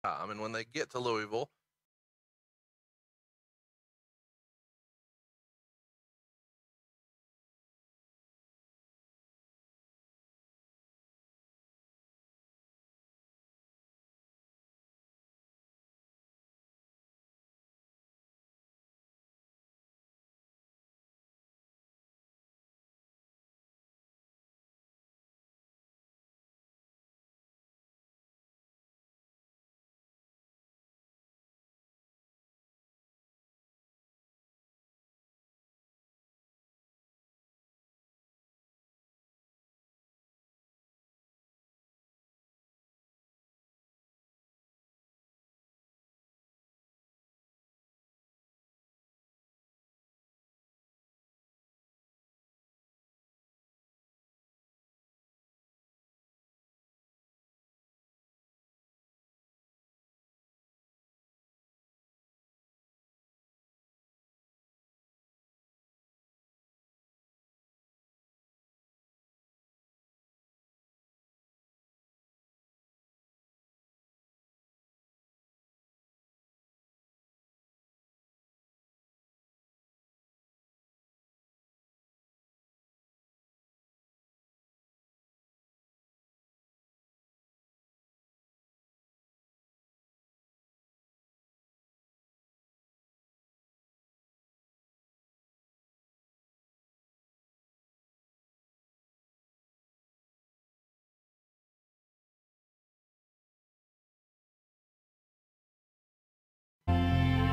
And when they get to Louisville,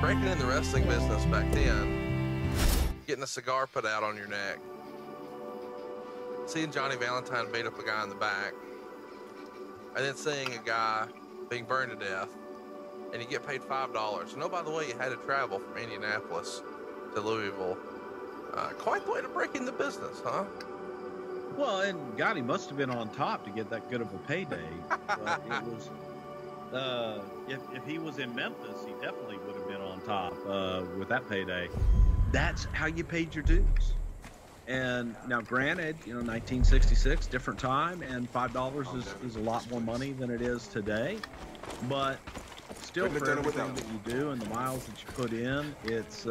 breaking in the wrestling business back then, getting a cigar put out on your neck, seeing Johnny Valentine beat up a guy in the back, and then seeing a guy being burned to death, and you get paid $5. And oh, by the way, you had to travel from Indianapolis to Louisville. Quite the way to break in the business, huh? Well, and God, he must have been on top to get that good of a payday. But it was, if he was in Memphis, he definitely would have been on top with that payday. That's how you paid your dues. And now, granted, 1966, different time, and $5 is a lot more money than it is today. But still, for everything that you do and the miles that you put in, it's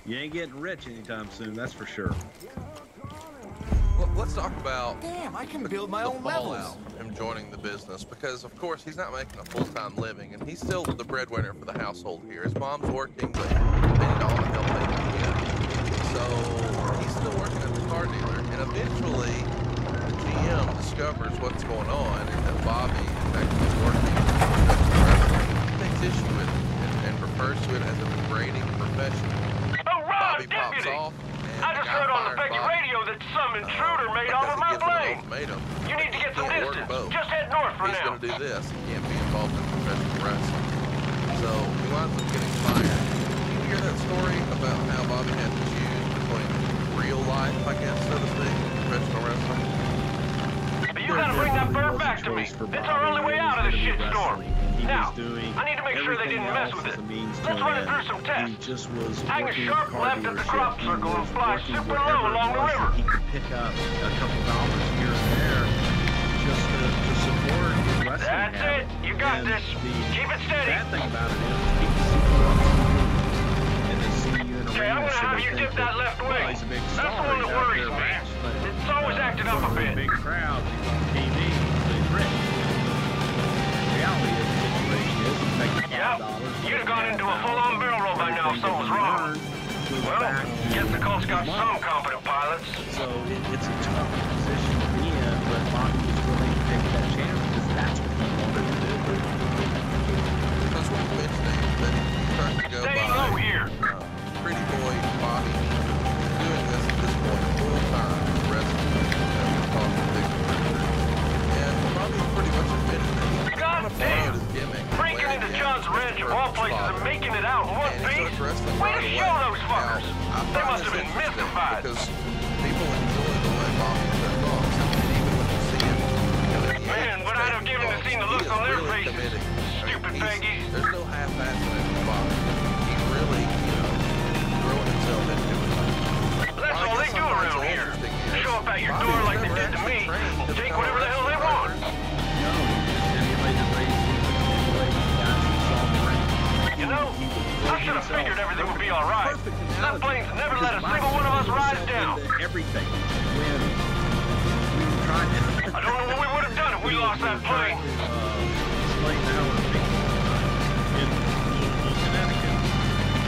you ain't getting rich anytime soon. That's for sure. Well, let's talk about I can build my own levels. Him joining the business, because of course he's not making a full-time living, and he's still the breadwinner for the household here. His mom's working, but they need all the help they can get. So he's still working at the car dealer, and eventually the GM discovers what's going on, and that Bobby is actually working. He takes issue with it and refers to it as a degrading profession. Bobby pops off. I just heard on the Peggy radio that some intruder made all of my blame. You need to get some distance. Just head north for now. He's going to do this. He can't be involved in professional wrestling. So he winds up getting fired. Did you hear that story about how Bobby had to choose between real life, I guess, so to speak, and professional wrestling? You got to bring that bird back to me. It's our only way out of this shitstorm. Now, I need to make sure they didn't mess with it. Let's run it through some tests. Hang a sharp left at the crop circle and fly super low along the river. He could pick up a couple dollars here and there just to support his wrestling. That's it. You got this. Keep it steady. The bad thing about it is he can see you up and they see you in a Okay, I'm going to have you dip that left wing. That's the one that worries me. It's always acted up a bit. Big crowd, TV, big rich. Reality is, yep, you'd have gone into a full-on barrel roll by now if something was wrong. Well, guess the Colts got some competent pilots. So it's a tough position to be in, but Bobby was willing to take that chance because that's what he wanted to do. That's what he mentioned, that he tried to go Stay by low here. Pretty boy Bobby doing this at this point full-time wrestling. And Bobby pretty much admitted that he kind of borrowed his gimmick. Breaking into John's Ranch of all places and making it out in one piece? Way to show those fuckers! They must have been mystified. Because people enjoy the way Bobby does their thoughts. And even when you see him, man, would I have given to see the look on their faces? Stupid Peggy. There's no half-assing it with Bobby. He really, throwing himself into it. That's all they do around here. Show up at your door like they did to me, and take whatever the hell they want. No, emulated race. everything would be all right. That plane's never let a single one of us rise down. Everything. When we were trying to... I don't know what we would have done if we lost that plane. Explain to our people in Louisville, Connecticut,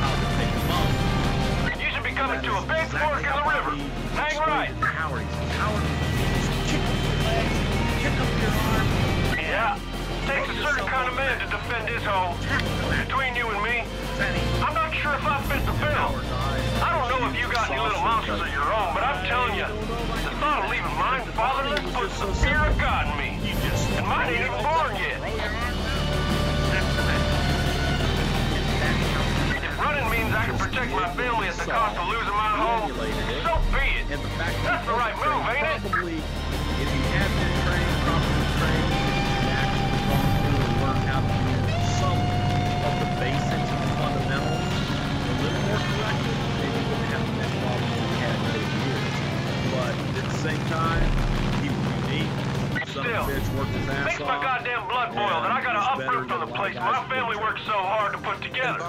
how to take them off. You should be coming to a big fork in the river. Hang right. Howard, kick up your legs, kick up your arm. Yeah. Takes a certain kind of man to defend his home. Between you and me, I'm not sure if I fit the bill. I don't know if you got any little monsters of your own, but I'm telling you, the thought of leaving mine fatherless puts the fear of God in me. And mine ain't even born yet. If running means I can protect my family at the cost of losing my home, so be it. That's the right move, ain't it? Probably, if you had been trained, properly trained, actually gone through and learned how to do some of the basics and fundamentals a little more correctly, maybe you wouldn't have that problem we had in those years. But at the same time, he was unique. Still, makes my goddamn blood boil that I gotta uproot from the place my family worked so hard to put together.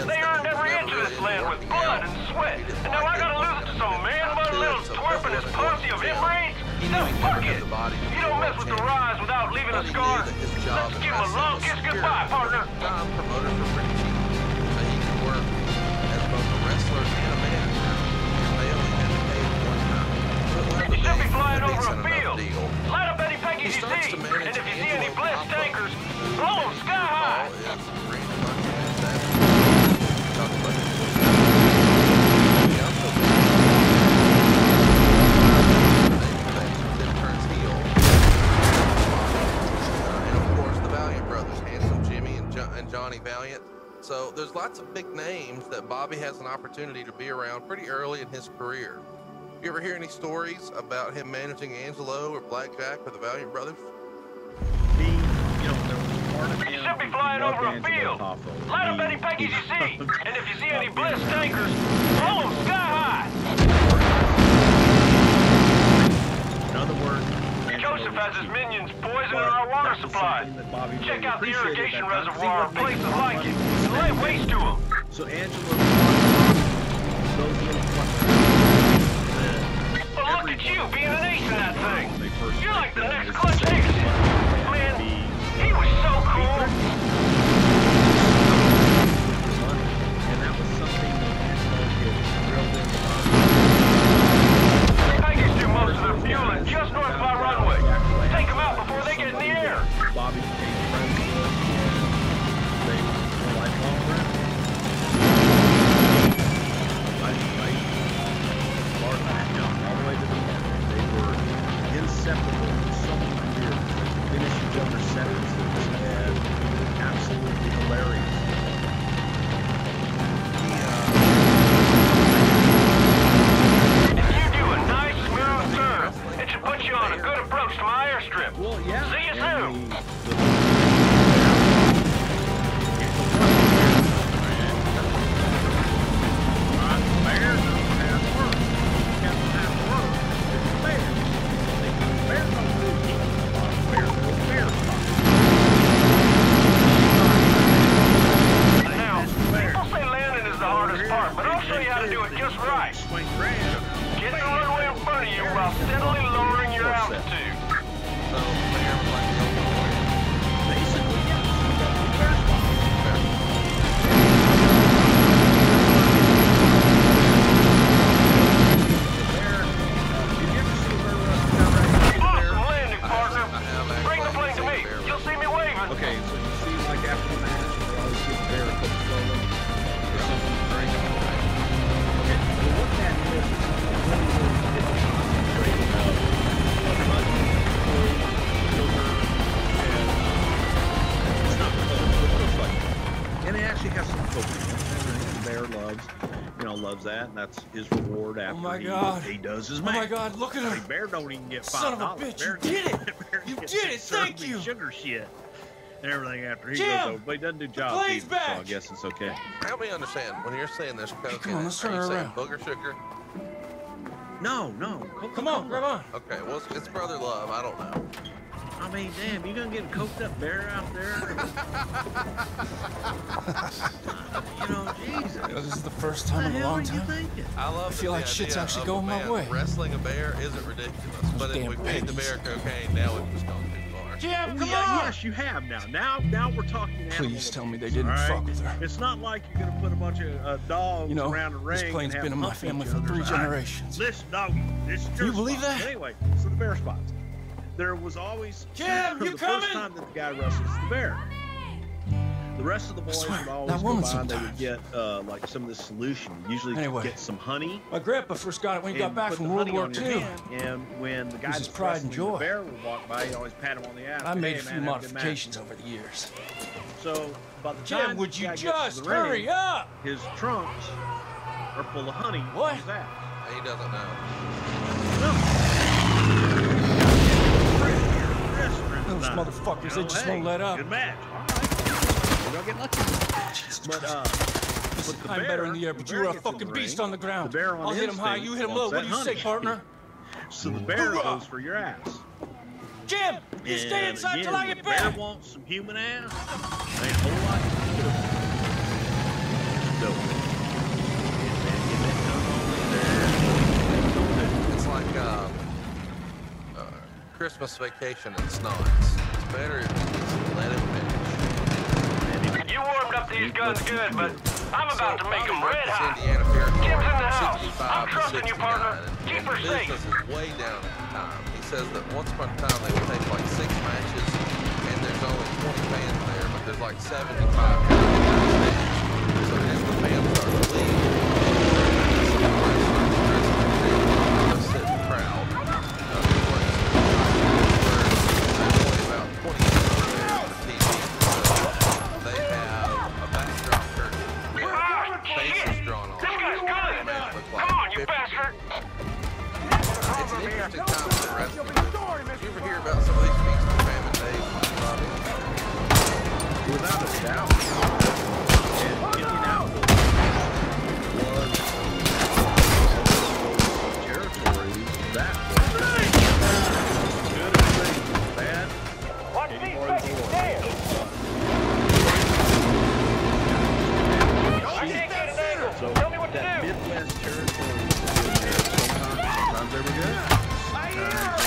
They earned every inch of this land with blood and sweat, and now I gotta lose it to some man-mud little twerp and his posse of inmates? No, fuck it. You don't mess with the rise without leaving a scar. Let's give him a long kiss goodbye, partner. Tom promoted for pretty cheap, so he could work as both a wrestler and a manager. They only had to pay him one time. You should be flying over a field. Deal. Light up any Peggies you see, and if you see any bliss tankers, blow them sky high. Johnny Valiant. So there's lots of big names that Bobby has an opportunity to be around pretty early in his career. You ever hear any stories about him managing Angelo or Blackjack or the Valiant Brothers? There was part of him. You should be flying over a field. Light up any Peggies you see, and if you see any bliss tankers, blow them sky high. In other words, Joseph has his minions poisoning our water supply. Check out the irrigation reservoir or places like it, and lay waste to them. So Angelo, those little But look at you being an ace in that thing. You're like the next Clutch Hicks. Man, he was so cool. And that was something that Angelo did real good. Peggies do most of their fueling just north of our runway. Take them out before they get in the air. Bobby became friends with them, and they were lifelong friends. All the way to the end. They were inseparable for so many years. They finished each other's sentences and absolutely hilarious. If you do a nice smooth turn, it should put you on a good approach to my airstrip. Well, yeah. See you soon. Now, people say landing is the hardest part, but I'll show you how to do it just right. Get the runway in front of you while steadily lowering your altitude. So, Basically, yes. Awesome landing, partner. Bring the plane to me. You'll see me waving. Okay, so you see, like after the match, they always give the bear a Coca-Cola or something to drink. Okay, well, what that is really money, sugar, and it's not Coke, but it looks like it. And it actually has some Coke in it. And the bear loves that, and that's his reward after he does his match. Oh my God, look at him. Bear don't even get $5. Son of a bitch, you did it. You did it, thank you. Sugar shit and everything after he Jim, goes over. But he doesn't do jobs plane's either, back. so I guess it's okay. help me understand, when you're saying there's coke Come in on, it, let's are turn you her saying around. booger sugar? No. Come on, grab on. Okay, well, it's brother love, I don't know. I mean, damn, you gonna get a coked up bear out there? Jesus. first time in a long time. I love I feel like shit's actually going my way. Wrestling a bear isn't ridiculous, but if we feed the bear cocaine, now we've just gone too far. Jim, come on! Yes, you have now. Now we're talking animal Please tell me they abuse, didn't all right? fuck with her. It's not like you're gonna put a bunch of dogs around a ring. This plane's and been in my hump family each for other. 3 generations. Listen, doggy, this is Can your you believe spot. that? Anyway, so the bear spots. There was always Jim, you the coming? first time that the guy wrestles the bear. The rest of the boys would always that go woman by and they would sometimes. get like some of this solution. Usually Anyway. get some honey. My grandpa first got it when he got and back put from the World honey War on your II. hand, and when the guy his that's pride and wrestling joy. the bear would walk by, he'd always pat him on the ass. I made "Hey, a few man, have a good match." modifications over the years. So by the Jim, time would the you guy gets just to the ring, hurry up? his trunks are full of honey. What? Who's that? He doesn't know. Those motherfuckers, they just won't let up. Good match. All right. We're gonna get lucky. But I'm better in the air, but the you're bear a gets in fucking the beast ring, on the ground. the bear on I'll hit him high, instinct you hit him wants low. What that do you say, honey. partner? So the bear Hoorah! goes for your ass. Jim, you stay And inside till again, I when get the bear back. wants some human ass. Ain't a whole lot you can do. Just do it. Get that tongue on there. It's like Christmas vacation and snots. It's better if you just let him finish. You warmed up these guns good, but I'm about to make them red hot. Indiana Jim's in the house. 65 I'm to trusting you, partner. 69, Keep and her safe. business is way down at the time. He says that once upon a time they would take like 6 matches, and there's only 20 fans there, but there's like 75 fans. So as the fans start to leave, sit in the crowd. There's only about 20 people there on the TV. So they have a backdrop curtain with faces drawn on it. This guy's good. Man, it looks like Come on, you 50. bastard. It's an interesting time for wrestling. Did you ever hear about some of these feast and famine days? Without a doubt. And Indianapolis was territory that was good and bad. Watch Any these part of the seconds. world. Damn. I can't get an angle. So Tell me what to that do. Midwest territory was good there. Sometimes they were good. Sometimes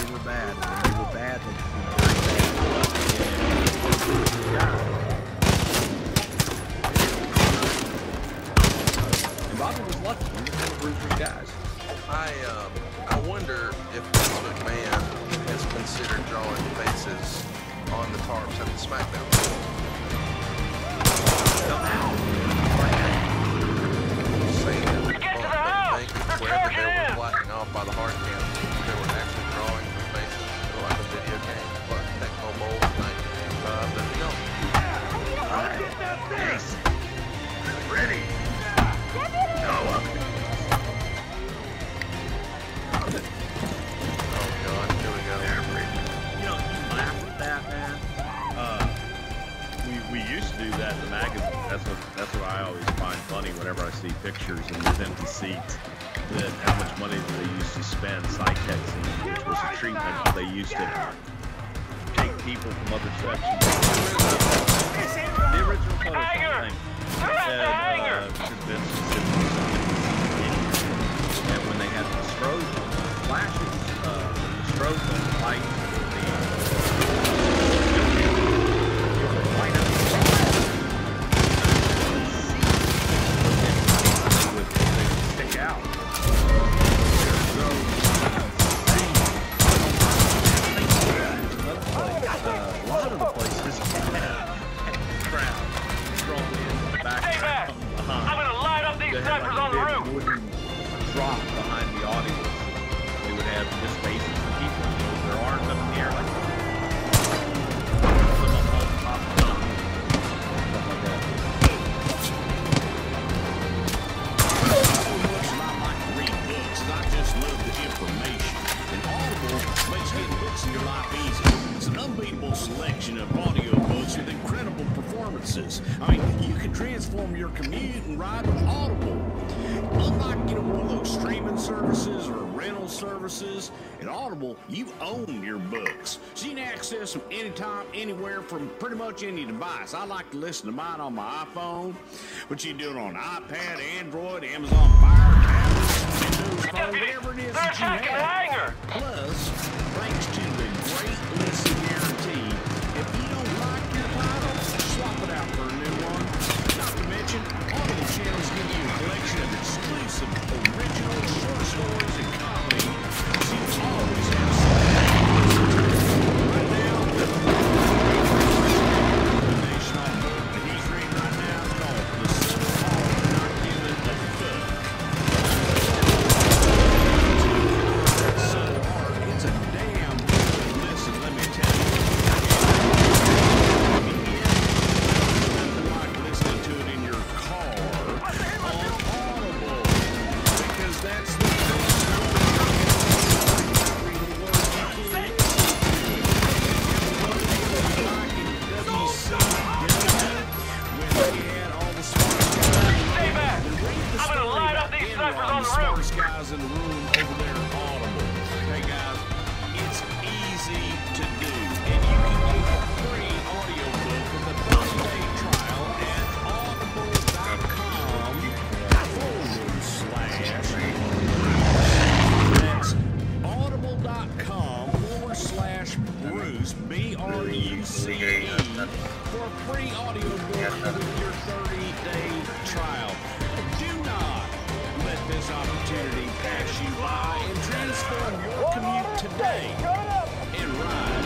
they were bad. And when they were bad, they could be very bad. And Bobby was lucky. He was one of Bruiser's guys. I wonder if Vince McMahon has considered drawing faces on the tarps at the SmackDown. Saying that Get to the house! thank you They're for charging they were in! blacking off by the hard cam. They were actually drawing the faces like a video game, like Tecmo Bowl 1985. There we go. Yes. Ready. Go up. Oh God, here we go. You know, you laugh at that, man. We used to do that in the magazine. That's what I always find funny whenever I see pictures and there's empty seats. That how much money do they used to spend Cytexing, which was a treatment they used to take people from other sections. The original Hanger! thing. They're at the hanger! And when they had the strobes on the flashes, the strobes on the light, the light up would stick out. A lot of the places had crowd drawn in the back. Stay back! I'm gonna light up these snipers on the roof! Wooden drop behind the audience. They would have just faces of people with their arms up in the air like some up on top of them. Stuff like that. Looks a lot like to read books, and I just love the information. And Audible makes getting books in your life easy. It's an unbeatable selection of audiobooks with incredible performances. I mean, you can transform your commute and ride with Audible. Unlike, one of those streaming services or rental services. At Audible, you own your books. So you can access them anytime, anywhere, from pretty much any device. I like to listen to mine on my iPhone, but you can do it on iPad, Android, Amazon Fire, tablets, Windows Phone, whatever it is that you have. Plus, thanks to the great listen guarantee, if you don't like your title, swap it out for a new one. Not to mention, Audible channels give you a collection of exclusive, original short stories and comedy, so you always have something. Right now, the recommendation on book that he's reading right now is called The Civil War Not Giving a Fuck. So hard, it's a damn good listen, let me tell you. Nothing like listening to it in your car on Audible, because that's the best way to read the words you can. When we had all the smartest guys. Stay back! I'm gonna light up these snipers on the roof! Smartest guys in the room over there at Audible. Hey guys, it's easy to do, and you can get a free audiobook with a 30-day trial at audible.com/. That's audible.com/Bruce, BRUCE, for a free audiobook with your 30-day trial. Do not let this opportunity pass you by and transform your commute today and ride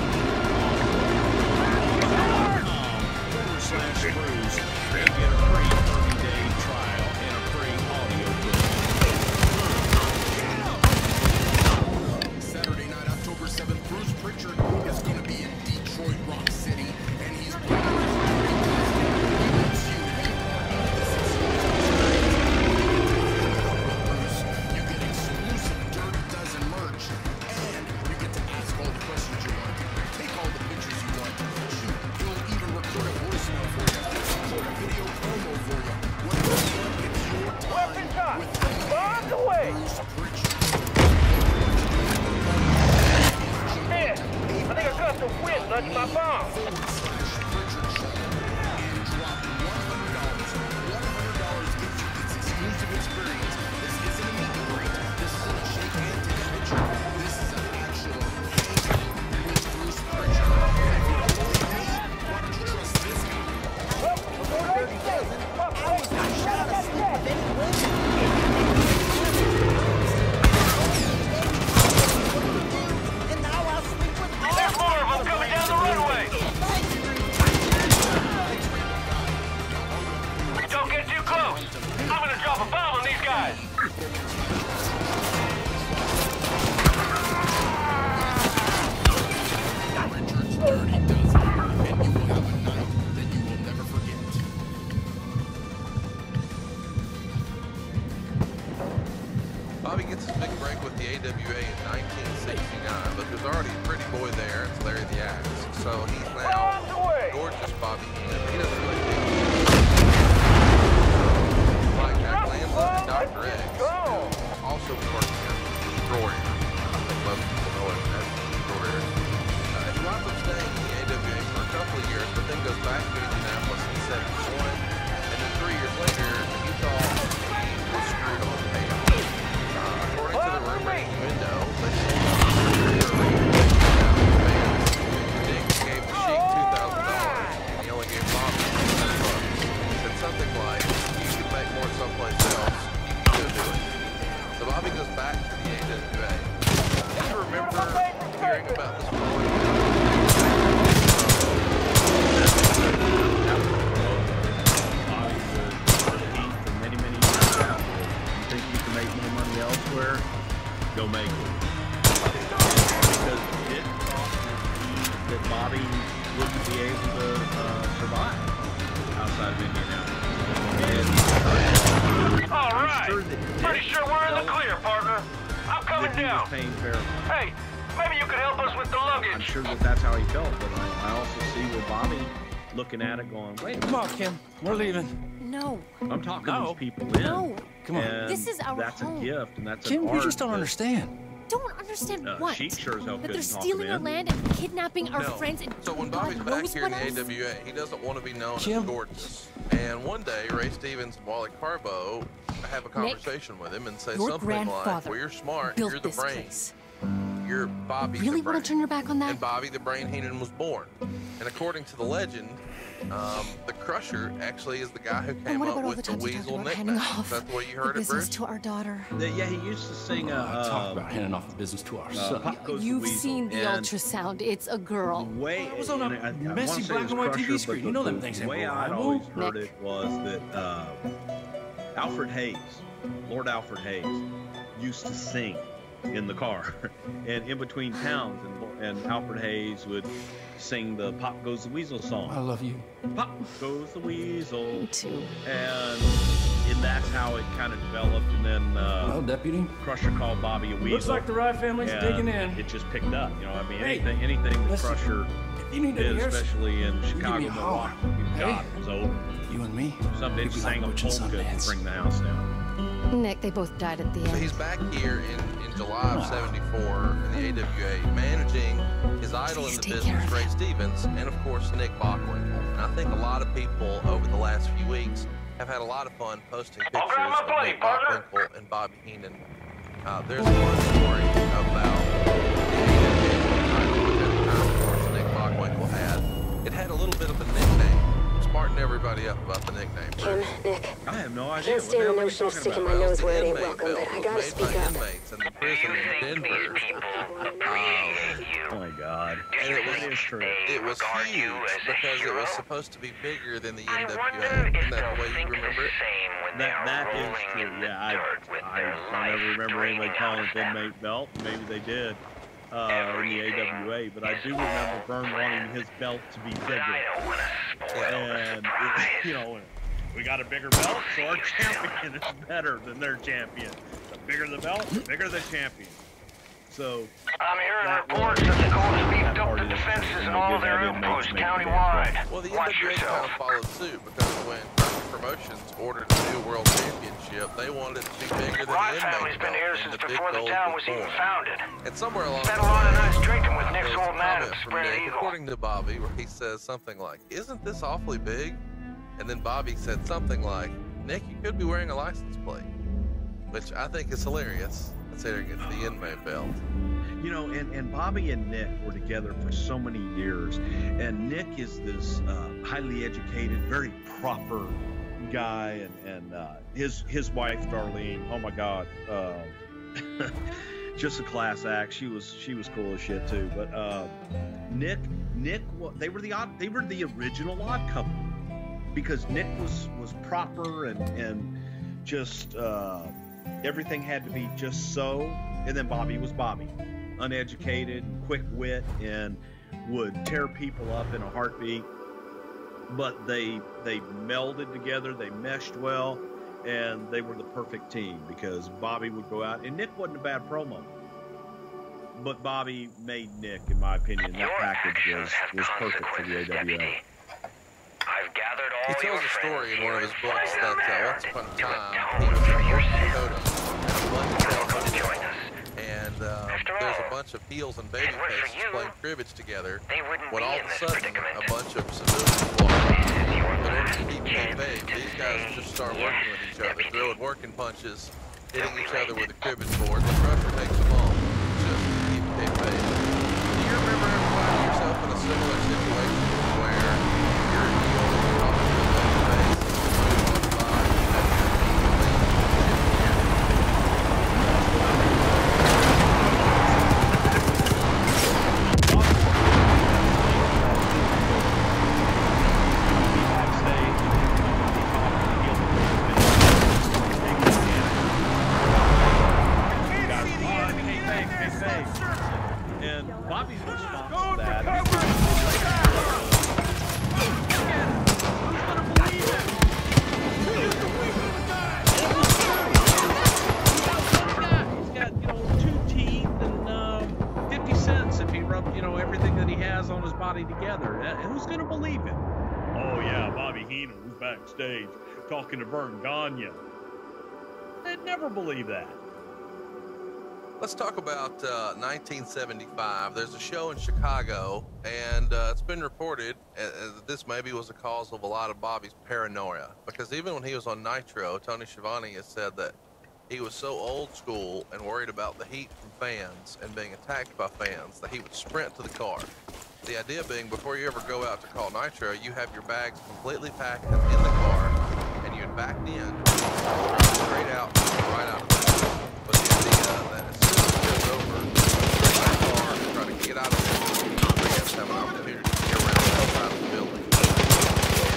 audible.com/Bruce and get a free 30-day trial and a free audiobook. Saturday night, October 7th, Bruce Pritchard is going to be in Detroit Rock City, and he's you get exclusive Dirty Dozen merch, and you get to ask all the questions you want, take all the pictures you want, shoot, he'll even record a voicemail for you, record a video promo for you. Whatever you want, it's your time with Bombs away! Bruce Pritchard. Shit! I think I got some wind nudging my bomb! /Pritchard Show and drop $100. $100 gives you this exclusive experience. This isn't a meet and greet. This isn't a shake hand, take a picture. This is an actual hangout with Bruce Pritchard. And if you don't believe me, why don't you trust this guy? There's more of them coming down the runway! Don't get too close! I'm gonna drop a bomb on these guys! Pritchard's Dirty Dozen, and you will have a night that you will never forget. Bobby gets his big break with the AWA in 1969, but there's already a pretty boy there. It's Larry the Axe. So he's now gorgeous Bobby Heenan. He doesn't really do like Jack Lanza and Dr. X, who also was working at Destroyer. I think most people know him as Destroyer. He winds up staying in the AWA for a couple of years, but then goes back to Indianapolis in 71. And then 3 years later, he thought he was screwed on payoff. According to the rumor window, they sold Dick gave the Sheik $2,000, and he only gave Bobby $10. He said something like, you can make more someplace else, you can go do it. So Bobby goes back to the AWA. Do you remember hearing about this boy? Many years out. You think you can make more money elsewhere? Go make it. Because it thought that Bobby wouldn't be able to survive outside of Indianapolis. All right! Pretty sure we're in the clear, partner. I'm coming down. Paying fairly. Hey, maybe you could help us with the luggage. I'm sure that's how he felt, but I also see where Bobby looking at it going, wait, Come on, Kim. We're leaving. No. I'm talking these people in. No. Come on. And This is our that's home. a gift, and that's Kim, an art you just don't that understand. don't understand what. Sheik sure as hell that they're couldn't talk stealing him our in. land and kidnapping our No. friends and So when Bobby's back here in the AWA, he doesn't want to be known as gorgeous. And one day, Ray Stevens and Wally Carbo have a conversation with him and say something like, well, you're smart, you're the brain. You're Bobby really the brain. want to turn your back on that? And Bobby the Brain Heenan was born. And according to the legend, the Crusher actually is the guy who came up with the Weasel nickname. That's the way you heard it, Bruce? To our daughter. Yeah, he used to sing talk about handing off the business to our son. You've seen the ultrasound. It's a girl. It was on a messy black and white TV screen. You know them things. The way I'd always heard it was that Alfred Hayes, Lord Alfred Hayes, used to sing in the car, and in between towns, and Alfred Hayes would sing the "Pop Goes the Weasel" song. I love you. Pop goes the weasel. Me too. And that's how it kind of developed, and then well, Deputy, Crusher called Bobby a weasel. Looks like the Rye family's digging in. It just picked up, you know. I mean, anything the Crusher did, especially in Chicago, Milwaukee, God, it was over. You and me. Some bitch sang a polka to bring the house down. Nick, they both died at the end. So he's back here in July of '74 in the AWA, managing his idol in the business, Ray Stevens, and of course Nick Bockwinkel. And I think a lot of people over the last few weeks have had a lot of fun posting pictures of Nick Bockwinkel and Bobby Heenan. There's one story about the Nick Bockwinkel had. It had a little bit of a nickname. Smarten everybody up about the nickname. Kim, Nick. I have no idea. Can't stand the notion of sticking my nose where it ain't welcome, but I gotta speak up. Inmates in the prison in Denver. Oh my God. And it was true. It was huge because it was supposed to be bigger than the NWA. Isn't that the way you remember it? That is true. Yeah, I don't ever remember anybody calling it the inmate belt. Maybe they did in the AWA, but I do remember Vern wanting his belt to be bigger. And you know, we got a bigger belt, so our champion is better than their champion. The bigger the belt, the bigger the champion. So I'm hearing reports that the Colts beefed up the defenses in all of their outposts countywide. Well, the Watch NWA yourself. kind of followed suit because when Promotions ordered a new world championship, they wanted it to be bigger than the Rye inmate family's been here belt, since and the big before the gold town was was even born. founded. And somewhere along Spent the a lot of line, nights drinking with Nick's there's a old man comment at from Spread Nick, Eagle. according to Bobby, where he says something like, "Isn't this awfully big?" And then Bobby said something like, "Nick, you could be wearing a license plate," which I think is hilarious, considering it's the inmate belt. You know, and Bobby and Nick were together for so many years, and Nick is this highly educated, very proper guy, and his wife Darlene, oh my God, just a class act. She was cool as shit too. But Nick, they were the original odd couple, because Nick was proper and just everything had to be just so, and then Bobby was Bobby. Uneducated, quick wit, and would tear people up in a heartbeat. But they melded together, they meshed well, and they were the perfect team, because Bobby would go out, and Nick wasn't a bad promo, but Bobby made Nick, in my opinion, that package was perfect for the AWA. I've gathered all He tells a story in one of his books that once upon a time he was in North Dakota, and there's a bunch of heels and baby faces playing cribbage together, when all of a sudden a bunch of civilians walk by. In order to keep kayfabe, these guys just start working with each other, throwing working punches, hitting each other with a cribbage board. The Crusher takes them home just to keep kayfabe. Do you remember ever finding yourself in a similar situation where you're the only talking to the baby face, somebody walks by, and that's And Bobby's response to that he's got, 2 teeth and 50 cents if he rubbed, everything that he has on his body together. Who's going to believe him? Oh, yeah, Bobby Heenan was backstage talking to Vern Gagne. They'd never believe that. Let's talk about 1975. There's a show in Chicago, and it's been reported that this maybe was a cause of a lot of Bobby's paranoia. Because even when he was on Nitro, Tony Schiavone has said that he was so old school and worried about the heat from fans and being attacked by fans that he would sprint to the car. The idea being, before you ever go out to call Nitro, you have your bags completely packed in the car, and you'd back in, straight out, right out of the car. But the idea that as soon as it goes over, bring that car and try to get out of it, you have to have an opportunity to get around the outside of the building. And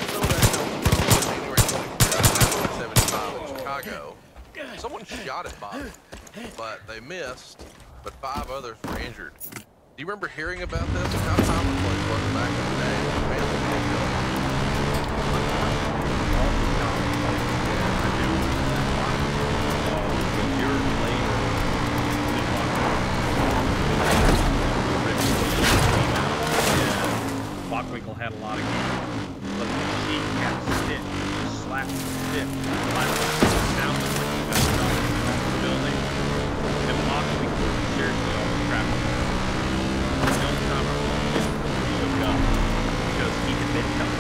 some of that comes from January 23rd, 1975 in Chicago. Someone shot at Bobby, but they missed, but 5 others were injured. Do you remember hearing about this? How commonplace was it back in the day? Family being killed. Bockwinkel had a lot of games, but he had a stick, just slapped the stick. Sounded like he got shot in the building, and Bockwinkel seriously almost trapped him. The only time I shook up because he had been coming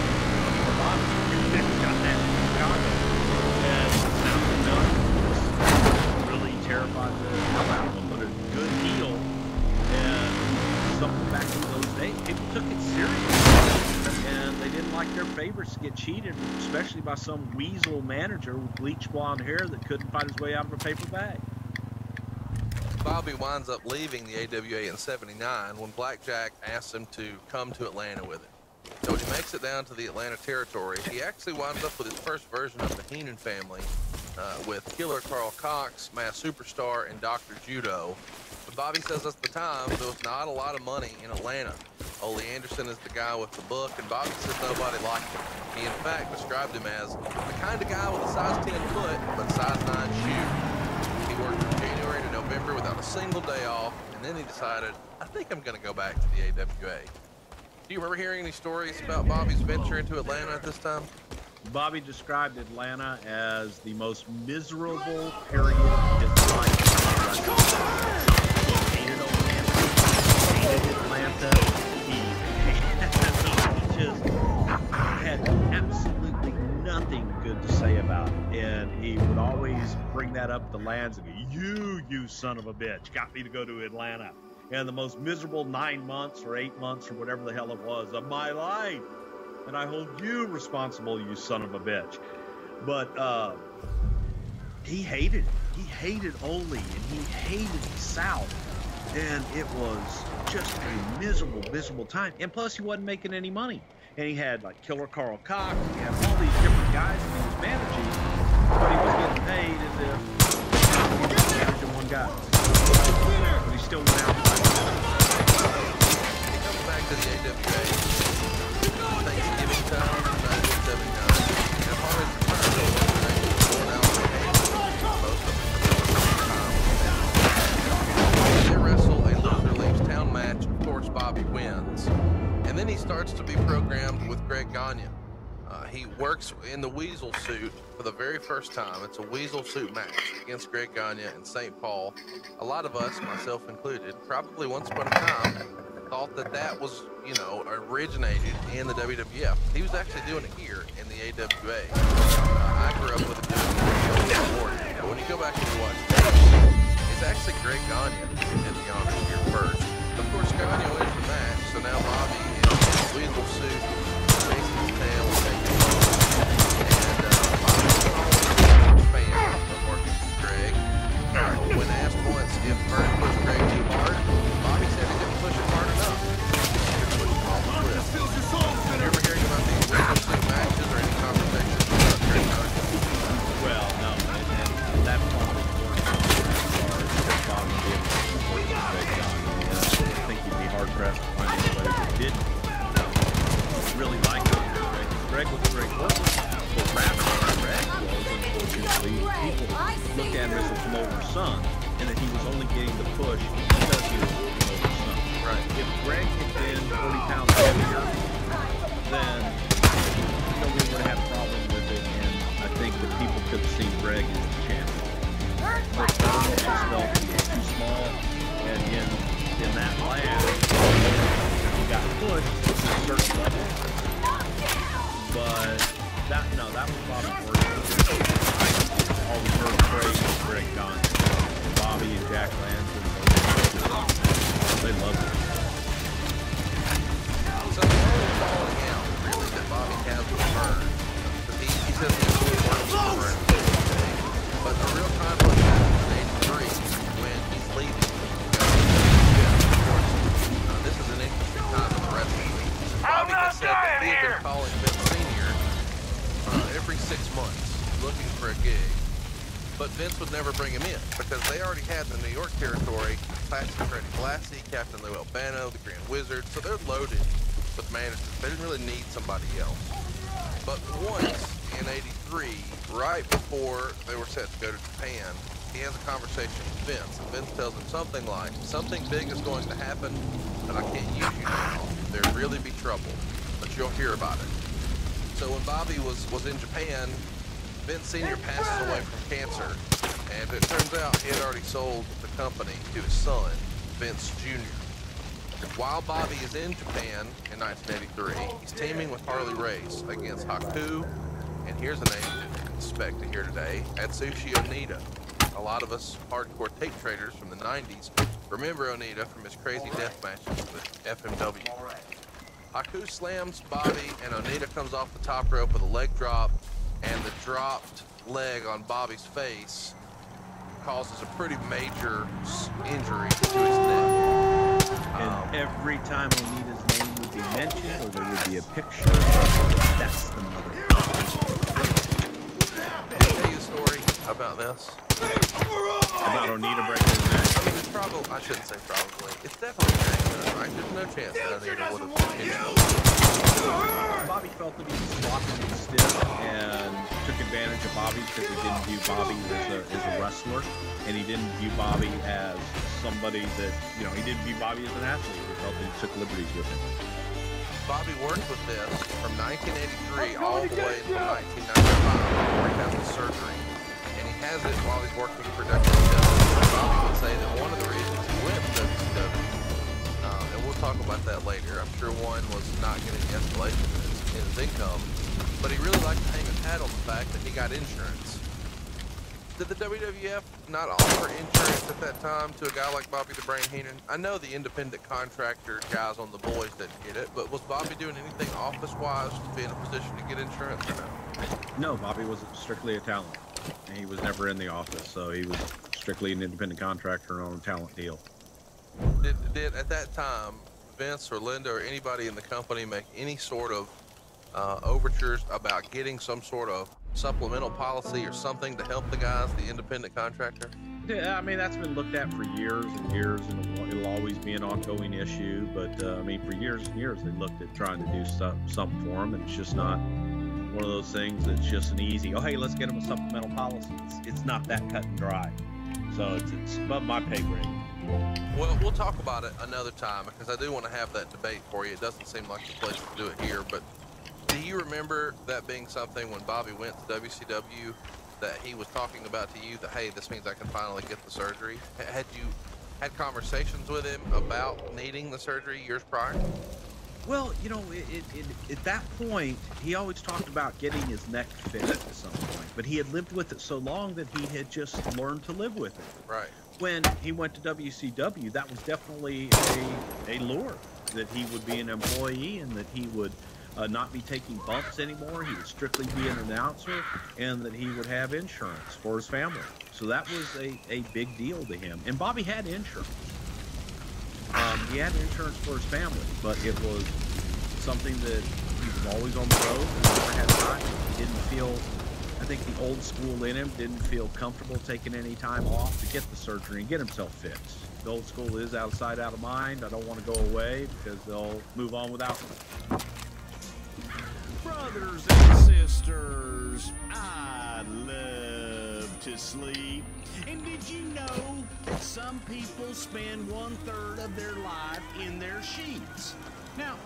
for Bobby. He got that in Chicago, and sounded done. Really terrified the hell out of him, but a good heel, and something back in those days, people took it seriously. And they didn't like their favorites to get cheated, especially by some weasel manager with bleach blonde hair that couldn't fight his way out of a paper bag. Bobby winds up leaving the AWA in '79 when Blackjack asks him to come to Atlanta with him. So when he makes it down to the Atlanta territory, he actually winds up with his first version of the Heenan family with Killer Carl Cox, Mass Superstar, and Dr. Judo. But Bobby says at the time there was not a lot of money in Atlanta. Ole Anderson is the guy with the book, and Bobby says nobody liked him. He, in fact, described him as the kind of guy with a size 10 foot, but size 9 shoe. He worked from January to November without a single day off, and then he decided, I think I'm going to go back to the AWA. Do you remember hearing any stories about Bobby's venture into Atlanta at this time? Bobby described Atlanta as the most miserable period of his life. He hated Atlanta. He just had absolutely nothing good to say about it. And he would always bring that up to Lance and go, you son of a bitch, got me to go to Atlanta. And the most miserable 9 months or 8 months or whatever the hell it was of my life. And I hold you responsible, you son of a bitch. But he hated it. He hated Ole, and he hated the South. And it was just a miserable, miserable time. And plus, he wasn't making any money. And he had, like, Killer Carl Cox. He had all these different guys that he was managing. But he was getting paid as if he was managing one guy. But he still went out and he comes back to the AWA. Thanksgiving time in 1979. And upon his return, he was born out for most of the time. They wrestle a loser leaves town match. Of course, Bobby wins. And then he starts to be programmed with Greg Gagne. He works in the Weasel suit for the very first time. It's a Weasel suit match against Greg Gagne in St. Paul. A lot of us, myself included, probably once upon a time thought that that was, you know, originated in the WWF. He was actually doing it here in the AWA. I grew up with it doing it. But when you go back and you watch it, it's actually Greg Gagne who did the honors here first. Of course, Gagne wins the match, so now Bobby is in his Weasel suit, chasing his tail, taking it off. And Bobby's always a fan of working with Greg. When asked once if Vern pushed Greg too hard, Bobby said he didn't push it hard enough. You ever hearing about these Weasel suit matches or any conversations about Greg Gagne? well, no, and that probably wasn't because Bobby did work with Greg Gagne. I think you'd be hard-pressed to find anybody that didn't really like him. Greg was a great worker. But rather than Greg was, unfortunately, people looked at him as a promoter's son, and that he was only getting the push because he was a promoter's son. Right. If Greg had been 40 pounds heavier, then nobody would have had a problem with it, and I think that people could have seen Greg as the champion. But Vern just felt he was too small, that was Bobby's work. I always heard praise for Greg Gunn, Bobby and Jack Lanson. They loved it. So the only falling out, really, that Bobby has with Vern, because he says he's really working with Vern. But the real conflict happens in '83 when he's leaving. This is an interesting time in the wrestling league. Bobby has said that he had been calling Vince Sr. Every 6 months looking for a gig. But Vince would never bring him in because they already had in the New York territory Classic Freddie Blassie, Captain Lou Albano, the Grand Wizard, so they're loaded with managers. They didn't really need somebody else. But once in '83, right before they were set to go to Japan, he has a conversation with Vince, and Vince tells him something like, something big is going to happen, and I can't use you now. There'd really be trouble, but you'll hear about it. So when Bobby was in Japan, Vince Sr. passes away from cancer, and it turns out he had already sold the company to his son, Vince Jr. While Bobby is in Japan in 1983, he's teaming with Harley Race against Haku, and here's a name you didn't expect to hear today, Atsushi Onita. A lot of us hardcore tape traders from the 90s remember Onita from his crazy death matches with FMW. Haku slams Bobby, and Onita comes off the top rope with a leg drop, and the dropped leg on Bobby's face causes a pretty major injury to his neck. And every time Onita's name would be mentioned, or there would be a picture, that's the mother. Can I tell you a story about this? About Onita breaking his neck? I mean, it's probably, I shouldn't say probably, it's definitely Jackson, right? There's no chance that Onita would have intentionally. Bobby felt that he was sloppy and stiff and took advantage of Bobby because he didn't view Bobby as a wrestler, and he didn't view Bobby as somebody that, he didn't view Bobby as an athlete. He felt that he took liberties with him. Bobby worked with this from 1983 all the way until 1995 before he has the surgery. And he has it while he's working for WCW. Bobby would say that one of the reasons he went to WCW, and we'll talk about that later, I'm sure one was not getting the escalation in his income, but he really liked to hang his hat on the fact that he got insurance. Did the WWF not offer insurance at that time to a guy like Bobby the Brain Heenan? I know the independent contractor guys on the boys didn't get it, but was Bobby doing anything office-wise to be in a position to get insurance or no? No, Bobby was strictly a talent. He was never in the office, so he was strictly an independent contractor on a talent deal. Did at that time, Vince or Linda or anybody in the company make any sort of overtures about getting some sort of supplemental policy or something to help the guys, the independent contractor? Yeah, I mean, that's been looked at for years and years, and it'll always be an ongoing issue. But, I mean, for years and years, they looked at trying to do something for them, and it's just not one of those things that's just an easy, oh, hey, let's get them a supplemental policy. It's not that cut and dry. So it's above my pay grade. Well, we'll talk about it another time, because I do want to have that debate for you. It doesn't seem like the place to do it here, but do you remember that being something when Bobby went to WCW that he was talking about to you that, hey, this means I can finally get the surgery? Had you had conversations with him about needing the surgery years prior? Well, at that point, he always talked about getting his neck fixed at some point, but he had lived with it so long that he had just learned to live with it. Right. When he went to WCW, that was definitely a lure, that he would be an employee and that he would not be taking bumps anymore. He would strictly be an announcer, and that he would have insurance for his family. So that was a big deal to him. And Bobby had insurance. He had insurance for his family, but it was something that he was always on the road and never had time. He didn't feel, I think the old school in him didn't feel comfortable taking any time off to get the surgery and get himself fixed. The old school is out of sight, out of mind. I don't want to go away because they'll move on without me. Brothers and sisters, I love to sleep. And did you know that some people spend 1/3 of their life in their sheets? Now,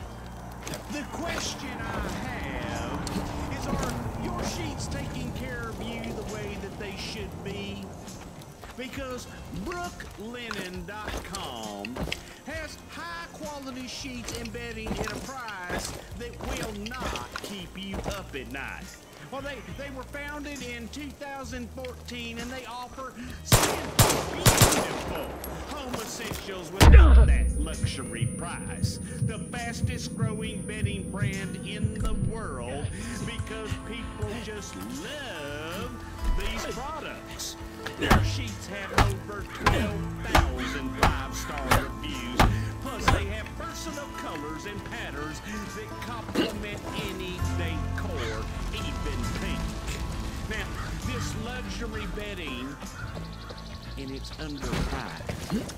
the question I have is, are your sheets taking care of you the way that they should be? Because brooklinen.com has high-quality sheets embedding in a price that will not keep you up at night. Well, they were founded in 2014, and they offer simple, beautiful home essentials without that luxury price. The fastest growing bedding brand in the world because people just love these products. Their sheets have over 12,000 five-star reviews. Plus, they have personal colors and patterns that complement any decor, even pink. Now, this luxury bedding, and it's underpriced.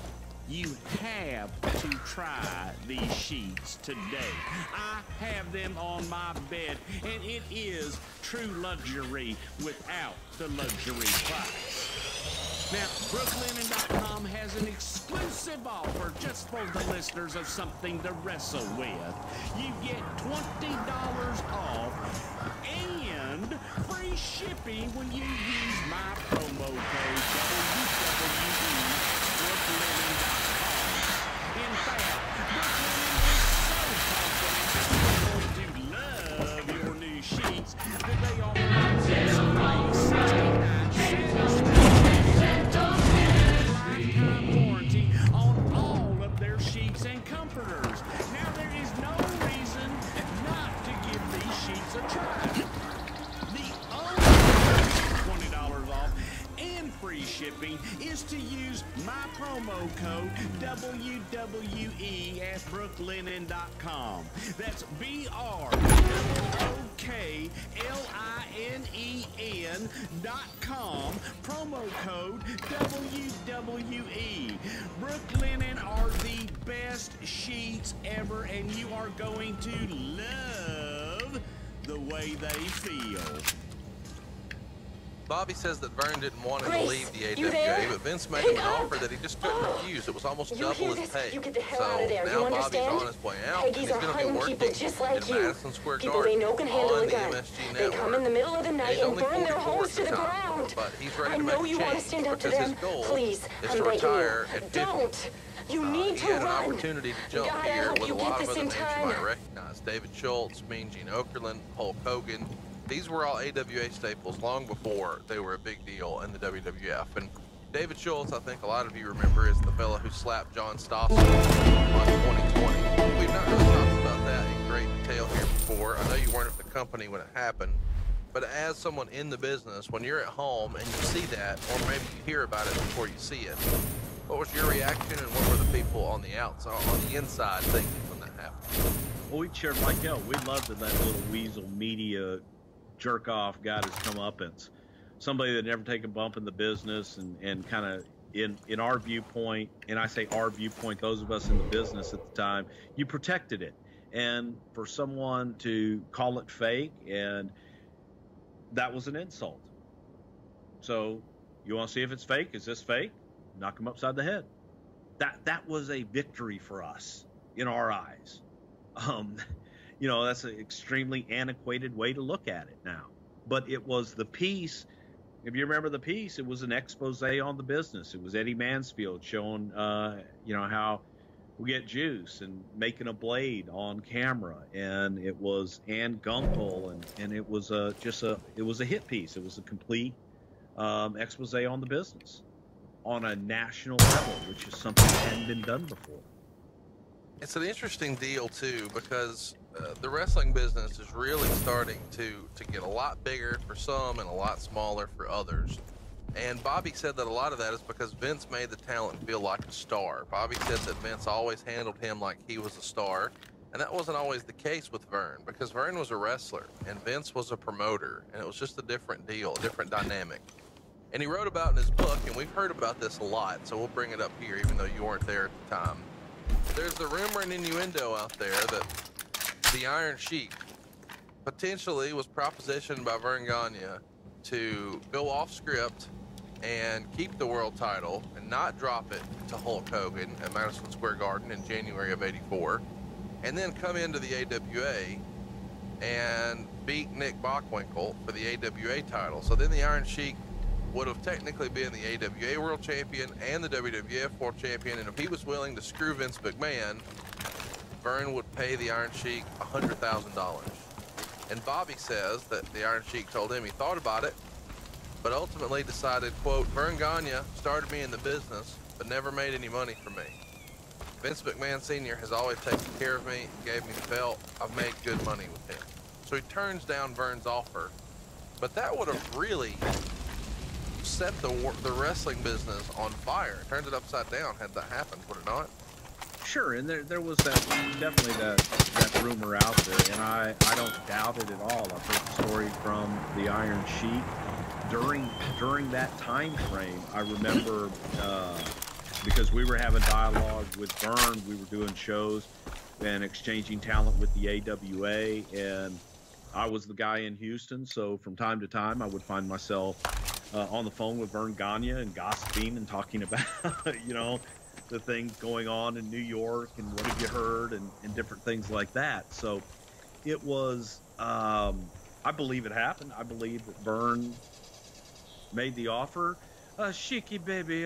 You have to try these sheets today. I have them on my bed, and it is true luxury without the luxury price. Now, Brooklinen.com has an exclusive offer just for the listeners of Something to Wrestle With. You get $20 off and free shipping when you use my promo code WWE Brooklinen.com. In fact, Brooklinen is so confident that you're going to love your new sheets that they offer free 69 warranty on all of their sheets and comforters. Now, there is no reason not to give these sheets a try. The only $20 off and free shipping is to use my promo code WWE at Brooklinen.com. That's BROOKLINEN.com. Promo code WWE. Brooklinen are the best sheets ever, and you are going to love the way they feel. Bobby says that Vern didn't want him to leave the AWA, but Vince made him an offer that he just couldn't refuse. It was almost double his pay. You get the hell so out of there. now You Bobby's understand? on his way out, Peggies and he's are going to be hunting working people just like in you. Madison Square People Garden they know can handle on a the gun. MSG They network. come in the middle of the night He's and only burn their 44 homes to the at time, ground. but he's ready I to know make you a want to change stand up to because them. his goal Please, is I'm to begging retire you. at 50. Don't. You need He to had an run. opportunity to jump God, I here hope with a you lot get of this other in names you time. might recognize. David Schultz, Mean Gene Okerlund, Hulk Hogan. These were all AWA staples long before they were a big deal in the WWF. And David Schultz, I think a lot of you remember, is the fellow who slapped John Stossel on 2020. We've not really talked about that in great detail here before. I know you weren't at the company when it happened, but as someone in the business, when you're at home and you see that, or maybe you hear about it before you see it, what was your reaction, and what were the people on the outside, on the inside, thinking when that happened? Well, we cheered like hell. We loved that little weasel media jerk off got his comeuppance. Somebody that never take a bump in the business, and kind of in our viewpoint, and I say our viewpoint, those of us in the business at the time, you protected it. And for someone to call it fake, and that was an insult. So you want to see if it's fake? Is this fake? Knock him upside the head. That was a victory for us in our eyes. You know, that's an extremely antiquated way to look at it now. But it was the piece. If you remember the piece, it was an expose on the business. It was Eddie Mansfield showing, you know, how we get juice and making a blade on camera. And it was Ann Gunkel, and it was it was a hit piece. It was a complete expose on the business on a national level, which is something that hadn't been done before. It's an interesting deal too, because the wrestling business is really starting to get a lot bigger for some and a lot smaller for others. And Bobby said that a lot of that is because Vince made the talent feel like a star. Bobby said that Vince always handled him like he was a star, and that wasn't always the case with Vern, because Vern was a wrestler and Vince was a promoter, and it was just a different deal, a different dynamic. And he wrote about in his book, and we've heard about this a lot, so we'll bring it up here even though you weren't there at the time. There's the rumor and innuendo out there that the Iron Sheik potentially was propositioned by Vern Gagne to go off script and keep the world title and not drop it to Hulk Hogan at Madison Square Garden in January of '84, and then come into the AWA and beat Nick Bockwinkel for the AWA title. So then the Iron Sheik would have technically been the AWA World Champion and the WWF World Champion, and if he was willing to screw Vince McMahon, Vern would pay the Iron Sheik $100,000. And Bobby says that the Iron Sheik told him he thought about it, but ultimately decided, quote, Vern Gagne started me in the business, but never made any money for me. Vince McMahon Sr. has always taken care of me and gave me the belt. I've made good money with him. So he turns down Vern's offer, but that would have really set the wrestling business on fire. It turned it upside down had that happened, would it not? Sure, and there was definitely that rumor out there, and I don't doubt it at all. I've heard the story from the Iron Sheik. During that time frame, I remember because we were having dialogue with Vern, we were doing shows and exchanging talent with the AWA, and I was the guy in Houston, so from time to time I would find myself on the phone with Vern Gagne and gossiping and talking about, you know, the things going on in New York and what have you heard and different things like that. So it was, I believe it happened. I believe that Vern made the offer. Sheiky baby,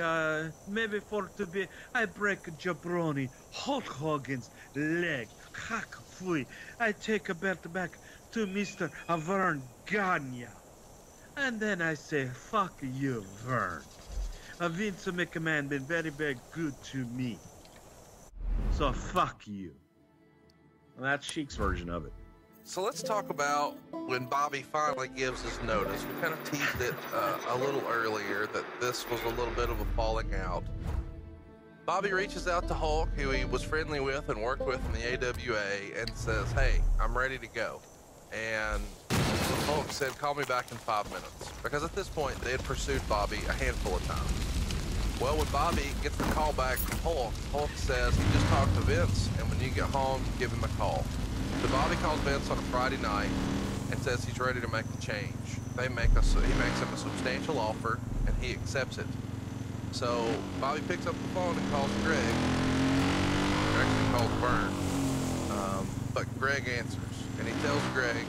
maybe for to be, I break jabroni, Hulk Hogan's leg, hack fui. I take a belt back to Mr. Vern Gagne. And then I say, fuck you, Vern. Vince McMahon been very, very good to me. So fuck you. And that's Sheik's version of it. So let's talk about when Bobby finally gives his notice. We kind of teased it a little earlier that this was a little bit of a falling out. Bobby reaches out to Hulk, who he was friendly with and worked with in the AWA, and says, hey, I'm ready to go. And Hulk said, call me back in 5 minutes. Because at this point, they had pursued Bobby a handful of times. Well, when Bobby gets the call back from Hulk, Hulk says he just talked to Vince, and when you get home, give him a call. So Bobby calls Vince on a Friday night and says he's ready to make the change. He makes him a substantial offer, and he accepts it. So Bobby picks up the phone and calls Greg. Actually calls Vern. But Greg answers, and he tells Greg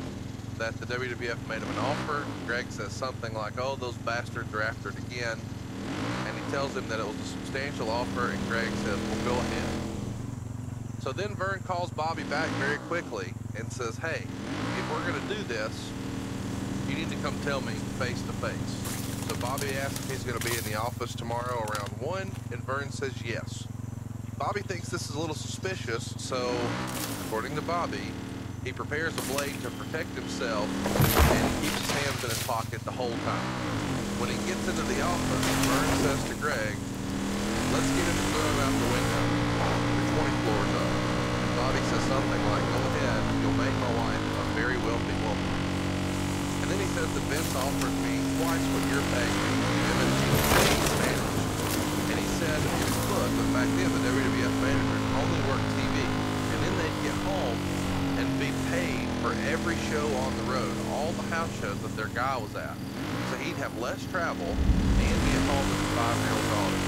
that the WWF made him an offer. Greg says something like, oh, those bastards are after it again. And he tells him that it was a substantial offer, and Greg says, well, go ahead. So then Vern calls Bobby back very quickly and says, hey, if we're going to do this, you need to come tell me face to face. So Bobby asks if he's going to be in the office tomorrow around 1, and Vern says yes. Bobby thinks this is a little suspicious, so according to Bobby, he prepares a blade to protect himself, and he keeps his hands in his pocket the whole time. When he gets into the office, Vern says to Greg, let's get him thrown out the window. They're 20 floors up. And Bobby says something like, go ahead, you'll make my wife a very wealthy woman. And then he says that Vince offered me twice what you're paying me to give him a manager. And he said in his book that back then the WWF managers only worked TV. And then they'd get home and be paid for every show on the road, all the house shows that their guy was at. So he'd have less travel and be at home with his 5-year-old daughter.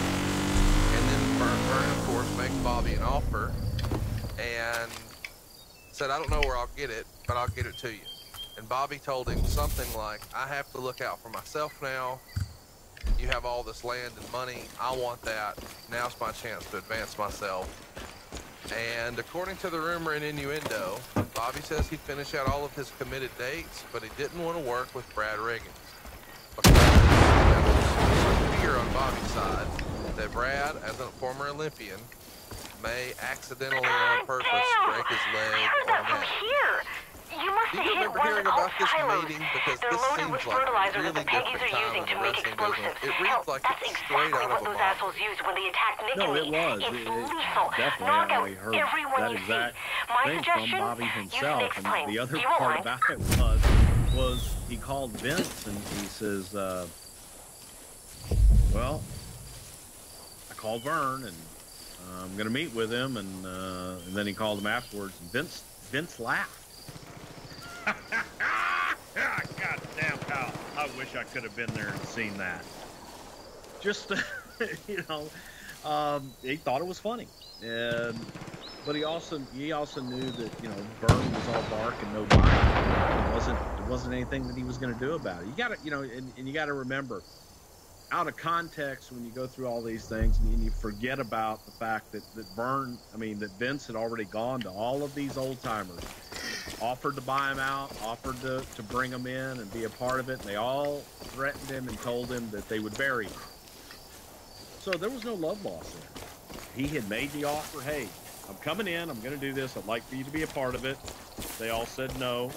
And then Vern, of course, makes Bobby an offer and said, I don't know where I'll get it, but I'll get it to you. And Bobby told him something like, I have to look out for myself now. You have all this land and money. I want that. Now's my chance to advance myself. And according to the rumor and innuendo, Bobby says he'd finish out all of his committed dates, but he didn't want to work with Brad Riggins. Because there was fear on Bobby's side that Brad, as a former Olympian, may accidentally on purpose break his leg or neck. Do you remember hearing about this meeting? Because this seems like a really different time in the wrestling business. It reads like it's straight out of a novel. No, it was. Definitely, I heard that exact thing from Bobby himself. And the other part about it was he called Vince and he says, well, I called Vern and I'm going to meet with him. And then he called him afterwards. And Vince laughed. God damn, pal. I wish I could have been there and seen that. Just, you know, he thought it was funny. But he also knew that, you know, Vern was all bark and no bite. It wasn't anything that he was going to do about it. You got to, you know, and you got to remember, out of context when you go through all these things and you forget about the fact that Vince had already gone to all of these old timers offered to buy him out, offered to bring him in and be a part of it, and they all threatened him and told him that they would bury him. So there was no love lost there. He had made the offer, hey, I'm coming in, I'm going to do this, I'd like for you to be a part of it. They all said no,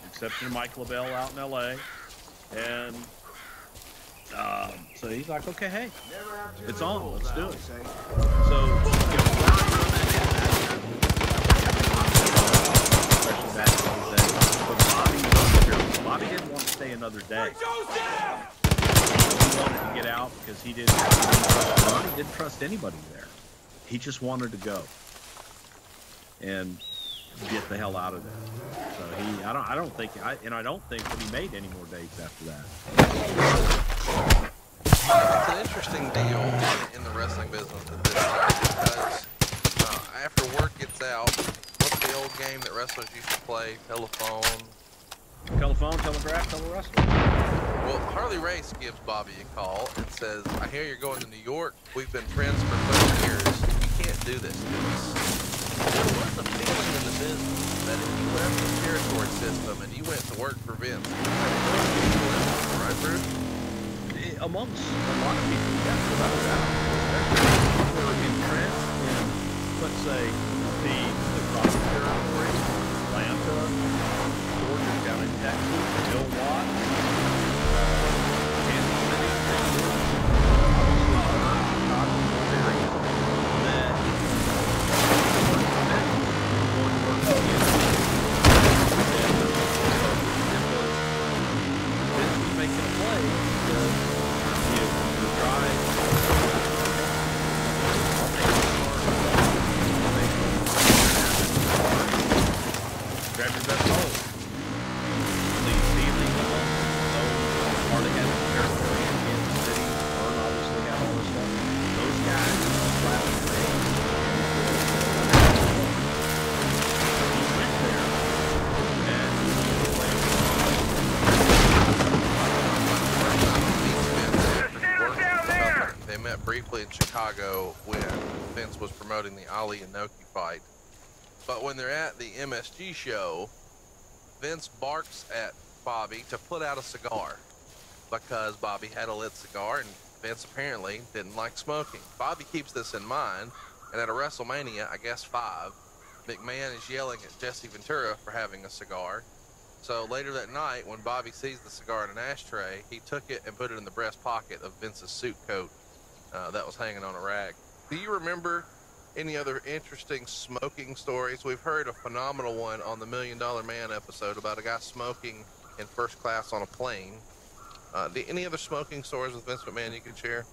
except for Mike LaBelle out in L.A. And so he's like, okay, hey, it's on, let's do it. So, you know, but Bobby didn't want to stay another day. He wanted to get out because he didn't trust anybody there. He just wanted to go and get the hell out of there. So I don't think that he made any more dates after that. It's an interesting deal in the wrestling business at this time because after word gets out, what's the old game that wrestlers used to play? Telephone, telegraph, telewrestling. Well, Harley Race gives Bobby a call and says, I hear you're going to New York. We've been friends for 30 years. You can't do this to us. There was a feeling in the business that if you left the territory system and you went to work for Vince, right, Bruce? Amongst a lot of people, yes, without a doubt. Especially who were entrenched in, let's say, the cross territory, Atlanta, Georgia, down in Texas, Bill Watt, Kansas City, briefly in Chicago when Vince was promoting the Ali and Noki fight. But when they're at the MSG show, Vince barks at Bobby to put out a cigar because Bobby had a lit cigar and Vince apparently didn't like smoking. Bobby keeps this in mind, and at a WrestleMania, I guess 5, McMahon is yelling at Jesse Ventura for having a cigar. So later that night, when Bobby sees the cigar in an ashtray, he took it and put it in the breast pocket of Vince's suit coat that was hanging on a rag. Do you remember any other interesting smoking stories? We've heard a phenomenal one on the $1 Million Man episode about a guy smoking in first class on a plane. Any other smoking stories with Vince McMahon you can share?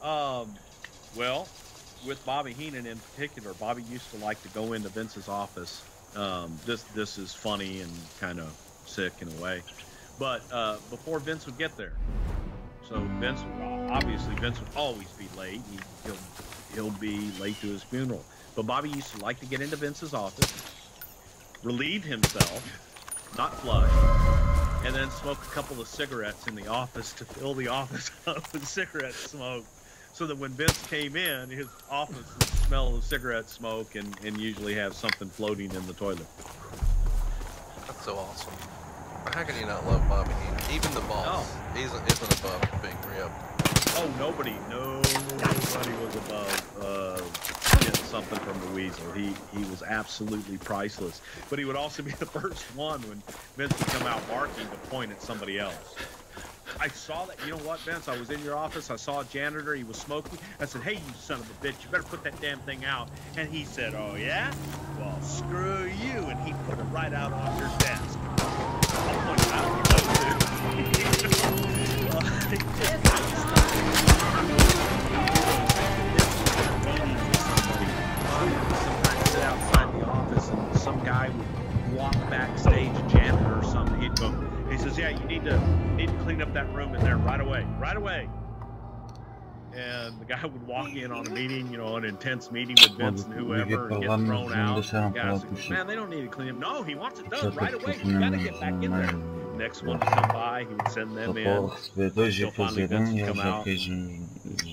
Well, with Bobby Heenan in particular, Bobby used to like to go into Vince's office. This is funny and kind of sick in a way, but before Vince would get there. So Vince would always be late. He'll be late to his funeral. But Bobby used to like to get into Vince's office, relieve himself, not flush, and then smoke a couple of cigarettes in the office to fill the office up with cigarette smoke, so that when Vince came in, his office would smell of cigarette smoke and usually have something floating in the toilet. That's so awesome. How can you not love Bobby Heenan? Even the boss isn't above being ripped. Oh, nobody was above getting something from the Weasel. He was absolutely priceless. But he would also be the first one when Vince would come out barking to point at somebody else. I saw that. You know what, Vince? I was in your office. I saw a janitor. He was smoking. I said, hey, you son of a bitch, you better put that damn thing out. And he said, oh, yeah? Well, screw you. And he put it right out on your desk. I'm pointing out you sometimes sit outside the office and some guy would walk backstage, a janitor or something. He'd go, he says, yeah, you need to clean up that room in there right away. And the guy would walk in on a meeting, you know, an intense meeting with Vince and whoever, and get thrown out. The guy says, man, they don't need to clean up. No, he wants it done right away. You gotta get back in there. Next one to come by, he would send them in. Until finally Vince would come out,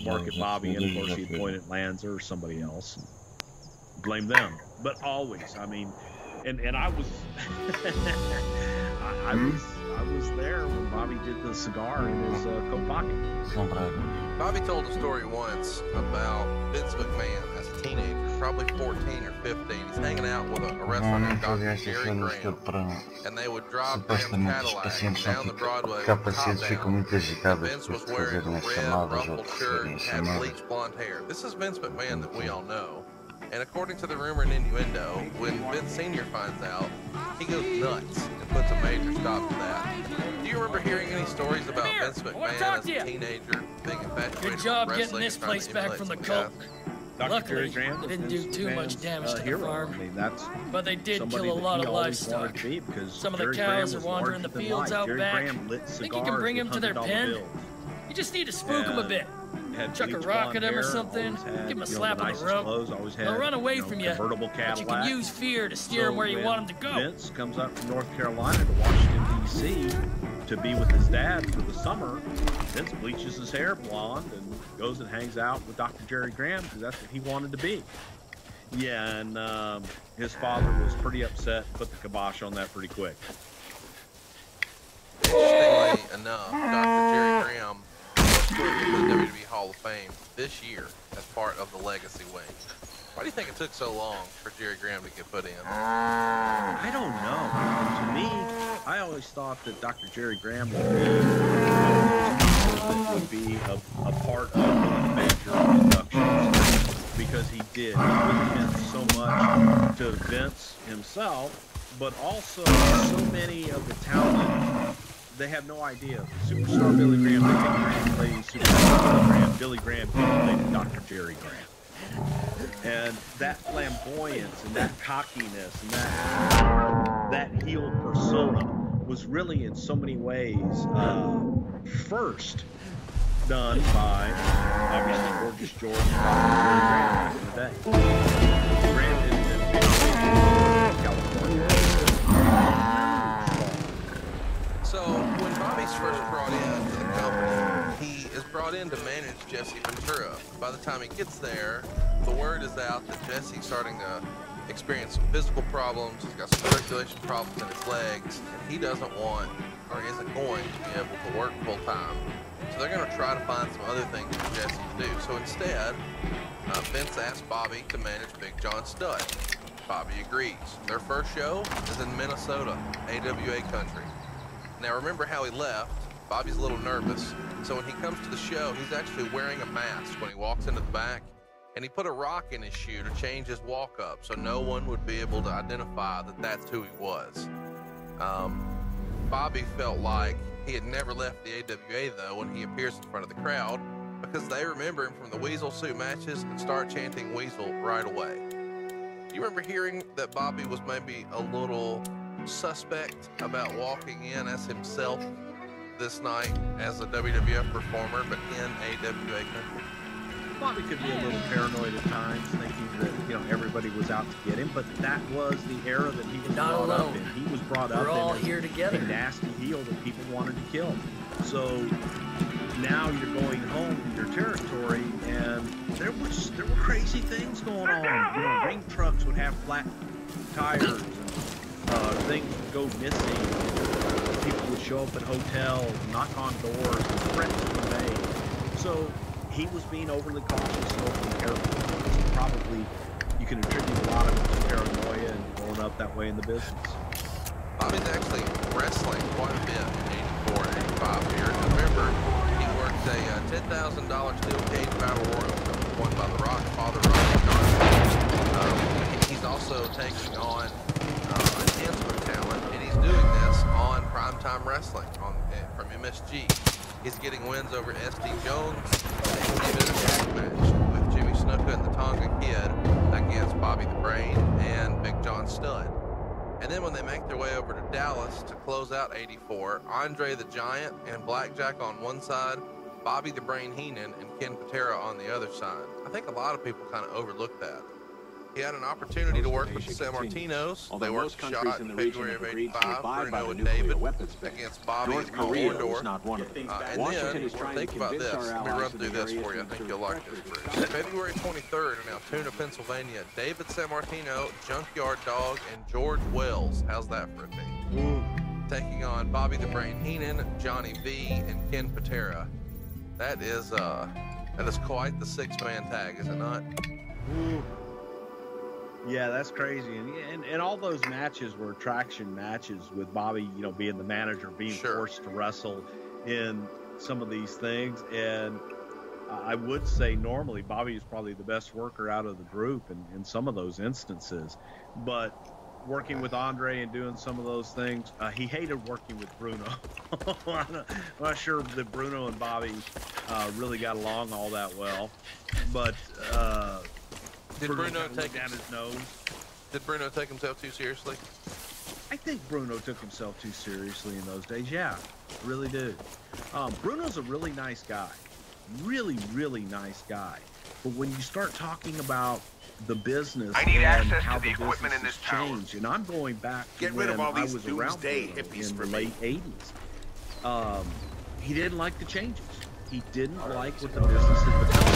bark at Bobby, and of course he'd point at Lanza or somebody else. Blame them. But always, I mean, and I was, I was there when Bobby did the cigar in his coat pocket. Bobby told a story once about Vince McMahon as a teenager, probably 14 or 15. He's hanging out with a wrestler named Dr. Jerry Graham, and they would drive Graham's Cadillac down the Broadway with the top down. Vince was wearing a red ruffled shirt and had bleached blonde hair. This is Vince McMahon that we all know. And according to the rumor and innuendo, when Vince Sr. finds out, he goes nuts and puts a major stop to that. Do you remember hearing any stories about Vince McMahon as a teenager being infatuated Good job with getting wrestling this and trying place to back emulate from the some cult. guys? Dr. Luckily, Jerry Graham they didn't do too much damage to the farm. I mean, that's but they did somebody kill a that lot he of always livestock. wanted to be, because Some of the Jerry cows Graham are was wandering larger the than fields life. out Jerry back. Graham lit Think you can bring cigars them to their with pen? $100 bills. You just need to spook them a bit. Had Chuck a bleach rock blonde at him or hair, something. always had, Give him a you know, slap the on the nicest rump. clothes, always had, They'll run away from you. convertible But you Cadillac. can use fear to steer them where you when want them to go. Vince comes up from North Carolina to Washington, D.C. to be with his dad for the summer. Vince bleaches his hair blonde and goes and hangs out with Dr. Jerry Graham because that's what he wanted to be. Yeah, and his father was pretty upset, put the kibosh on that pretty quick. Interestingly enough, Dr. Jerry Graham was put into the WWE Hall of Fame this year as part of the Legacy Wing. Why do you think it took so long for Jerry Graham to get put in? I don't know. To me, I always thought that Dr. Jerry Graham would be a part of the major inductions because he did. He really meant so much to Vince himself, but also so many of the talent. They have no idea. Superstar Billy Graham, they think Graham played Superstar Billy Graham. Billy Graham played Dr. Jerry Graham. And that flamboyance and that cockiness and that heel persona was really in so many ways first done by obviously Gorgeous George and Dr. Jerry Graham back in the day. Graham didn't California. So when Bobby's first brought into the company, he is brought in to manage Jesse Ventura. By the time he gets there, the word is out that Jesse's starting to experience some physical problems. He's got some circulation problems in his legs, and he doesn't want or isn't going to be able to work full time. So they're going to try to find some other things for Jesse to do. So instead, Vince asked Bobby to manage Big John Studd. Bobby agrees. Their first show is in Minnesota, AWA country. Now remember how he left. Bobby's a little nervous. So when he comes to the show, he's actually wearing a mask when he walks into the back. And he put a rock in his shoe to change his walk up so no one would be able to identify that that's who he was. Bobby felt like he had never left the AWA though when he appears in front of the crowd because they remember him from the Weasel suit matches and start chanting Weasel right away. Do you remember hearing that Bobby was maybe a little suspect about walking in as himself this night as a WWF performer but in AWA country? Bobby could be a little paranoid at times, thinking that, you know, everybody was out to get him, but that was the era that he was brought up in. He was brought up all in here together. a nasty heel that people wanted to kill. So now you're going home to your territory, and there were crazy things going on. You know, ring trucks would have flat tires, and things would go missing. People would show up at hotels, knock on doors, and threats were made. So he was being overly cautious and overly careful. Probably you can attribute a lot of it to paranoia and growing up that way in the business. Bobby's actually wrestling quite a bit in 84 and 85 years. Remember, he worked a $10,000 steel cage battle royal that was won by The Rock, Father Rodney Johnson. He's also taking on enhancement talent, and he's doing this on Primetime Wrestling from MSG. He's getting wins over SD Jones, and he's even in a tag match with Jimmy Snuka and the Tonga Kid against Bobby the Brain and Big John Studd. And then when they make their way over to Dallas to close out 84, Andre the Giant and Blackjack on one side, Bobby the Brain Heenan and Ken Patera on the other side. I think a lot of people kind of overlook that. He had an opportunity to work with the San Martinos. They were shot in February of '85. Bruno and David against Bobby and Paul Orndorff. And then, think about this. Let me run through this for you. I think you'll like this, Bruce. February 23rd in Altoona, Pennsylvania, David Sammartino, Junkyard Dog, and George Wells. How's that for a team? Taking on Bobby the Brain Heenan, Johnny V, and Ken Patera. That is quite the six-man tag, is it not? Ooh. Yeah, that's crazy, and all those matches were attraction matches with Bobby, you know, being the manager, being forced to wrestle in some of these things. And I would say normally Bobby is probably the best worker out of the group in some of those instances, but working with Andre and doing some of those things, he hated working with Bruno. I'm not sure that Bruno and Bobby really got along all that well, but Did Bruno take his nose? Did Bruno take himself too seriously? I think Bruno took himself too seriously in those days. Yeah, really do. Bruno's a really nice guy, really, really nice guy. But when you start talking about the business I need and access how to the the equipment business in this has changed, and I'm going back to Get rid when of all I these was around doomsday Bruno hippies in for the me. late '80s. He didn't like the changes. He didn't like what the business had become.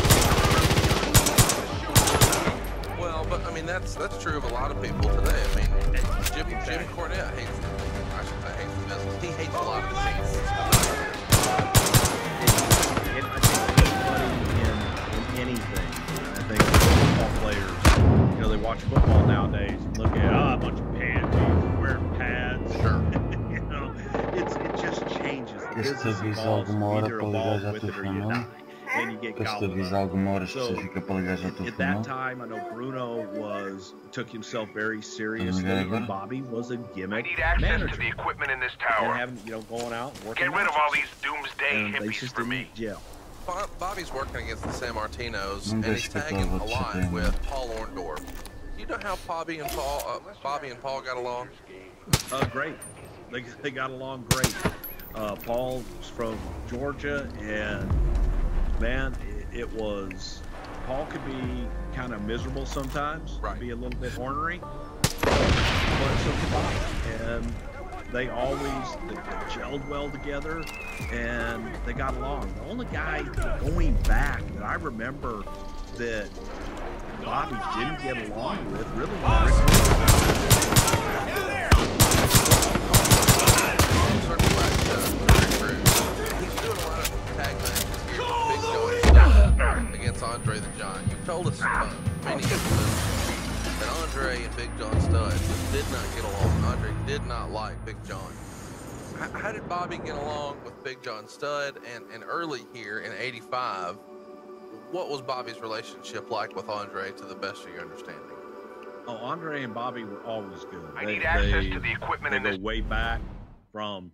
Well, but I mean that's true of a lot of people today. I mean, Jimmy Cornette hates. I should say hates the business. He hates a lot of the changes. And I think anybody in anything, I think football players, you know, they watch football nowadays and look at a bunch of panties, wearing pads. Sure. You know, it just changes. The business evolves. You either evolve with it or you die. And you get gobbled up. So at that time, I know Bruno took himself very seriously, and Bobby was a gimmick I need access manager. to the equipment in this And tower. having, you know, going out and working. Get rid of all these doomsday and they hippies just for didn't me. gel. Bobby's working against the San Martinos, and he's tagging along with Paul Orndorff. You know how Bobby and Paul got along? Great. They got along great. Paul's from Georgia, and man, it was. Paul could be kind of miserable sometimes, be a little bit ornery, but so could Bobby. And they gelled well together, and they got along. The only guy going back that I remember that Bobby didn't get along with really He's doing a lot of tag matches here with Big John against Andre the Giant. You told us many episodes that Andre and Big John Studd just did not get along. Andre did not like Big John. How did Bobby get along with Big John Studd? And early here in '85, what was Bobby's relationship like with Andre, to the best of your understanding? Oh, Andre and Bobby were always good. I need access to the equipment in this. this. They go way back from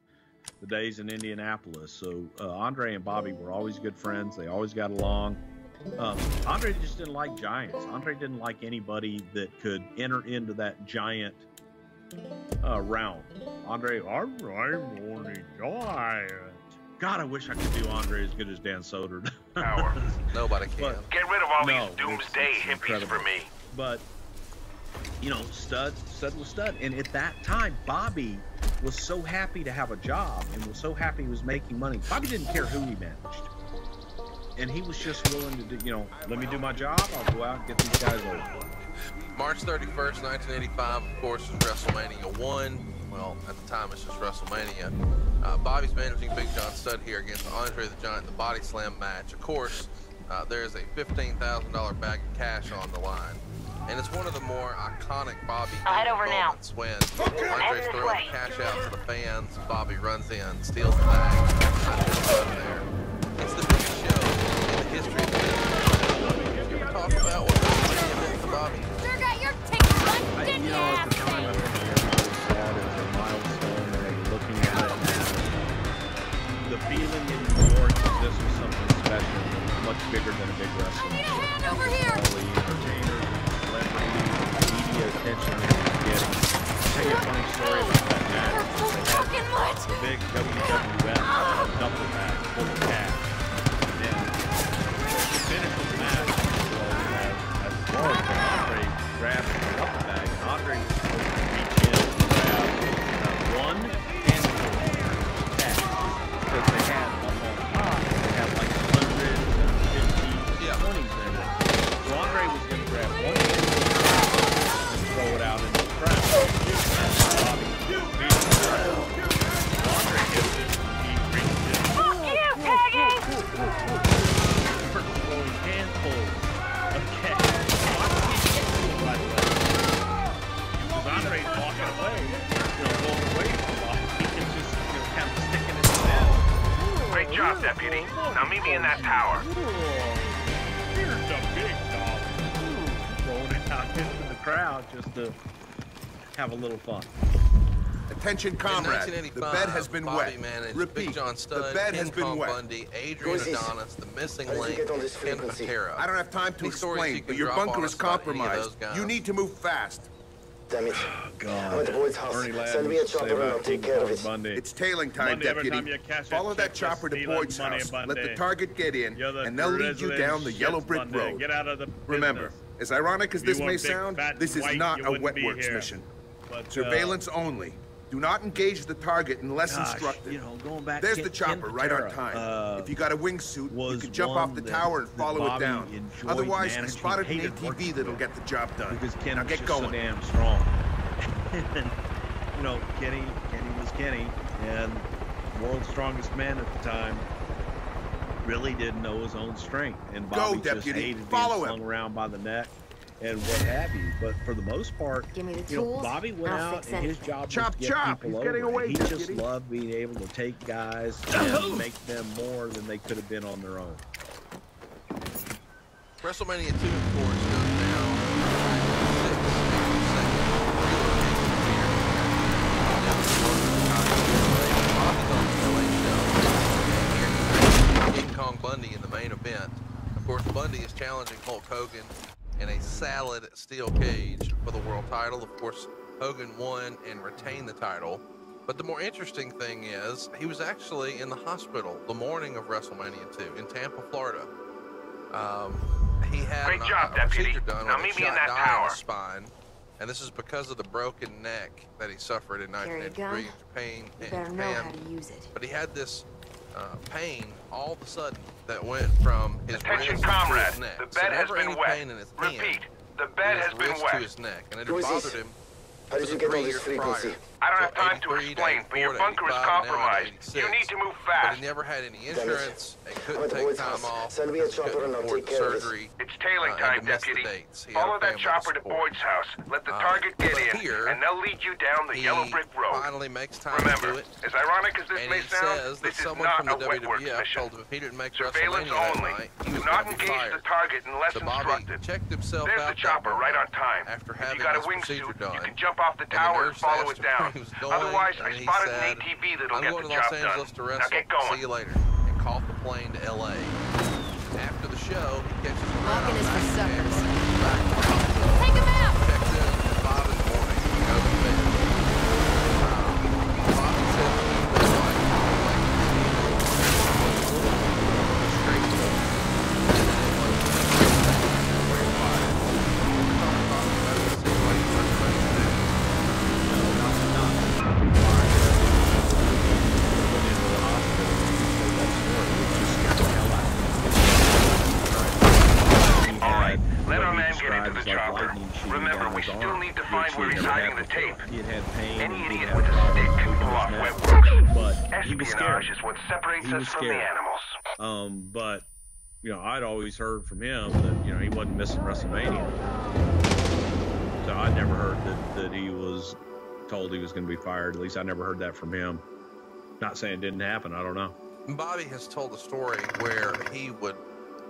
the days in Indianapolis. So Andre and Bobby were always good friends. They always got along. Andre just didn't like giants. Andre didn't like anybody that could enter into that giant realm. Andre, I'm only giant. God, I wish I could do Andre as good as Dan Soder. Nobody can. Get rid of all these doomsday hippies for me. But you know, Studd was Studd, and at that time, Bobby was so happy to have a job and was so happy he was making money. Bobby didn't care who he managed, and he was just willing to do. You know, let me do my job. I'll go out and get these guys over. March 31st, 1985, of course, is WrestleMania 1. Well, at the time, it's just WrestleMania. Bobby's managing Big John Studd here against Andre the Giant in the Body Slam match. Of course, there is a $15,000 bag of cash on the line. And it's one of the more iconic Bobby moments when Andre's throwing cash out to the fans. Bobby runs in, steals the bag, there. It's the biggest show in the history of the business. Did you ever talk about what WrestleMania meant for Bobby? Sure got your ticket, son. Didn't You know, at the time, I think everybody saw it as a milestone, and they were looking at it. The feeling in New York that this was something special, much bigger than a big wrestling show. hand over here. All the entertainers, celebrities, media attention they were getting. I'll tell you a funny story about that match. They had the big WWF double match full of cash. And then to finish the match, as Andre grabbed job, Deputy. Now meet me in that tower. Here's the big dog. Rolling out into the crowd just to have a little fun. Attention, comrade. The bed has been Bobby wet. managed Repeat, Big John Studd, the bed King has been Kong wet. Bundy, Adrian Adonis, the missing link, Ken Patera. I don't have time to These stories explain, you but can your drop on bunker us is about any of compromised. those guys. You need to move fast. Damn it. God. I'm at the boy's house. Send me a chopper and I'll take care of it. Bundy. It's tailing time, Bundy, every Deputy. time you cash a Follow that check, chopper to stealing Boyd's money, house. Bundy. Let the target get in, and they'll lead you down the yellow brick road. Get out of the Remember, business. as ironic as If this you may weren't big, sound, fat, this and is white, not you a wouldn't be wetworks here. mission. But, Surveillance only. Do not engage the target unless gosh, instructed. you know, going back, There's Ken- the chopper Ken right on Patera, time. If you got a wingsuit, you was can jump one off the that- tower and that follow it Bobby down. enjoyed Otherwise, I managing, spotted an hated ATV working that'll with. get the job done. Because Ken Now was get just going. so damn strong. And, you know, Kenny was Kenny, and world's strongest man at the time really didn't know his own strength. And Bobby just Deputy. hated Follow being him. slung around by the neck and what have you. But for the most part, Give me the you know, tools, Bobby went I'll out fix and his anything. job was Chop, to get chop. people He's getting over. away, He just Deputy. loved being able to take guys and make them more than they could have been on their own. WrestleMania 2 of course goes down. King Kong Bundy in the main event. Of course, Bundy is challenging Hulk Hogan in a salad steel cage for the world title. Of course, Hogan won and retained the title. But the more interesting thing is, he was actually in the hospital the morning of WrestleMania 2 in Tampa, Florida. He had Great job, a Deputy. procedure done Now where meet they me in shot that dye in tower. his spine, and this is because of the broken neck that he suffered in Carry a 1983 gun? in You better know how Japan. to use it. But he had this pain all of a sudden that went from his Attention, wrist to comrade. his neck. The So bed has never been any wet. pain in his hand, Repeat, the bed his has been wrist wet. to his neck, and it Who had is bothered this? him How did for you the get all 3 this years frequency? prior. I don't So have time to 83 explain, but your 84 bunker is 85, now into compromised. 86. You need to move But fast. he never had any Damn it. insurance and I'm at couldn't the take boy's time house. off. Send me a because he chopper couldn't and I'll afford take the care of this. surgery. It's tailing and time, to miss the Deputy. dates. He had a Follow that family chopper to support. Boyd's house. Let the target get but in, here, and they'll lead you down the He yellow brick road. finally makes time to Remember, do it. as ironic as this And may he sound, says that this is someone not from the a wetworks WWF mission. told him if he didn't make Surveillance WrestleMania that only. night, he Do was not going to be engage fired. the target unless So Bobby instructed. checked himself There's out the chopper that right on morning time. after If having you got a his wingsuit, procedure done. you can jump off the And the tower and nurse follow asked it him where down. he was going, Otherwise, and I he spotted said, an ATV that'll I'm get going the to job Los done. Angeles to Now wrestle. get going. See you later. And caught the plane to LA. After the show, he catches a ride Walking on is for back suckers. back to the hospital. Take him out! Checks in at 5 in the morning. He goes to bed. Bobby said he felt like straight to him. And then it was very quiet. Every time we talked about it, it seemed like he was ready to do. All right, let our man get into the chopper. Remember, we still need to find where he's hiding the tape. Any idiot with a stick can pull off wetworks. But he was scared. Espionage is what separates He was us from the scared. animals. But you know, I'd always heard from him that he wasn't missing WrestleMania. So I never heard that he was told he was going to be fired. At least I never heard that from him. Not saying it didn't happen. I don't know. Bobby has told a story where he would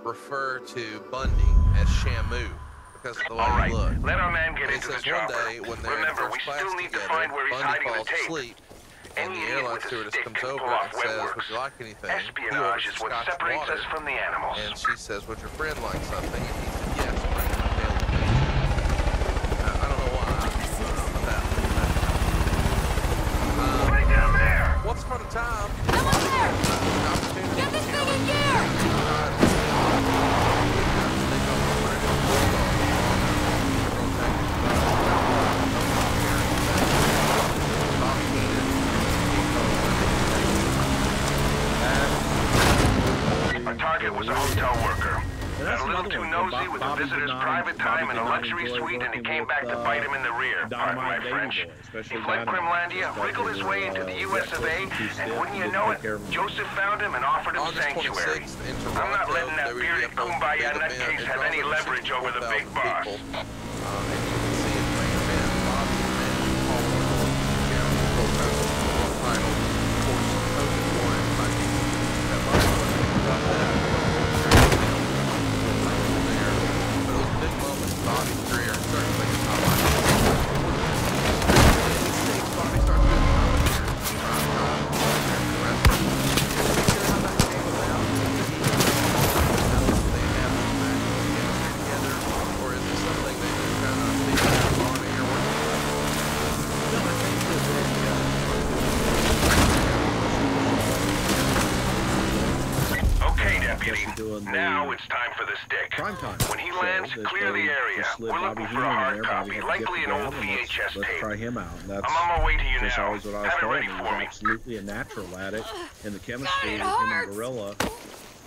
refer to Bundy as Shamu because of the way All right, he looked. let our man get And he into the says one chopper. day when they're Remember, in we first class still need to together, find where he's Bundy hiding the falls tape. asleep, and the Any idiot airline with a stewardess stick comes can over pull and off says, wetworks. "Would you like anything?" He Espionage orders is what scotch separates water, us from the animals. and she says, "Would your friend like something?" And he said, "Yes, bring my tail with me." I don't know why. But that. Right down there! Once upon a time, I'm up there! an opportunity Get this to thing in challenge gear! Our target was a hotel worker. And Got that's a little another too one. nosy with a Bobby visitor's did not- private time in a Bobby did not luxury enjoy suite, and he working came with, back to bite him in the rear. Pardon my Dynamite French. Davey Boy, He especially fled Dynamite. Kremlandia, wriggled his way into the US of A, and wouldn't you know it, Joseph found him and offered him August sanctuary. 26th in I'm not Toronto, letting that WWF bearded hosted a kumbaya big event. nutcase It have draws any over leverage over the big 64,000 boss. people. And you can see in the main event, Bobby and Paul Orndorff challenged both wrestlers for the world title. Of course, Hogan won by beating that Bobby deputy. Now it's time for the stick. When he lands, clear the area. We're looking for a hard copy, likely an old VHS tape. Try him out. That's I'm on my way to you just now. always what I was Have it told. ready He for was me. absolutely a natural at it, and the chemistry with him and Gorilla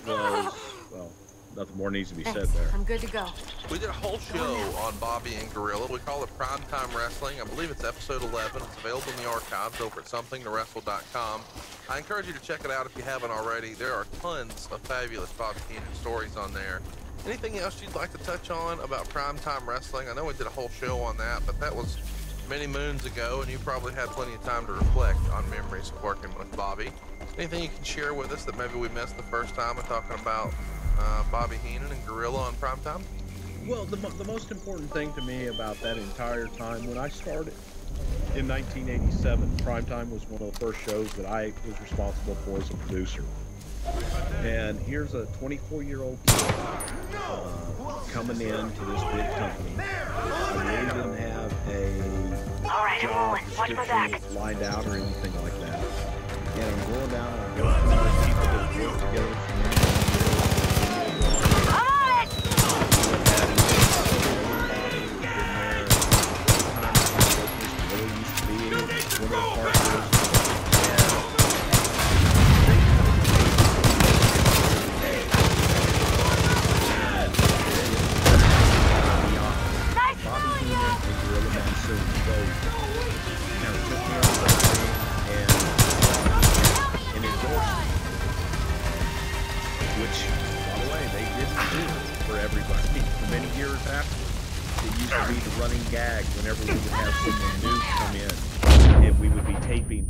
was, well, nothing more needs to be said there. I'm good to go. We did a whole show on Bobby and Gorilla. We call it Primetime Wrestling. I believe it's episode 11. It's available in the archives over at somethingtowrestle.com. I encourage you to check it out if you haven't already. There are tons of fabulous Bobby Heenan stories on there. Anything else you'd like to touch on about Primetime Wrestling? I know we did a whole show on that, but that was many moons ago, and you probably had plenty of time to reflect on memories of working with Bobby. Anything you can share with us that maybe we missed the first time in talking about Bobby Heenan and Gorilla on Primetime? Well, the most important thing to me about that entire time, when I started in 1987, Primetime was one of the first shows that I was responsible for as a producer. And here's a 24-year-old kid coming into this big company. I really didn't have a job description lined out or anything like that. And I'm going down and I'm going through the people that work together for many years.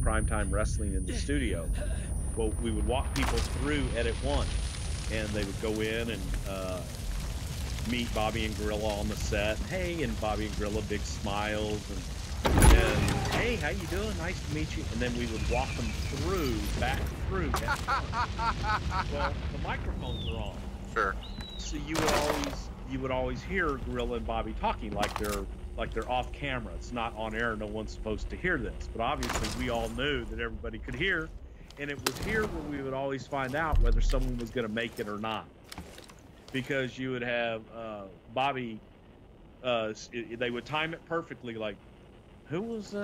Primetime Wrestling in the studio. Well, we would walk people through Edit 1, and they would go in and meet Bobby and Gorilla on the set. Hey, and Bobby and Gorilla, big smiles, and hey, how you doing? Nice to meet you. And then we would walk them back through. Well, the microphones are on. Sure. So you would always hear Gorilla and Bobby talking like they're off camera. It's not on air. No one's supposed to hear this. But obviously we all knew that everybody could hear. And it was here where we would always find out whether someone was going to make it or not. Because you would have Bobby, they would time it perfectly. Like, who was,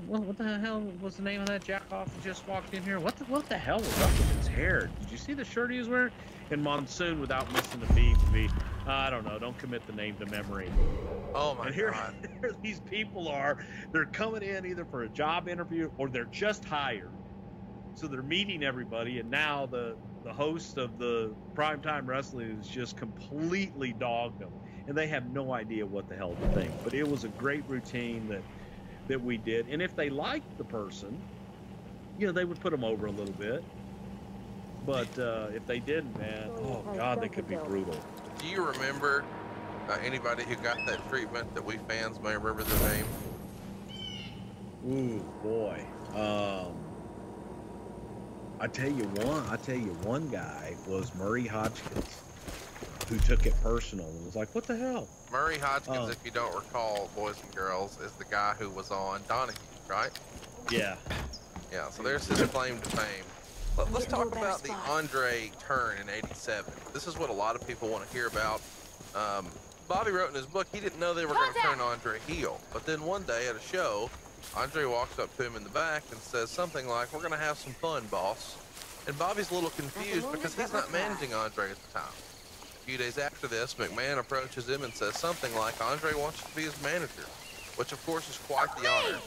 what the hell was the name of that jackoff that just walked in here? What the hell was up with his hair? Did you see the shirt he was wearing? And Monsoon, without missing a beat, would be, I don't know, don't commit the name to memory. Oh my and here God. These people they're coming in either for a job interview or they're just hired. So they're meeting everybody, and now the host of the Primetime Wrestling is just completely dogged them. And they have no idea what the hell to think. But it was a great routine that we did. And if they liked the person, they would put them over a little bit. But if they didn't, man, oh God, they could be brutal. Do you remember anybody who got that treatment that we fans may remember their name? Ooh, boy. I tell you one guy was Murray Hodgkins, who took it personal and was like, what the hell? Murray Hodgkins, if you don't recall, boys and girls, is the guy who was on Donahue, right? Yeah. Yeah, so there's his claim to fame. Let's talk about the Andre turn in '87. This is what a lot of people want to hear about. Bobby wrote in his book he didn't know they were going to turn Andre heel. But then one day at a show, Andre walks up to him in the back and says something like, we're going to have some fun, boss. And Bobby's a little confused because he's not managing Andre at the time. A few days after this, McMahon approaches him and says something like, Andre wants you to be his manager, which of course is quite the honor.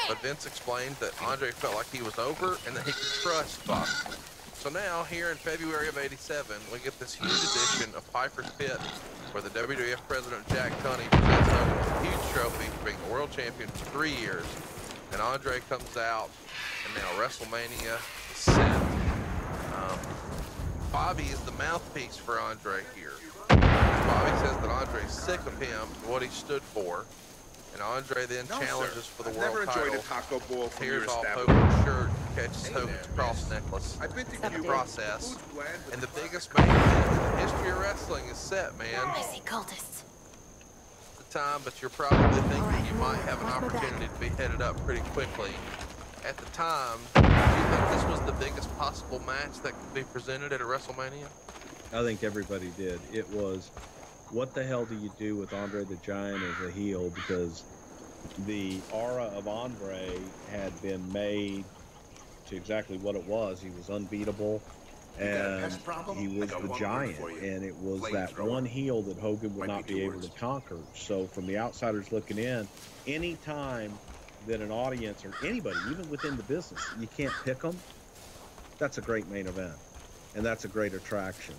But Vince explained that Andre felt like he was over and that he could trust Bobby. So now, here in February of '87, we get this huge edition of Piper's Pit, where the WWF President Jack Tunney presents him with a huge trophy for being the world champion for 3 years. And Andre comes out, and now WrestleMania is set. Bobby is the mouthpiece for Andre here. Bobby says that Andre's sick of him and what he stood for. And Andre then challenges for the world title. Never enjoyed a taco bowl from your Tears off establishment. Hogan's shirt, catches Hogan's cross necklace. I've been to in the Cuba. process. Food's bland, but And the biggest main event in the history of wrestling is set, man. I see cultists. It's the time, but you're probably thinking you might have an opportunity to be headed up pretty quickly. At the time, do you think this was the biggest possible match that could be presented at a WrestleMania? I think everybody did. It was, what the hell do you do with Andre the Giant as a heel? Because the aura of Andre had been made to exactly what it was. He was unbeatable, and he was the Giant, and it was that one heel that Hogan would not be able to conquer. So from the outsiders looking in, any time that an audience or anybody, even within the business, you can't pick them, that's a great main event, and that's a great attraction.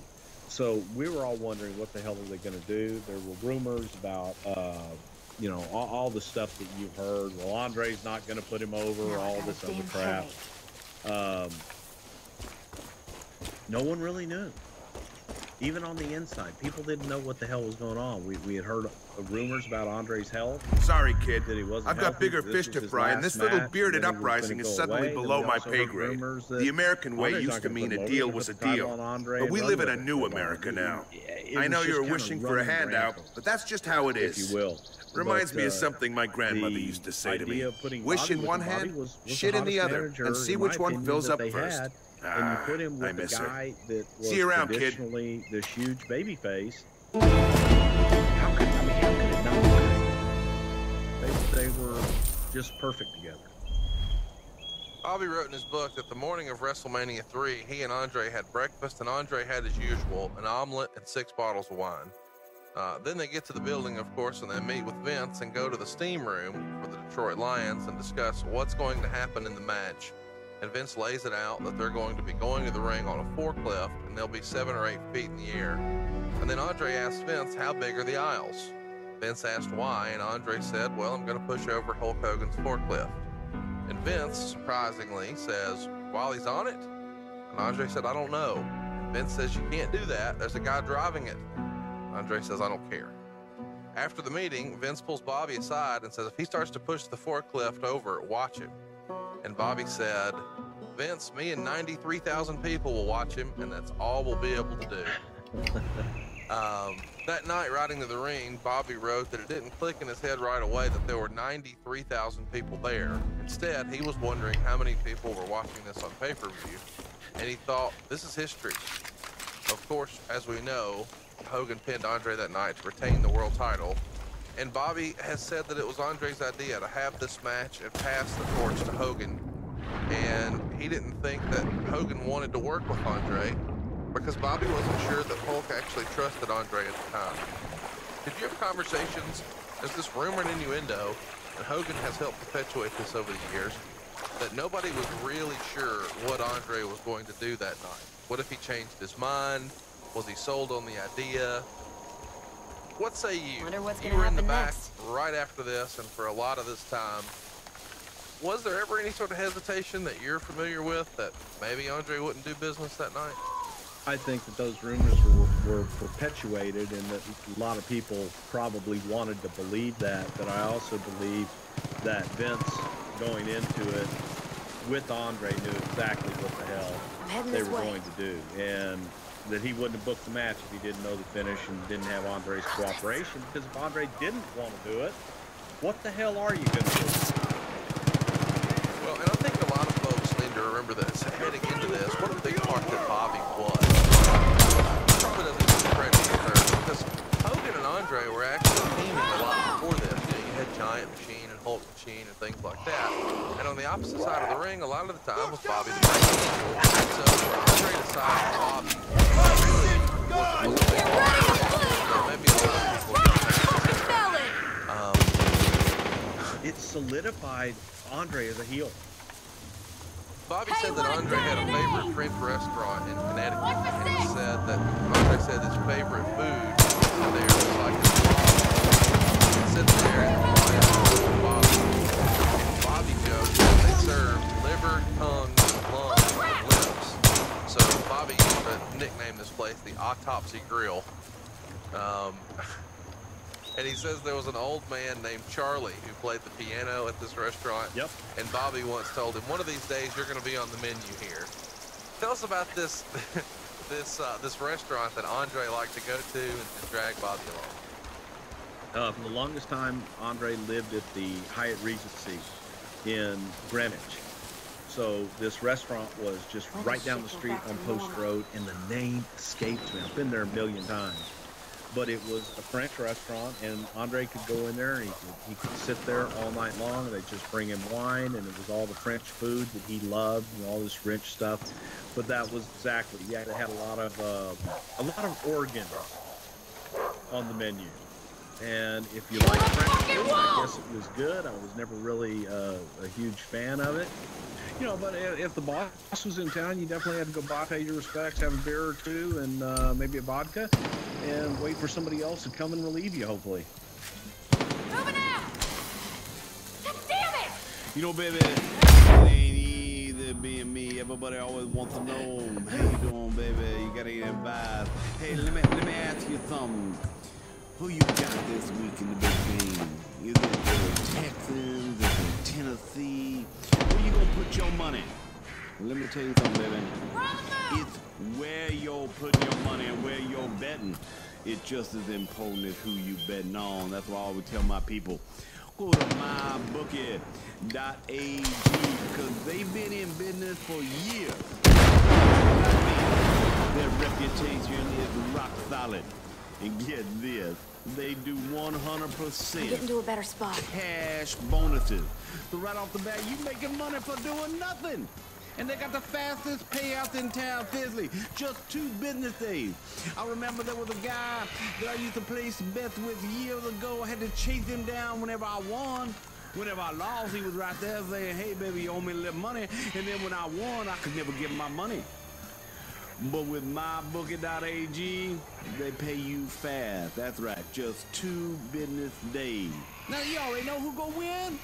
So we were all wondering, what the hell are they going to do? There were rumors about, you know, all the stuff that you've heard. Well, Andre's not going to put him over, all this other crap. No one really knew. Even on the inside, people didn't know what the hell was going on. We had heard rumors about Andre's health. Sorry, kid. That he wasn't I've got healthy. bigger fish to fry, and this little bearded uprising is suddenly below my pay grade. The American way used to mean a deal was a deal, but we live in a new America now. I know you're wishing for a handout, but that's just how it is. If you will. Reminds me of something my grandmother used to say to me. Wish in one hand, shit in the other, and see which one fills up first. And you put him with the guy that was traditionally this huge baby face. How could it not work? They were just perfect together. Bobby wrote in his book that the morning of WrestleMania 3, he and Andre had breakfast, and Andre had, as usual, an omelet and 6 bottles of wine. Then they get to the building, of course, and they meet with Vince and go to the steam room for the Detroit Lions and discuss what's going to happen in the match. And Vince lays it out that they're going to be going to the ring on a forklift, and they'll be 7 or 8 feet in the air. And then Andre asked Vince, how big are the aisles? Vince asked why, and Andre said, well, I'm going to push over Hulk Hogan's forklift. And Vince, surprisingly, says, while he's on it? And Andre said, I don't know. And Vince says, you can't do that. There's a guy driving it. Andre says, I don't care. After the meeting, Vince pulls Bobby aside and says, if he starts to push the forklift over, watch him. And Bobby said, Vince, me and 93,000 people will watch him, and that's all we'll be able to do. That night, riding to the ring, Bobby wrote that it didn't click in his head right away that there were 93,000 people there. Instead, he was wondering how many people were watching this on pay-per-view, and he thought, this is history. Of course, as we know, Hogan pinned Andre that night to retain the world title. And Bobby has said that it was Andre's idea to have this match and pass the torch to Hogan. And he didn't think that Hogan wanted to work with Andre because Bobby wasn't sure that Hulk actually trusted Andre at the time. Did you have conversations? There's this rumor and innuendo, and Hogan has helped perpetuate this over the years, that nobody was really sure what Andre was going to do that night. What if he changed his mind? Was he sold on the idea? What say you? You were in the back right after this, and for a lot of this time. Was there ever any sort of hesitation that you're familiar with that maybe Andre wouldn't do business that night? I think that those rumors were perpetuated, and that a lot of people probably wanted to believe that. But I also believe that Vince, going into it with Andre, knew exactly what the hell they were going to do, and that he wouldn't have booked the match if he didn't know the finish and didn't have Andre's cooperation. Because if Andre didn't want to do it, what the hell are you going to do? Well, and I think a lot of folks need to remember this heading into this. What a big part that Bobby was. He probably doesn't get credit for her because Hogan and Andre were actually teaming a lot before this. You know, you had Giant Machine and Hulk Machine and things like that. And on the opposite side of the ring, a lot of the time was Bobby the Brain. So for Andre to side with Bobby, it solidified Andre as a heel. Bobby said that Andre had a favorite French restaurant in Connecticut, and he said that Andre said his favorite food there was like his mom. He'd sit there and Bobby joked that they served liver, tongue, lungs, and lips. So Bobby used to nickname this place the Autopsy Grill. And he says there was an old man named Charlie who played the piano at this restaurant. Yep. And Bobby once told him, one of these days you're going to be on the menu here. Tell us about this this restaurant that Andre liked to go to and drag Bobby along. For the longest time, Andre lived at the Hyatt Regency in Greenwich. So this restaurant was just right down the street on Post Road, and the name escapes me. I've been there a million times. But it was a French restaurant, and Andre could go in there, and he could sit there all night long, and they'd just bring him wine, and it was all the French food that he loved, and all this rich stuff. But that was exactly, yeah, they had a lot of organs on the menu. And if you like French food, I guess it was good. I was never really a huge fan of it. You know, but if the boss was in town, you definitely had to go by, pay your respects, have a beer or two, and maybe a vodka, and wait for somebody else to come and relieve you, hopefully. Moving out! Damn it! You know, baby, it ain't either being me. Everybody always wants to know, how you doing, baby? You gotta get involved. Hey, let me ask you something. Who you got this week in the big game? Is it the Texans? Is it Tennessee? Where you gonna put your money? Well, let me tell you something, baby. It's where you're putting your money and where you're betting. It's just as important as who you betting on. That's why I always tell my people, go to mybookie.ag, because they've been in business for years. Their reputation is rock solid. And get this, they do 100% Get into a better spot. cash bonuses. So right off the bat, you making money for doing nothing. And they got the fastest payouts in town, seriously. Just 2 business days. I remember there was a guy that I used to place bets with years ago. I had to chase him down whenever I won. Whenever I lost, he was right there saying, hey, baby, you owe me a little money. And then when I won, I could never give him my money. But with mybookie.ag, they pay you fast. That's right, just 2 business days. Now, you already know who gonna win?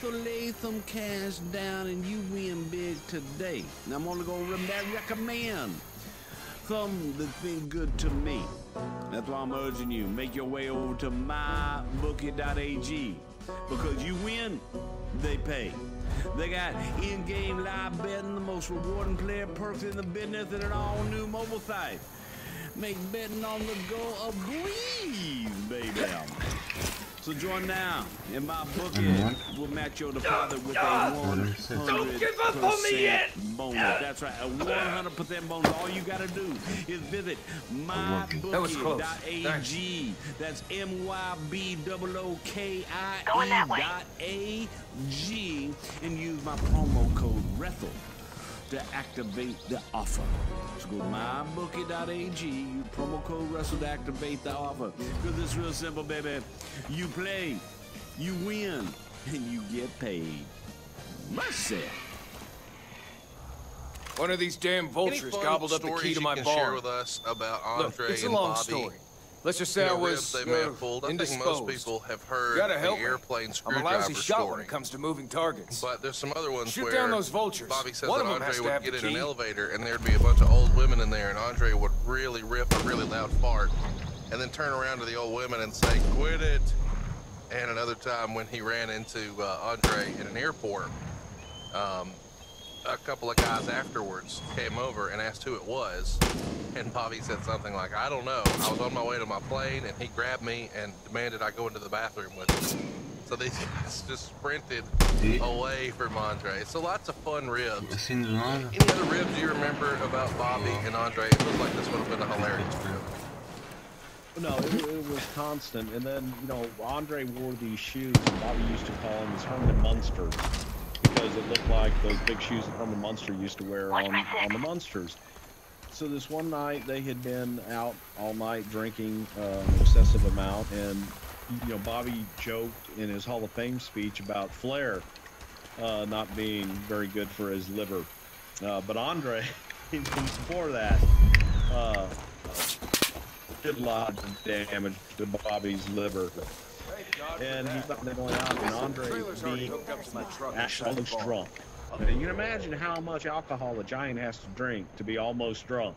So lay some cash down and you win big today. Now, I'm only gonna recommend something that's been good to me. That's why I'm urging you, make your way over to mybookie.ag. Because you win, they pay. They got in-game live betting, the most rewarding player perks in the business, and an all-new mobile site. Make betting on the go a breeze, baby. So join now, and my bookie will match your deposit with a 100% bonus. That's right, a 100% bonus. All you gotta do is visit mybookie.ag. That's mybookie.ag and use my promo code WRESTLE to activate the offer. So go to mybookie.ag, use promo code WRESTLE to activate the offer. Because it's real simple, baby. You play, you win, and you get paid. Mercy. One of these damn vultures gobbled up the key to my barn. Share with us about Andre. Look, it's a and long Bobby. story. Let's just say I was they may have pulled. I think most people have heard the airplane screwdriver I'm a lousy shot story. when it comes to moving targets. But there's some other ones Shoot where down those vultures. Bobby says One that of them Andre has to would have get the in an key. elevator and there'd be a bunch of old women in there, and Andre would really rip a really loud fart, and then turn around to the old women and say, "Quit it." And another time when he ran into Andre in an airport, a couple of guys afterwards came over and asked who it was, and Bobby said something like, "I don't know. I was on my way to my plane, and he grabbed me and demanded I go into the bathroom with him." So these guys just sprinted away from Andre. So lots of fun ribs. Any other ribs you remember about Bobby and Andre? It looked like this would have been a hilarious rib. No, it was constant. And then, you know, Andre wore these shoes, and Bobby used to call them his Herman Munsters, because it looked like those big shoes that Herman Munster used to wear on the Munsters. So this one night, they had been out all night drinking an excessive amount, and, you know, Bobby joked in his Hall of Fame speech about Flair not being very good for his liver. But Andre, before that, did a lot of damage to Bobby's liver. And he thought they were going out, and Andre being almost drunk. Now, you can imagine how much alcohol a giant has to drink to be almost drunk.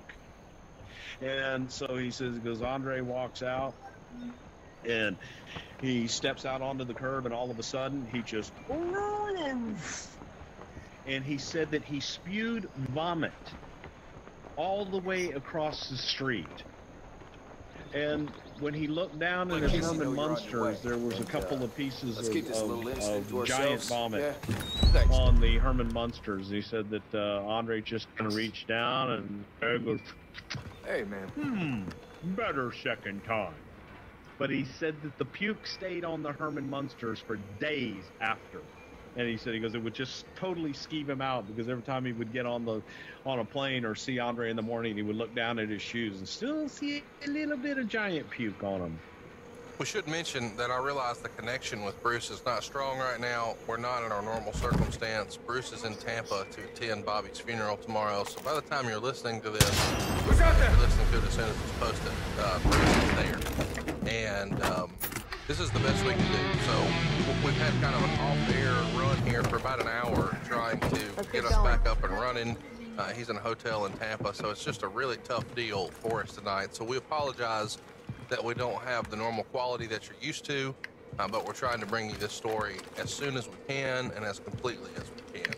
And so he says, because Andre walks out, and he steps out onto the curb, and all of a sudden, he just... And he said that he spewed vomit all the way across the street. And when he looked down in his Herman Munsters, there was a couple of pieces of giant vomit on the Herman Munsters. He said that Andre just kind of reached down and goes, "Hey, man. Better second time." But he said that the puke stayed on the Herman Munsters for days after. And he said, it would just totally skeeve him out, because every time he would get on a plane or see Andre in the morning, he would look down at his shoes and still see a little bit of giant puke on them. We should mention that I realize the connection with Bruce is not strong right now. We're not in our normal circumstance. Bruce is in Tampa to attend Bobby's funeral tomorrow. So by the time you're listening to this, if you're listening to it as soon as it's posted, Bruce is there. And this is the best we can do. So we've had kind of an off-air run here for about an hour trying to get us back up and running. He's in a hotel in Tampa, so it's just a really tough deal for us tonight. So we apologize that we don't have the normal quality that you're used to, but we're trying to bring you this story as soon as we can and as completely as we can.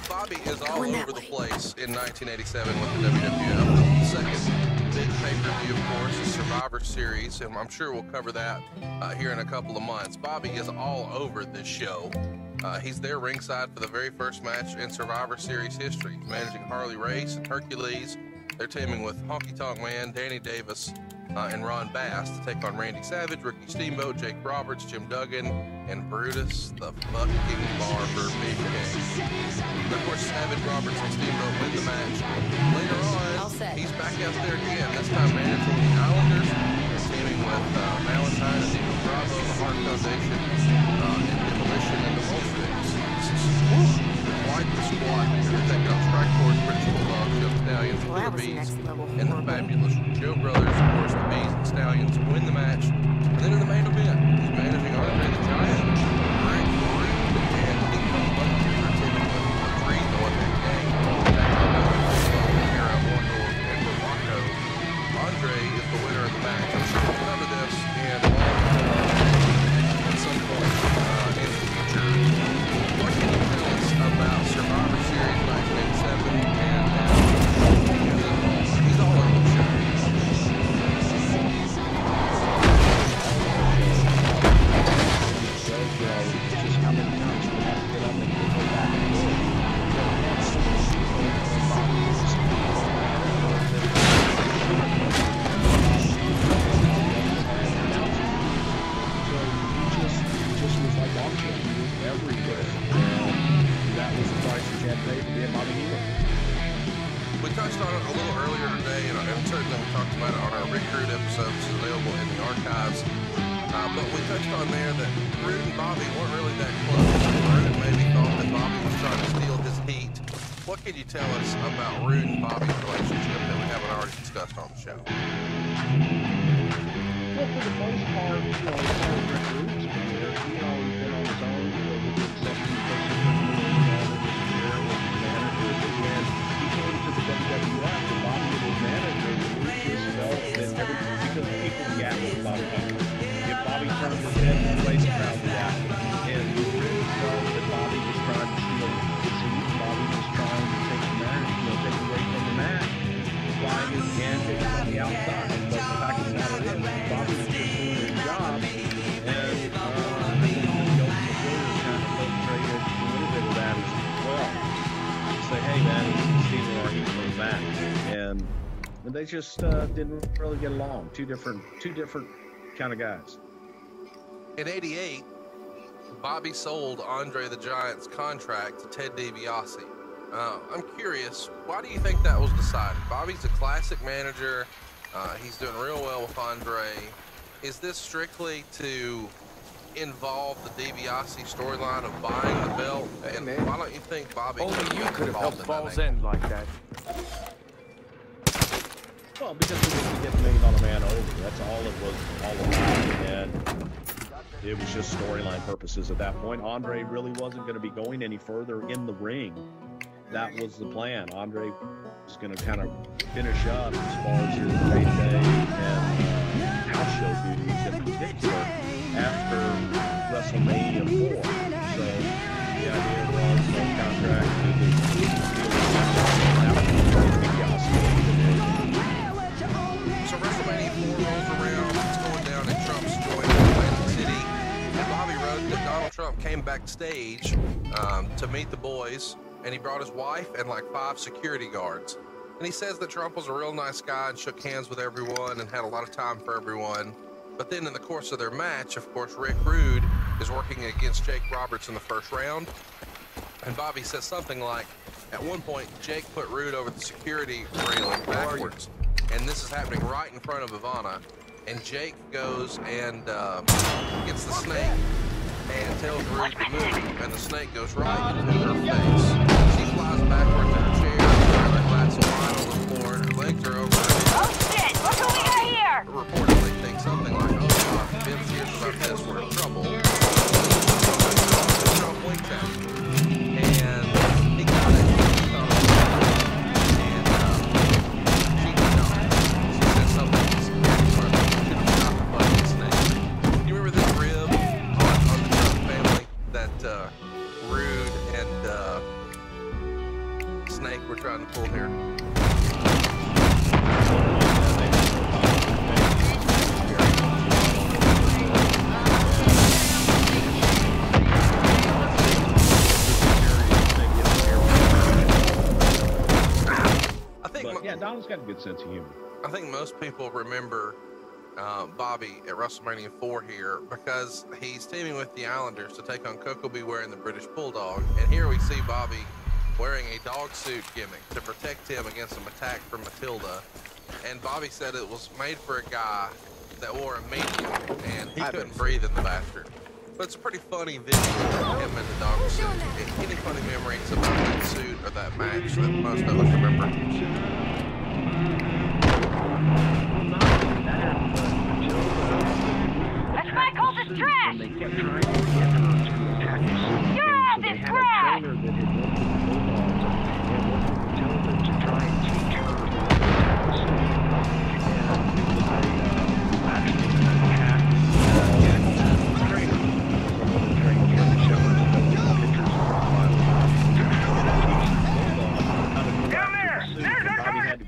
Bobby is all over the place in 1987 with the WWF. The second big pay-per-view, of course, is Survivor Series, and I'm sure we'll cover that here in a couple of months. Bobby is all over this show. He's there ringside for the very first match in Survivor Series history. He's managing Harley Race and Hercules. They're teaming with Honky Tonk Man, Danny Davis, and Ron Bass to take on Randy Savage, Ricky Steamboat, Jake Roberts, Jim Duggan, and Brutus the fucking Barber Big King. And of course, Savage, Roberts, and Steamboat win the match. Later on, he's back out there again, this time managing the Islanders. They're teaming with Valentine and Dino Bravo, the Hart Foundation, and Demolition and the Bolsheviks. Quite the squad. They're taking on Strike Force, British Bulldogs, Young Stallions, the Bees, and the Fabulous Joe Brothers. Of course, the Bees and Stallions win the match. And then in the main event, he's managing Andre the Giant, Greg Rude, and Nico Bucky. They're teaming with the Three Northern Gang, Era, Wardor, and Morocco. Andre is the winner of the match. I'm sure we'll cover this and at some point in the future. What can you tell us about Survivor Series 1987 and he's all over the show. Just how many times we have to get up and go back and forth. So he just was like auction. He was everywhere. And that was the price he had paid to be a Bobby Hero. We touched on it a little earlier today, and certainly we talked about it on our Recruit episode, which is available in the archives. But we touched on there that Rude and Bobby weren't really that close. Rude maybe thought that Bobby was trying to steal his heat. What can you tell us about Rude and Bobby's relationship that we haven't already discussed on the show? Well, for the most part, as far as Rick Rude's career, he always been on his own, with the exception of the manager. When he came to the WWF, and Bobby was manager, Rude just felt that everything, because people react to Bobby. If Bobby turned his head one way, the crowd reacted. And Rude felt that Bobby was trying to steal his seat. Bobby was trying to take the match, take away from the match by his antics on the outside. But the fact of the matter is, Bobby was just doing his job, and the Warriors kind of illustrated a little bit of that as well. Say, hey man, he's stealing our heat from the match, and they just didn't really get along. Two different kind of guys. In '88, Bobby sold Andre the Giant's contract to Ted DiBiase. I'm curious, why do you think that was decided? Bobby's a classic manager. He's doing real well with Andre. Is this strictly to involve the DiBiase storyline of buying the belt? And why don't you think Bobby only you could have helped Ball's end like that? Well, because we didn't get $1 million man over. That's all it was all about. And it was just storyline purposes at that point. Andre really wasn't going to be going any further in the ring. That was the plan. Andre was going to kind of finish up as far as his day-to-day and house show duties in particular after WrestleMania 4. So the idea was no contract So WrestleMania 4 backstage to meet the boys, and he brought his wife and like 5 security guards. And he says that Trump was a real nice guy and shook hands with everyone and had a lot of time for everyone. But then in the course of their match, of course, Rick Rude is working against Jake Roberts in the first round. And Bobby says something like, at one point, Jake put Rude over the security railing backwards. And this is happening right in front of Ivana. And Jake goes and gets the snake and tells Rude to move. And the snake goes right into her face. She flies backwards in her chair. Glass of wine on the floor, and her legs are over her head. Oh shit! What do we got here? Reportedly thinks something like, oh god, Vince hears about this, we're in trouble. Trump winks at him. And he got it. And she did not. She said something not the fucking snake. You remember this rib on the Trump family that Rude and Snake we're trying to pull here? Yeah, Donald's got a good sense of humor. I think most people remember Bobby at WrestleMania 4 here because he's teaming with the Islanders to take on Coco Beware and the British Bulldog. And here we see Bobby wearing a dog suit gimmick to protect him against an attack from Matilda. And Bobby said it was made for a guy that wore a medium, and he couldn't breathe in the bathroom. But it's a pretty funny video of him in the dog suit. Any funny memories about that suit or that match that most of us remember? That's my cultist trash! Your ass is trash!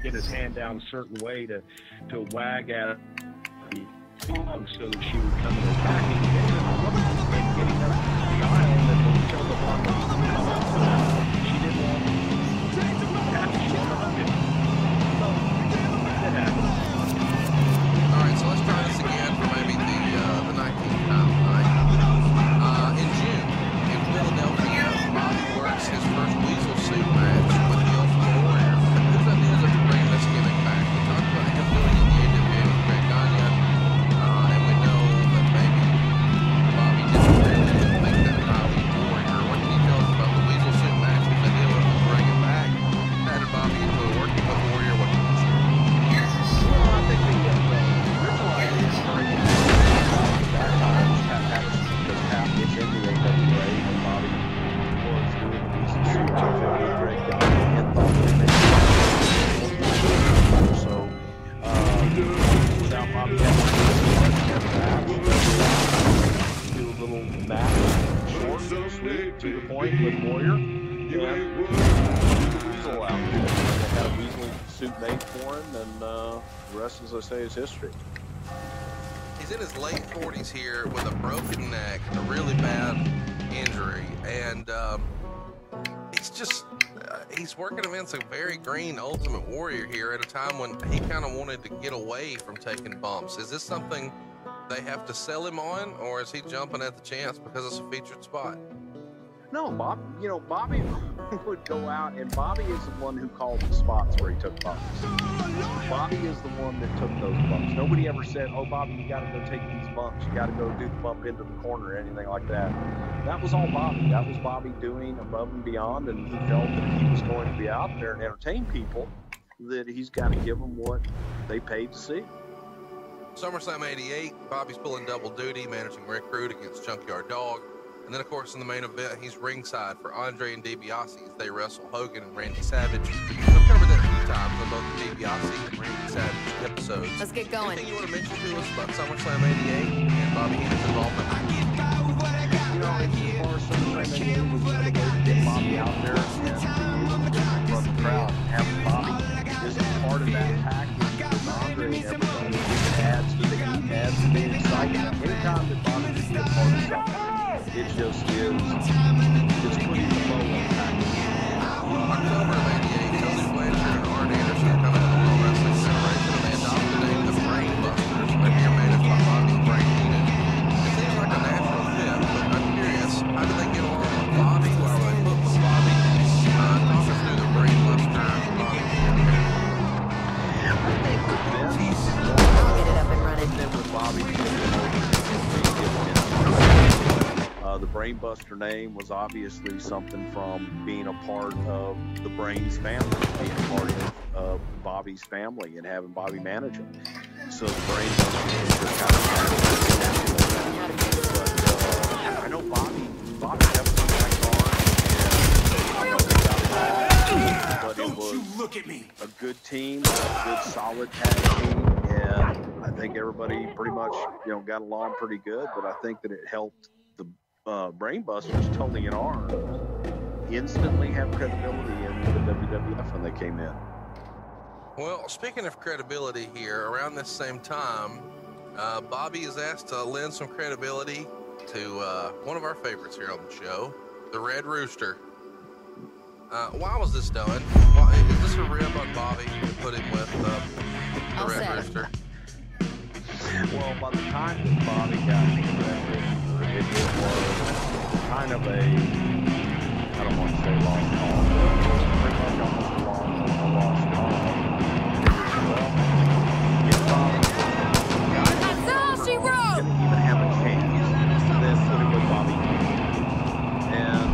Get his hand down a certain way to wag at the dog so that she would come and attack him. And getting up the aisle and then until the dog would come out. She didn't want to attack him. She wanted to hug him. So that happened. Alright, so let's try this again for maybe the 19th time tonight. In June, in Philadelphia, Bobby works his first Weasel suit match with the Ultimate Warrior. Whose idea is it to bring this gimmick back? We talked about him doing it in the AWA with Greg Gagne, and we know that maybe Bobby didn't really make that highly warrior. What can you tell us about the Weasel suit match? Whose idea was to bring it back? How did Bobby enjoy working with Warrior? What can you say? Well, I think the original idea is starting to that time Pat Patterson because Pat gets into the AWA and Bobby was doing the Weasel suit with Greg Gagne and thought that they so without Bobby having do a little match, short, sweet, to the point with Warrior, and Weasel out. They had a Weasel suit made for him, and the rest, as I say, is history. He's in his late 40s here with a broken neck, a really bad injury, and he's working against a very green Ultimate Warrior here at a time when he kind of wanted to get away from taking bumps. Is this something they have to sell him on, or is he jumping at the chance because it's a featured spot? No, Bobby would go out, and Bobby is the one who called the spots where he took bumps. Bobby is the one that took those bumps. Nobody ever said, oh, Bobby, you got to go take these bumps. You got to go do the bump into the corner or anything like that. That was all Bobby. That was Bobby doing above and beyond, and he felt that if he was going to be out there and entertain people, that he's got to give them what they paid to see. SummerSlam 88, Bobby's pulling double duty, managing Rick Rude against Junkyard Dog. And then, of course, in the main event, he's ringside for Andre and DiBiase as they wrestle Hogan and Randy Savage. We've covered that a few times on both the DiBiase and Randy Savage episodes. Let's get going. Anything you want to mention to us about SummerSlam 88 and Bobby Heenan's involvement? As far as SummerSlam 88, we were able to get Bobby out there and run the crowd. Having Bobby is a part of that package with Andre and everybody. It adds to the heat, adds to the excitement. Anytime that Bobby is a part of something, it just is putting the bow on package. October of '88, Tony Blanchard and Art Anderson come into the World Wrestling Federation, and they adopt the name the Brain Busters. They're here made up by Bobby the Brain Heenan. It seems like a natural fit, but I'm curious, how do they get along with Bobby while they put with Bobby? Talk us through the Brain Buster Bobby. I'll get it up and running. The Brainbuster name was obviously something from being a part of the Brains family, being a part of Bobby's family and having Bobby manage them. So the Brainbusters were kind of I know Bobby definitely liked Arn, but it was a good team, a good solid tag team, and I think everybody pretty much got along pretty good, but I think that it helped the Brainbusters, Tony and Arn, instantly have credibility in the WWF when they came in. Well, speaking of credibility here, around this same time, Bobby is asked to lend some credibility to one of our favorites here on the show, the Red Rooster. Why was this done? Is this a rib on Bobby to put him with the Red Rooster? Well, by the time that Bobby got to the Red Rooster, it was kind of I don't want to say lost cause, but it was pretty much almost a lost cause. Well, get Bobby. That's all she wrote! Didn't even have a chance. Then put it with Bobby. And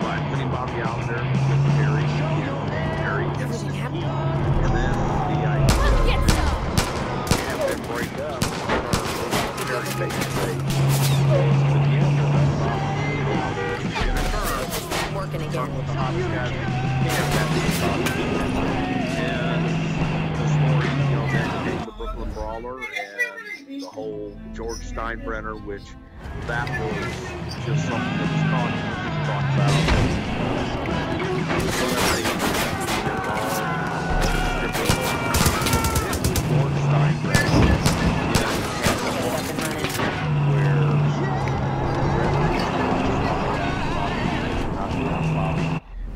by putting Bobby out there with Terry, Terry gets the heat. And then the idea have them break up or Terry basically goes to the end of that. Working again. With the hottest guys and the story, then became the Brooklyn Brawler and the whole George Steinbrenner, which that was just something that was constantly talked about. George Steinbrenner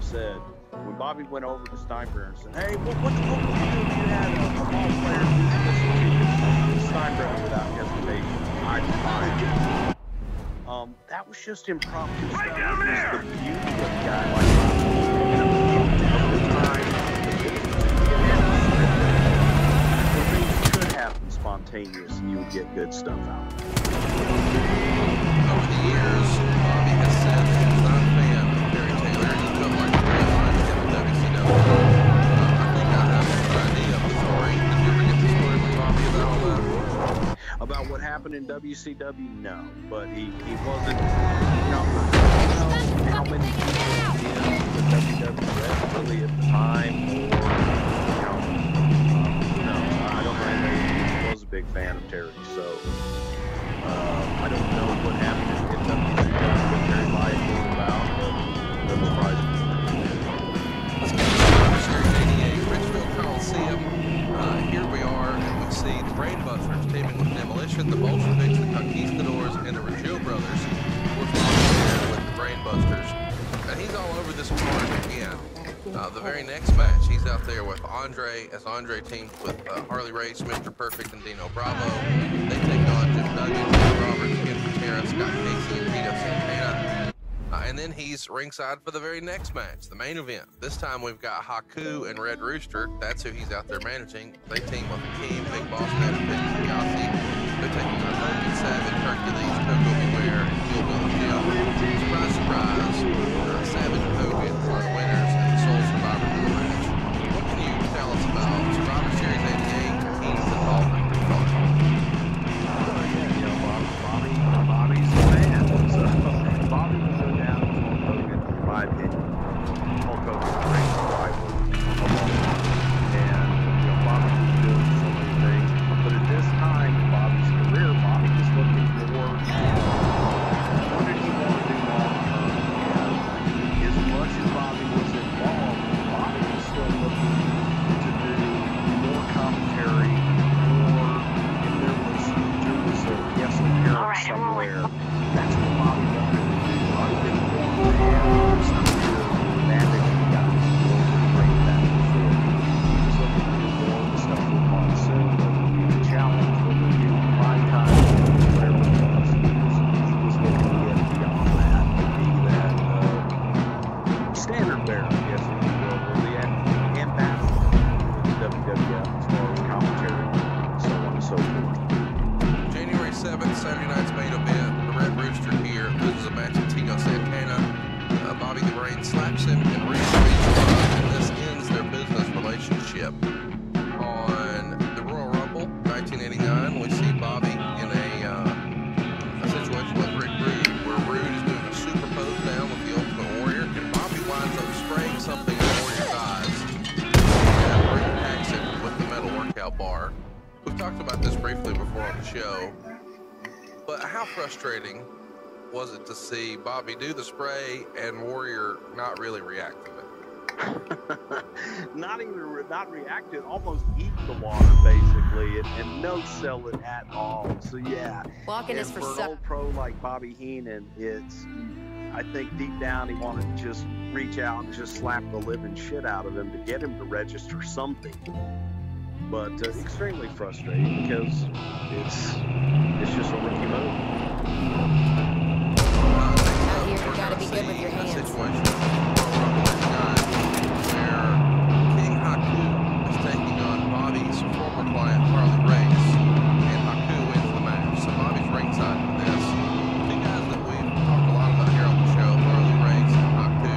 said when Bobby went over to Steinbrenner and said, "Hey, what would you do if you had a ball player who's Steinbrenner without hesitation? I'd find him." That was just impromptu stuff. It was the beauty of a guy like the things could happen spontaneous and you would get good stuff out. Over the years, Bobby has said that he's not a fan of Terry Taylor. He felt like he was on him in WCW. I think I have a good idea of the story. Did you ever get the story with Bobby about all that? About what happened in WCW? No. But he wasn't, how many people in the WWF really at the time, or, no, I don't know anybody who was a big fan of Terry, so I don't know what happened in WCW with Terry Lyons going about, but that was surprising. Let's go to Series 88, Richfield Coliseum. Here we are, and we see the Brainbusters teaming with Demolition, the Bolsheviks, the Conquistadors, and the Rachel Brothers. With the Brainbusters. And he's all over this card again. The very next match, he's out there with Andre, as Andre teams with Harley Race, Mr. Perfect, and Dino Bravo. They take on Jim Duggan, Jim Roberts, Ken Patera, Scott Casey, and Vito Santana. And then he's ringside for the very next match, the main event. This time we've got Haku and Red Rooster. That's who he's out there managing. They team with Team Big Boss Man and Big Piazzi. They're taking on Hogan, Savage, Hercules, Coco Beware, and Kill Bill and Jim. Surprise, surprise. Savage and Hogan are the winners and the sole survivors of the match. What can you tell us about Survivor Series 88, Keenan's involvement with Color? Bobby's the man. So Bobby will go down to Hulk Hogan, in my opinion. Hulk Hogan's a great rival of all time. And, Bobby was doing so many things. But at this time in Bobby's career, Bobby was looking for what did he want to do long term? And as much WWF as far as commentary, so on and so forth. January 7th, Saturday night's main event. The Red Rooster here loses a match with Tino Santana. Bobby the Brain slaps him and and this ends their business relationship. On the Royal Rumble 1989, we see Bobby in a situation with Rick Rude, where Rude is doing a super pose down with the Ultimate Warrior, and Bobby winds up spraying something in the Warrior's eyes, and Rude hacks it with the metal workout bar. We've talked about this briefly before on the show, but how frustrating was it to see Bobby do the spray and Warrior not really react to it? not reacted, almost eat the water basically, and no sell it at all. So yeah, walking is for an old pro like Bobby Heenan, I think deep down he wanted to just reach out and just slap the living shit out of him to get him to register something. But extremely frustrating because it's just a rookie move. Out here, you gotta be good with your hands. Situation where King Haku is taking on Bobby's former client Harley Race, and Haku wins the match. So Bobby's ringside for this. Two guys that we've talked a lot about here on the show, Harley Race and Haku.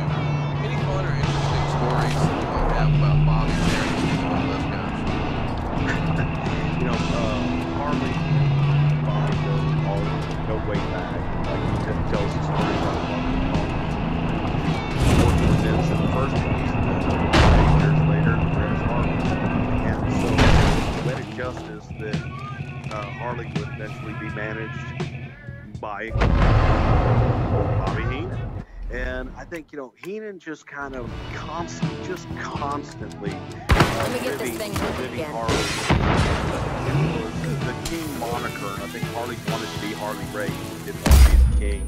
Any fun or interesting stories that you might have about Bobby there and one of those guys? You know, Harley and Bobby go way back. Like he tells the story about working with Vince in the first place. 8 years later, there's Harley. And so, poetic justice that Harley would eventually be managed by Bobby Heenan. And I think, you know, Heenan just kind of constantly Let me get this thing moving again. It was the King moniker. I think Harley wanted to be Harley Race. He didn't want to be the King.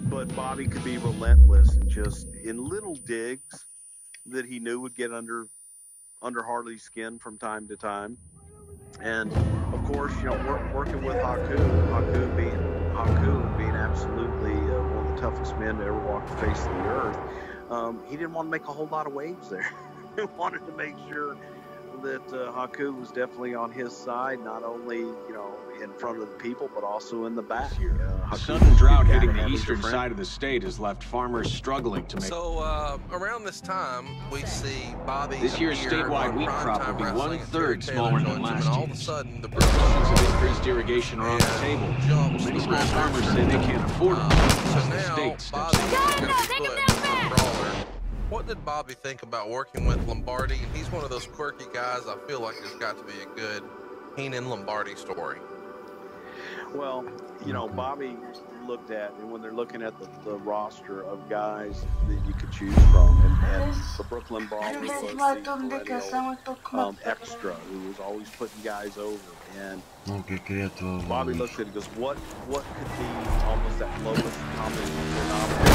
But Bobby could be relentless and just in little digs that he knew would get under Harley's skin from time to time. And of course, you know, working with Haku being absolutely one of the toughest men to ever walk the face of the earth, he didn't want to make a whole lot of waves there. He wanted to make sure that Haku was definitely on his side, not only, you know, in front of the people, but also in the back. Sudden drought hitting the eastern side of the state has left farmers struggling to make. So around this time, we see Bobby. This year's statewide wheat crop will be 1/3 smaller than last year's. All of a sudden, the proposals of increased irrigation are on the table. Many small farmers say they can't afford them. So now, Bobby's going to be put on a brawler. What did Bobby think about working with Lombardi? And he's one of those quirky guys. I feel like there's got to be a good Heenan Lombardi story. Well, you know, Bobby looked at, and when they're looking at the roster of guys that you could choose from, and the Brooklyn Brawler was the extra who was always putting guys over. And Bobby looked at it and goes, what could be almost that lowest common denominator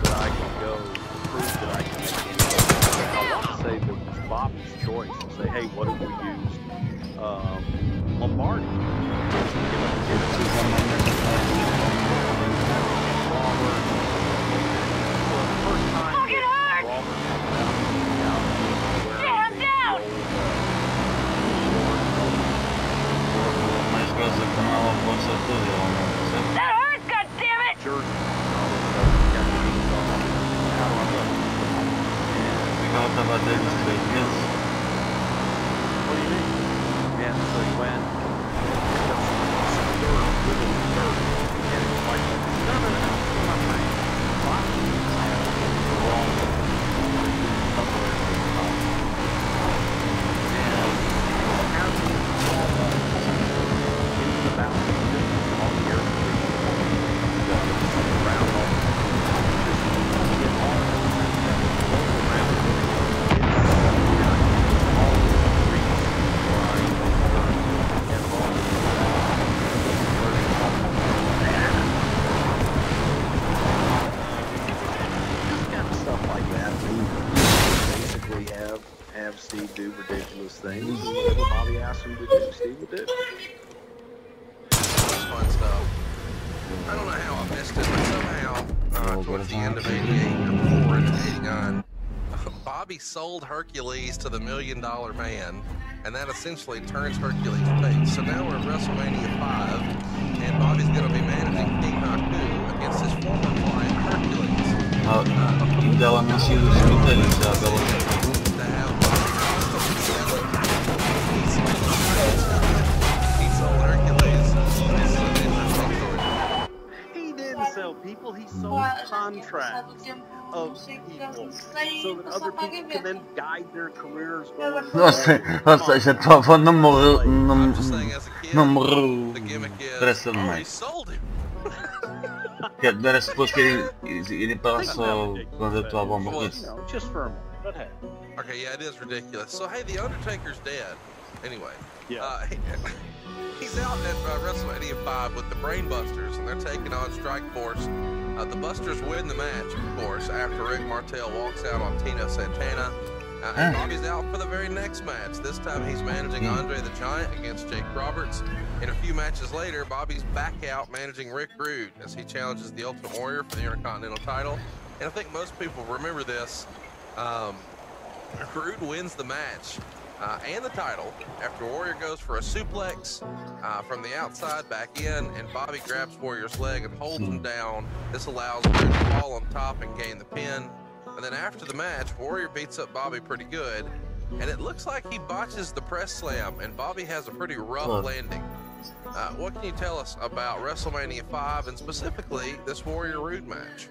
that I can go prove that I can make anything. I want to say that it was Bobby's choice to say, hey, what if we used Lombardi? That hurts, goddammit! What do you mean? Yeah, so he went. And it's like, Steve do ridiculous things. Whatever Bobby asked him to do, Steve would do. That's fun stuff. I don't know how I missed it, but somehow towards the end of '88 or before into '89, Bobby Bobby sold Hercules to the $1 Million Man, and that essentially turns Hercules face. So now we're at WrestleMania 5, and Bobby's going to be managing King Haku against his former client, Hercules. Dela não se usa cemitérios, já Bela He sold Hercules. He didn't sell people, he sold contracts of people so that other people can then guide their careers going forward. Ou seja, a tua avó não morreu, não morreu depressa demais. Não era suposto ir para só quando a tua avó morresse. Just for a moment, but hey. Okay, yeah, it is ridiculous. So, hey, The Undertaker's dead. Anyway, he's out at WrestleMania 5 with the Brainbusters, and they're taking on Strike Force. The Busters win the match, of course, after Rick Martel walks out on Tino Santana. And Bobby's out for the very next match. This time he's managing Andre the Giant against Jake Roberts. And a few matches later, Bobby's back out managing Rick Rude as he challenges the Ultimate Warrior for the Intercontinental title. And I think most people remember this. Rude wins the match and the title after Warrior goes for a suplex from the outside back in, and Bobby grabs Warrior's leg and holds him down. This allows Rude to fall on top and gain the pin. And then after the match, Warrior beats up Bobby pretty good, and it looks like he botches the press slam, and Bobby has a pretty rough landing. What can you tell us about WrestleMania 5 and specifically this Warrior Rude match?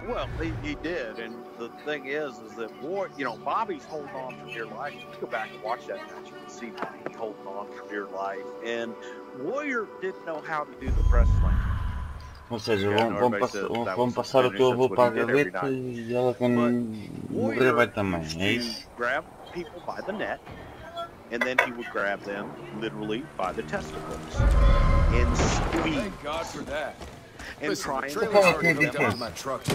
Well, he did, and the thing is that Bobby's holding on for dear life. You go back and watch that match, you can see Bobby holding on for dear life, and Warrior didn't know how to do the press slam. Ou seja, vão passar o teu avô para a gaveta e ela quando morrer vai também, é isso? Grab people by the neck, and then he would grab them literally by the testicles and squeeze. Thank God for that. And listen, try and my truck. The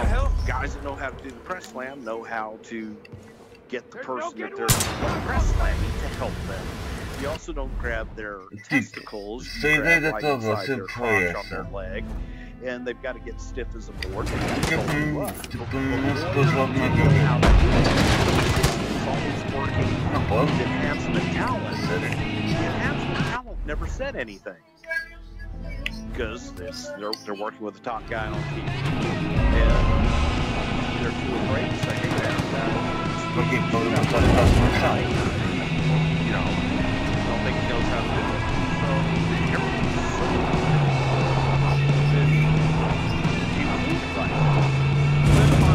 hell? Guys that know how to do the press slam know how to get the person that they're press slamming to help them. You also don't grab their testicles, you grab right inside their crotch on their leg, and they've got to get stiff as a board. Enhancement talent. Enhancement talent never said anything. Because they're working with the top guy on TV. And they're too afraid to say, hey, you know, don't think he knows how to do it. So everyone's so he was right.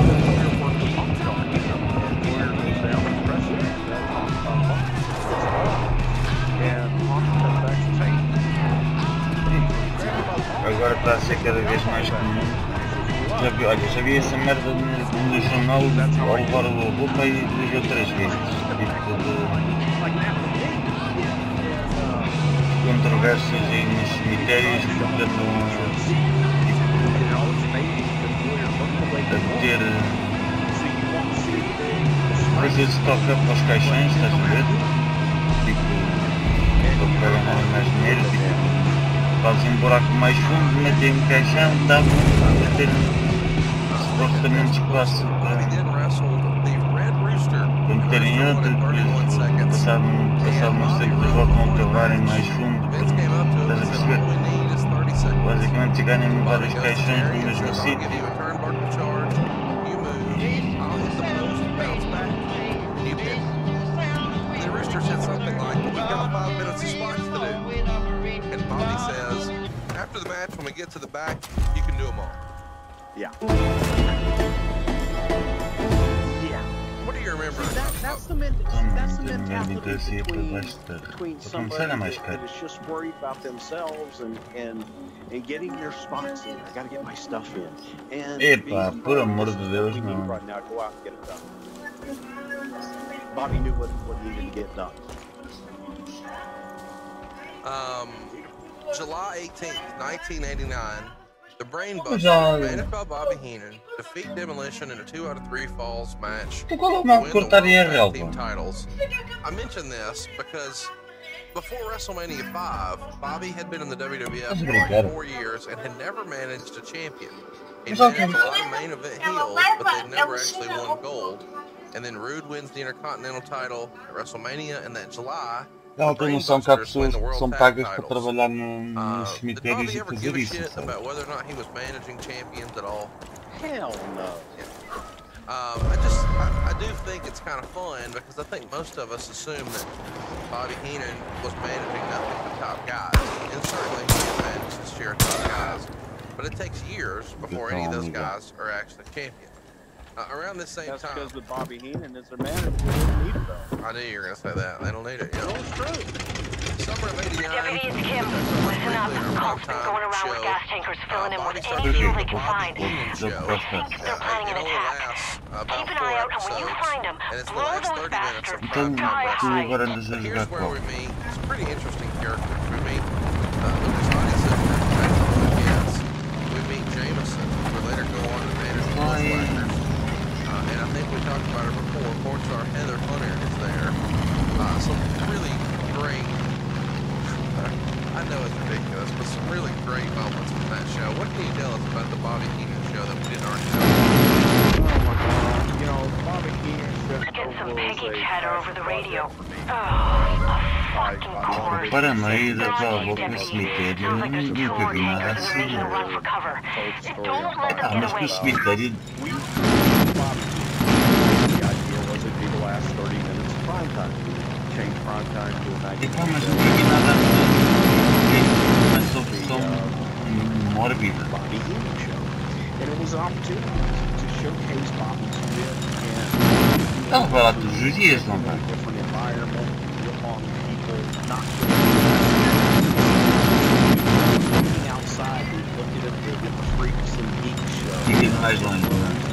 Then Warrior worked the pump on him, and Warrior goes down with the press and Hawkins back to tape. Agora está a ser cada vez mais comum. Já vi essa merda no jornal ao levar o roupa e duas ou três vezes. Tipo de controvérsias aí nos cemitérios, portanto a ter coisas de toca para os caixões, estás a ver? Tipo, para ganhar mais dinheiro, tipo, fazem um buraco mais fundo, metem um caixão, dá para ter supostamente espaço para meterem outro, depois passado não sei que voltam a cavarem mais fundo, estás a perceber? Basicamente chegarem a vários caixões no mesmo sítio. After the match, when we get to the back, you can do them all. Yeah. What do you remember? That's the mentality between somebody that is just worried about themselves and getting their spots in. I gotta get my stuff in. And Epa, por amor de Deus, não. Right now, go out and get it done. Bobby knew what needed to get done. July 18th, 1989, the Brainbusters, managed by Bobby Heenan, defeat Demolition in a 2 out of 3 falls match to win the World Team titles. I mention this because before WrestleMania 5, Bobby had been in the WWF for 4 years and had never managed a champion. He managed a lot of main event heels, but they'd never actually won gold. And then Rude wins the Intercontinental title at WrestleMania, and that July, Ela tem noção que há pessoas que são pagas para trabalhar nos cemitérios e fazer isso, sabe? About whether or not he was managing champions at all? Hell no. Yeah. I do think it's kind of fun because I think most of us assume that Bobby Heenan was managing nothing but top guys, and certainly he managed his share of top guys. But it takes years before any of those guys are actually champions. Around this same time. That's because with Bobby Heenan as their manager, they don't need it though. I knew you were going to say that. They don't need it. Yeah. No, it's true. Summer of '89. Deputy, it's Kim. Listen up. Calls been going around with gas tankers filling in with any fuel they can find. I think they're planning an attack. Keep an eye out, and when you find them, blow those bastards. Here's where we meet. It's a pretty interesting character. We meet Lucas Hines. We meet Jameson, who would later go on to manage the Bushwhackers. And I think we talked about it before. Porn star Heather Hunter is there. Some really great, I know it's ridiculous, but some really great moments from that show. What can you tell us about the Bobby Heenan show that we didn't already know? Oh my God. You know, Bobby Heenan get some Peggy chatter over the radio. Oh, a fucking course. Para meio daquela boca no cemitério, nunca vi nada assim. Mas no cemitério. The last 30 minutes of prime time. Change prime time to a 90 minute mas nunca vi nada mais opção mórbida. Bobby Heenan show. And it was an opportunity to showcase Bobby's wit and Ela vai lá todos os dias, não vai? different environment, among people, not looking outside, looking at the freaks and geeks show. Fica mais longe, não é?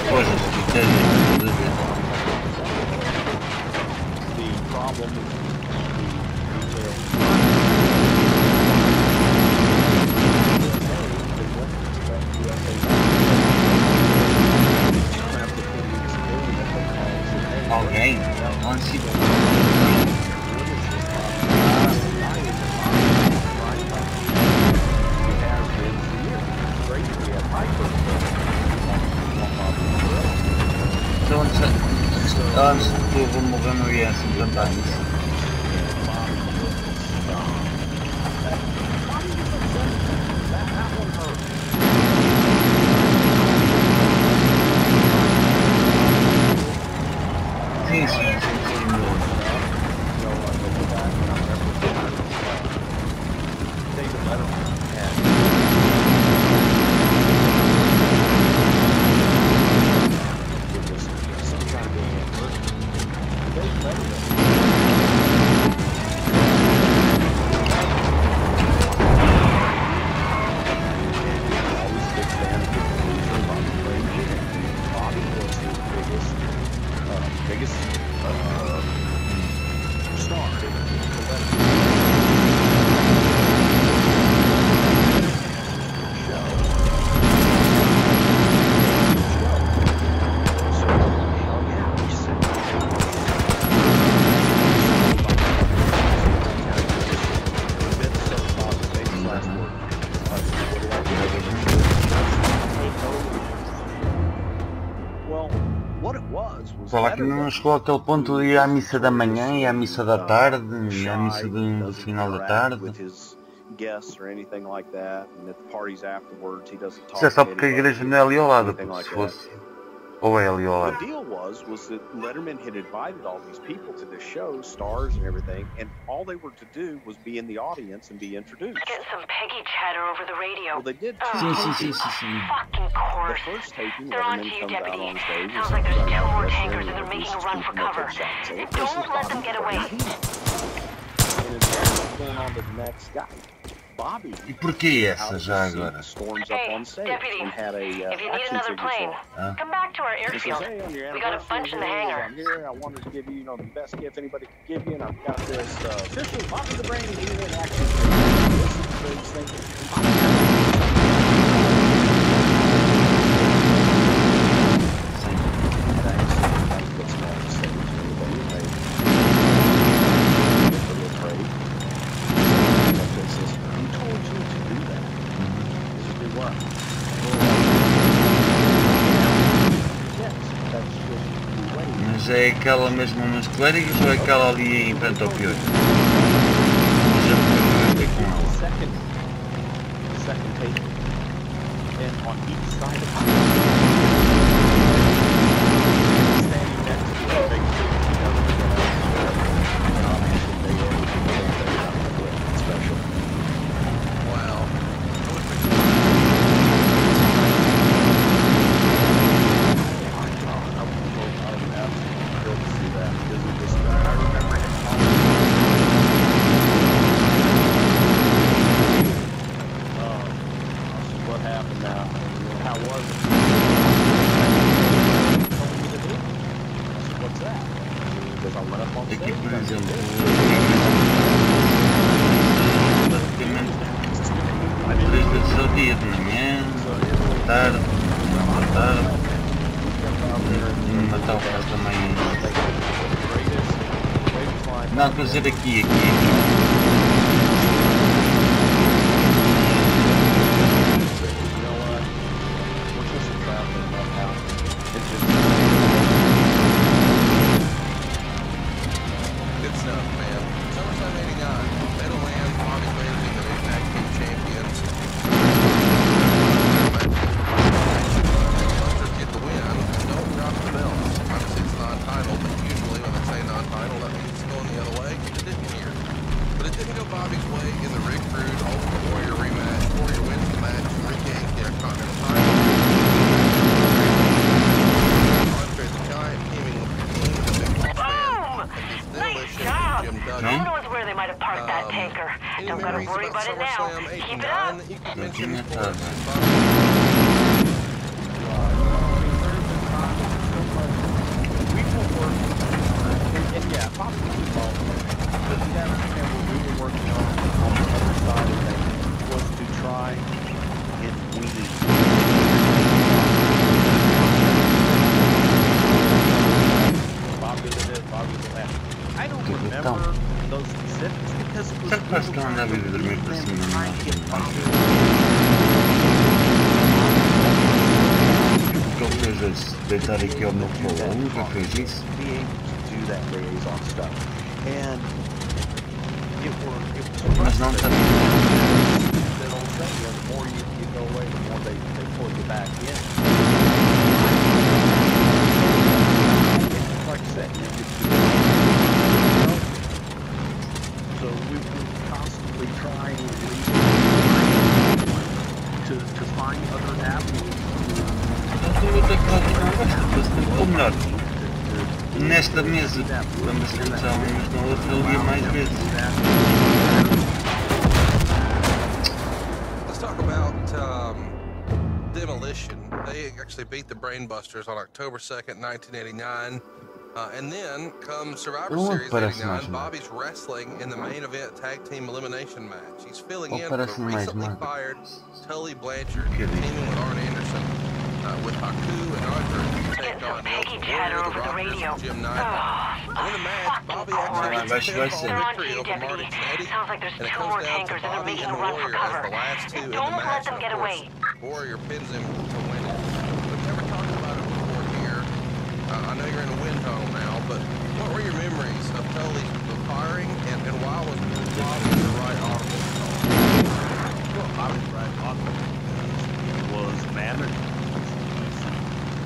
Coisas que querem resolver. The problem is alguém onde antes de tudo morrer não ia se implantar isso. Sim, sim. Falar que não chegou àquele ponto de ir à missa da manhã e à missa da tarde e à missa do final da tarde. Isso é só porque a igreja não é ali ao lado, se fosse. Ou é ali ao lado. The deal was that Letterman had invited all these people to the show, stars and everything, and all they were to do was be in the audience and be introduced. Get some Peggy chatter over the radio. Well, they did Sim. Fucking course. The first taping, they're on to Letterman you, comes out Deputy. on stage. Sounds like there's 2 more tankers and they're making a run for cover. Don't let them get away. And it's going on to the next guy. Bobby. E porquê essa já agora? Storms up on stage and had a if you need another plane, come back to our airfield. We got a bunch in the hangar. I'm here. I wanted to give you, the best gift anybody could give you, and I've got this official Bobby the Brain Heenan action figure. This is you what. Mas é aquela mesmo nos clérigos ou é aquela ali em frente ao pior? Second table. And on each side of it, standing next to a big special. Wow. Aqui, por exemplo, basicamente 3 vezes ao dia, de manhã, à tarde, à tarde, no Natal faz também. Não, estou a dizer aqui. Deitar aqui ao meu colo, nunca fez isso. Mas não está. Ou melhor, nesta mesa, vamos pensar uns na outra ali mais vezes. Let's talk about Demolition. They actually beat the Brainbusters on October 2nd, 1989. And then comes Survivor Series 89, Bobby's wrestling in the main event tag team elimination match. He's filling in for the recently fired Tully Blanchard, teaming with Arn Anderson, with Haku and Andre to take on the Ultimate Warrior, the Rockers, and Jim Neidhart. And in the match, Bobby actually gets a pinfall victory over Marty Jannetty, and it comes down to Bobby and the Warrior as the last two in the match. And of course, Warrior pins him to win it. We've never talked about it before here. I know you're in a wind tunnel now, but what were your memories of Tully's firing, and why was Bobby the right audible call? Well, Bobby's right audible because he was managed.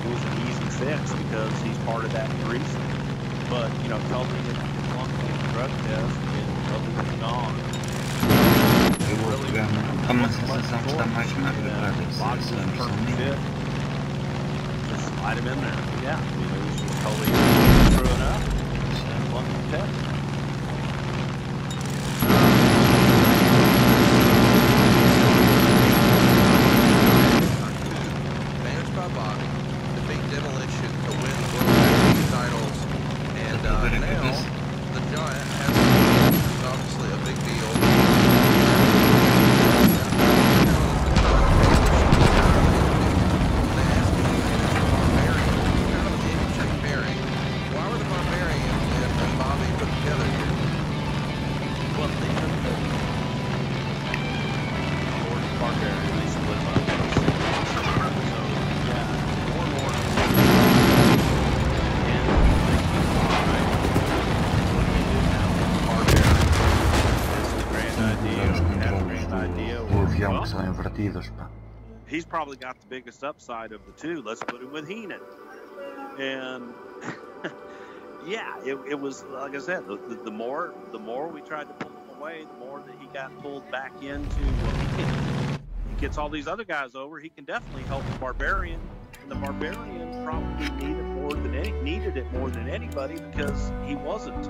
It was an easy fix because he's part of that threesome. But, you know, Tully didn't want to get the drug test and Tully was gone. Eu vou pegar uma sensação que está mais magra para ver se slide him in there. Yeah, I mean, it was just totally screwing up and one test. Managed by Bobby, defeat Demolition to win the World titles, and now the Giant has obviously a big deal. Together partidos, pá. He's probably got the biggest upside of the two. Let's put him with Heenan. And yeah, it was, like I said, the more we tried to pull him away, the more that he got pulled back into, well, he gets all these other guys over. He can definitely help the Barbarian. And the Barbarian probably needed it more than anybody because he wasn't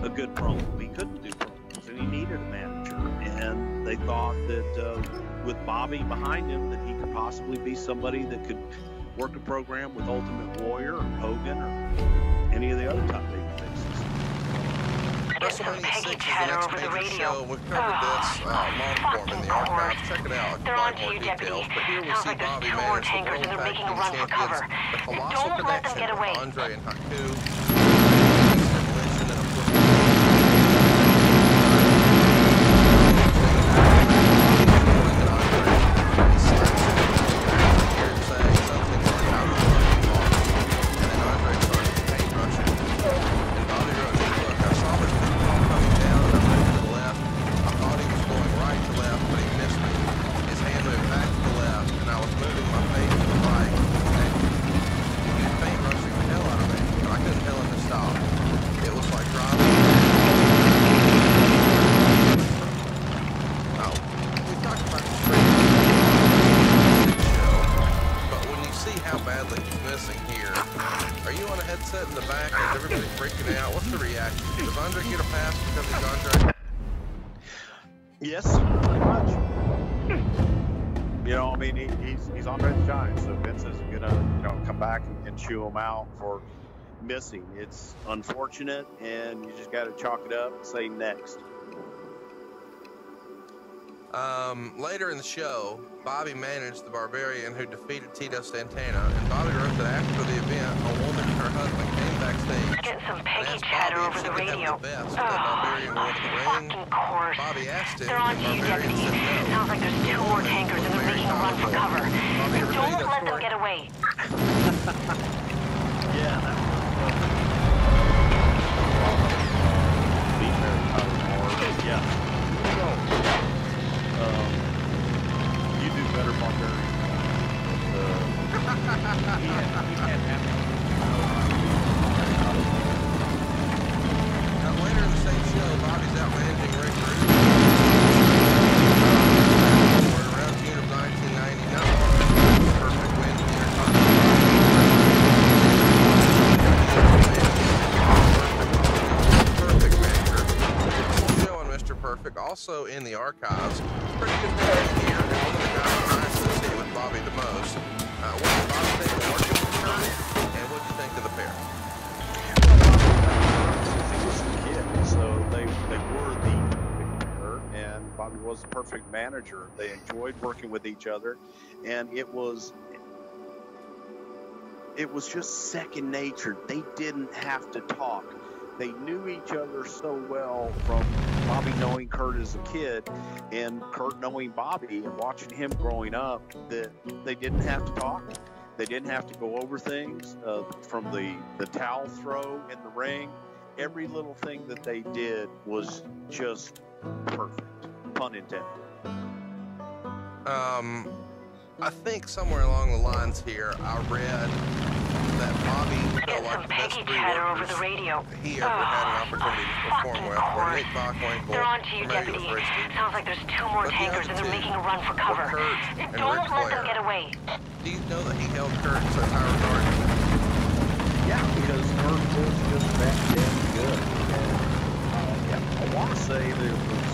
a good promo. He couldn't do promos, and he needed a manager. And they thought that with Bobby behind him, that he could possibly be somebody that could work a program with Ultimate Warrior or Hogan or any of the other top baby faces. WrestleMania 6 is the next major show. We've covered this long form in the archives. Check it out. They're on to more you, details. Deputy. But here we Sounds see like there's Bobby two more manage the tankers World and they're Tag making a Team run for Champions, cover. the colossal Don't let them connection get away. of Andre and Haku. Yes, pretty much. You know, I mean, he's Andre the Giant, so Vince isn't gonna, come back and chew him out for missing. It's unfortunate, and you just got to chalk it up and say next. Later in the show, Bobby managed the Barbarian who defeated Tito Santana, and Bobby wrote that after the event, a woman and her husband came backstage Getting some and Peggy asked chatter Bobby over if she the could radio. have the best that Barbarian wore to the ring. Course. Bobby asked him, They're on and to you, Barbarian Deputy. said no. Sounds like there's two more tankers and they're making a run for cover. Don't let them get away. Yeah, that was yeah. You do better, Barbarian. He had happened. Now, later in the same show, Bobby's out managing Rick Rude. Around June of 1999, perfect win in the Intercontinental. Perfect manager. Full show on Mr. Perfect, also in the archives. Pretty good manager here, and one of the guys I associate with Bobby the most. What did Bobby think of working with Kurt, and what did you think of the pair? So they were the pair, and Bobby was the perfect manager. They enjoyed working with each other, and it was just second nature. They didn't have to talk. They knew each other so well, from Bobby knowing Kurt as a kid and Kurt knowing Bobby and watching him growing up, that they didn't have to talk. They didn't have to go over things, from the towel throw in the ring. Every little thing that they did was just perfect, pun intended. I think somewhere along the lines here, I read that Bobby felt like the best three workers he ever had an opportunity to perform with were Nick Bockwinkel, They're on to you, Deputy. Sounds like there's two more tankers and they're making a run for cover. Don't let them get away. Do you know that he held Kurt in such high regard? Yeah, because Kurt was just that damn good. And, yeah, I want to say there was...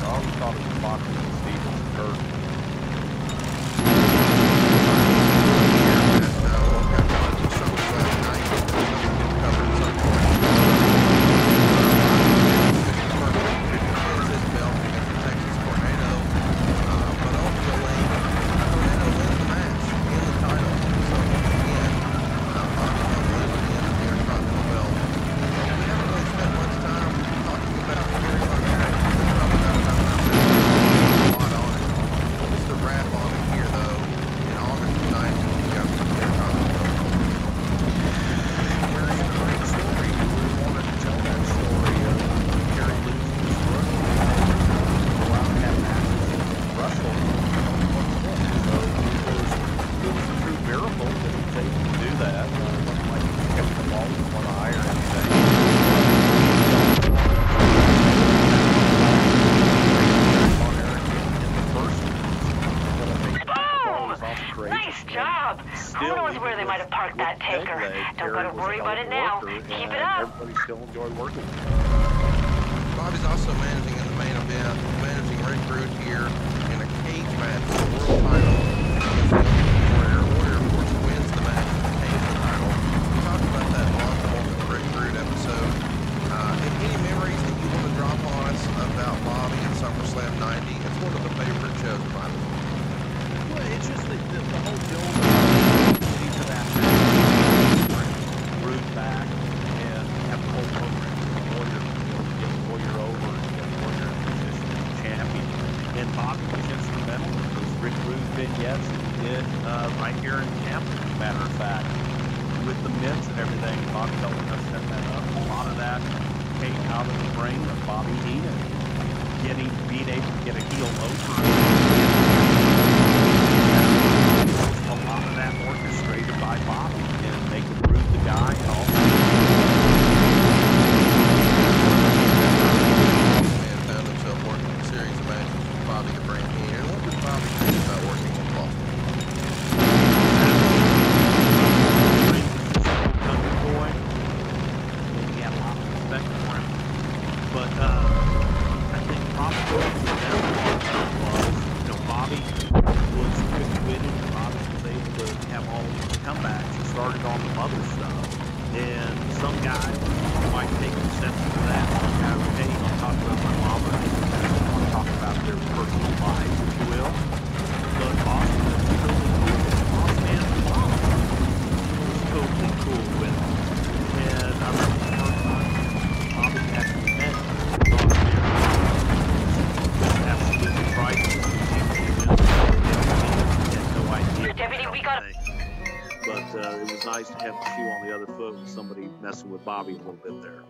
I always thought it was Bobby and Stevens and Kurt. worry about it now. Keep it up. Everybody still enjoyed working with him. Bobby's also managing in the main event, managing Rick Rude here in a cage match for the world title. Warrior, of course, wins the match with the cage title. We talked about that on the Rick Rude episode. Any memories that you want to drop on us about Bobby and SummerSlam 90? It's one of the favorite shows of mine. Well, it's just the whole build to that match. Rude back and have the whole program. Get Warrior over and get Warrior in position as champion. And Bobby was instrumental in those Rick Rude vignettes that he did right here in Tampa, as a matter of fact. With the mitts and everything, Bobby helping us set that up. A lot of that came out of the brain of Bobby Heenan, being able to get a heel over. A lot of that orchestrated by Bobby and making Rude the guy and all that. Man found himself working a series of matches with Bobby the Brain Heenan. What did Bobby think about working with Boston? But I think probably was, Bobby was quick-witted. Bobby was able to have all these comebacks. He started on the mother stuff. And some guys might take exception to that. Some guys would, hey, I'll talk about my mama. I want to talk about their personal lives, if you will. But Boston was totally cool. Boss man, was totally cool with it. And I remember the first time Bobby actually met absolutely priceless. No idea. Deputy, we got But it was nice to have the shoe on the other foot with somebody messing with Bobby a little bit there.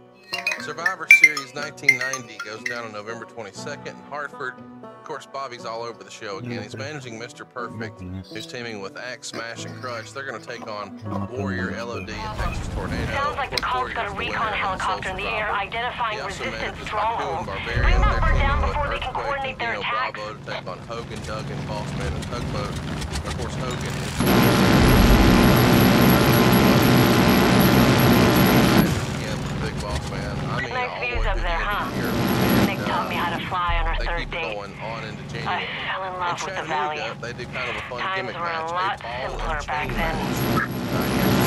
Survivor Series 1990 goes down on November 22nd in Hartford. Of course, Bobby's all over the show again. He's managing Mr. Perfect, who's teaming with Axe, Smash, and Crutch. They're going to take on Warrior, LOD, and Texas Tornado. Sounds like the call's got a recon helicopter in the air identifying resistance strongholds. Bring Bring them up or down before they can coordinate their attacks. Bravo to take on Hogan, Duggan, Bossman, and Tugboat. Of course, Hogan is big boss man. I mean, nice all views the way up through there, the end huh? of the year. Nick taught me how to fly on our They third keep date. going on into I January. fell in love with the valley. They do kind of a fun Times gimmick were a match. lot A ball simpler and back chain then. match.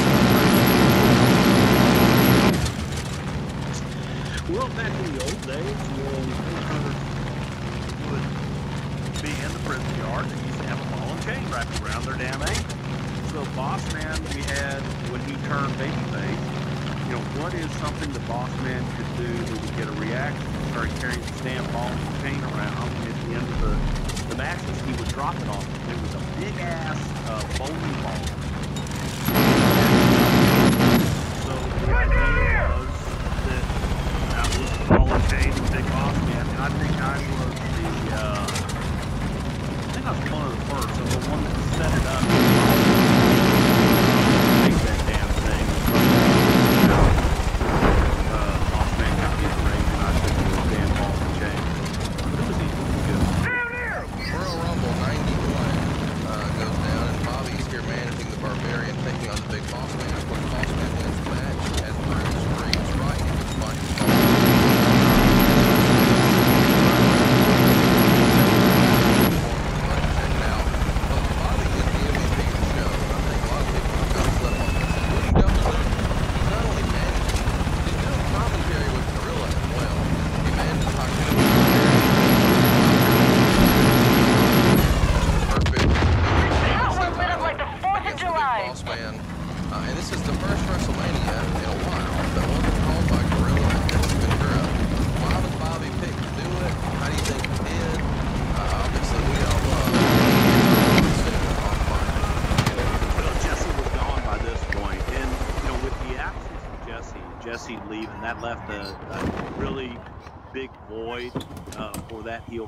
Well, back in the old days, when would be in the prison yard, they used to have a ball and chain wrapped around their damn ankle. So Boss Man, we had, when he turned babyface, what is something the Boss Man could do that would get a reaction? He started carrying the stamp ball and chain around, and at the end of the matches, he would drop it on them. It was a big-ass bowling ball. So the idea was that was the ball and chain and Big Boss Man. And I think I was one of the first, so the one that set it up. Make that damn thing. Boss Man got his ring, and I took the damn ball and chain. But it was equally good. Royal Rumble 91 goes down, and Bobby's here managing the Barbarian, taking on the Big Boss Man. Of course, Boss Man wins the match as Bruce reaches right into the microphone.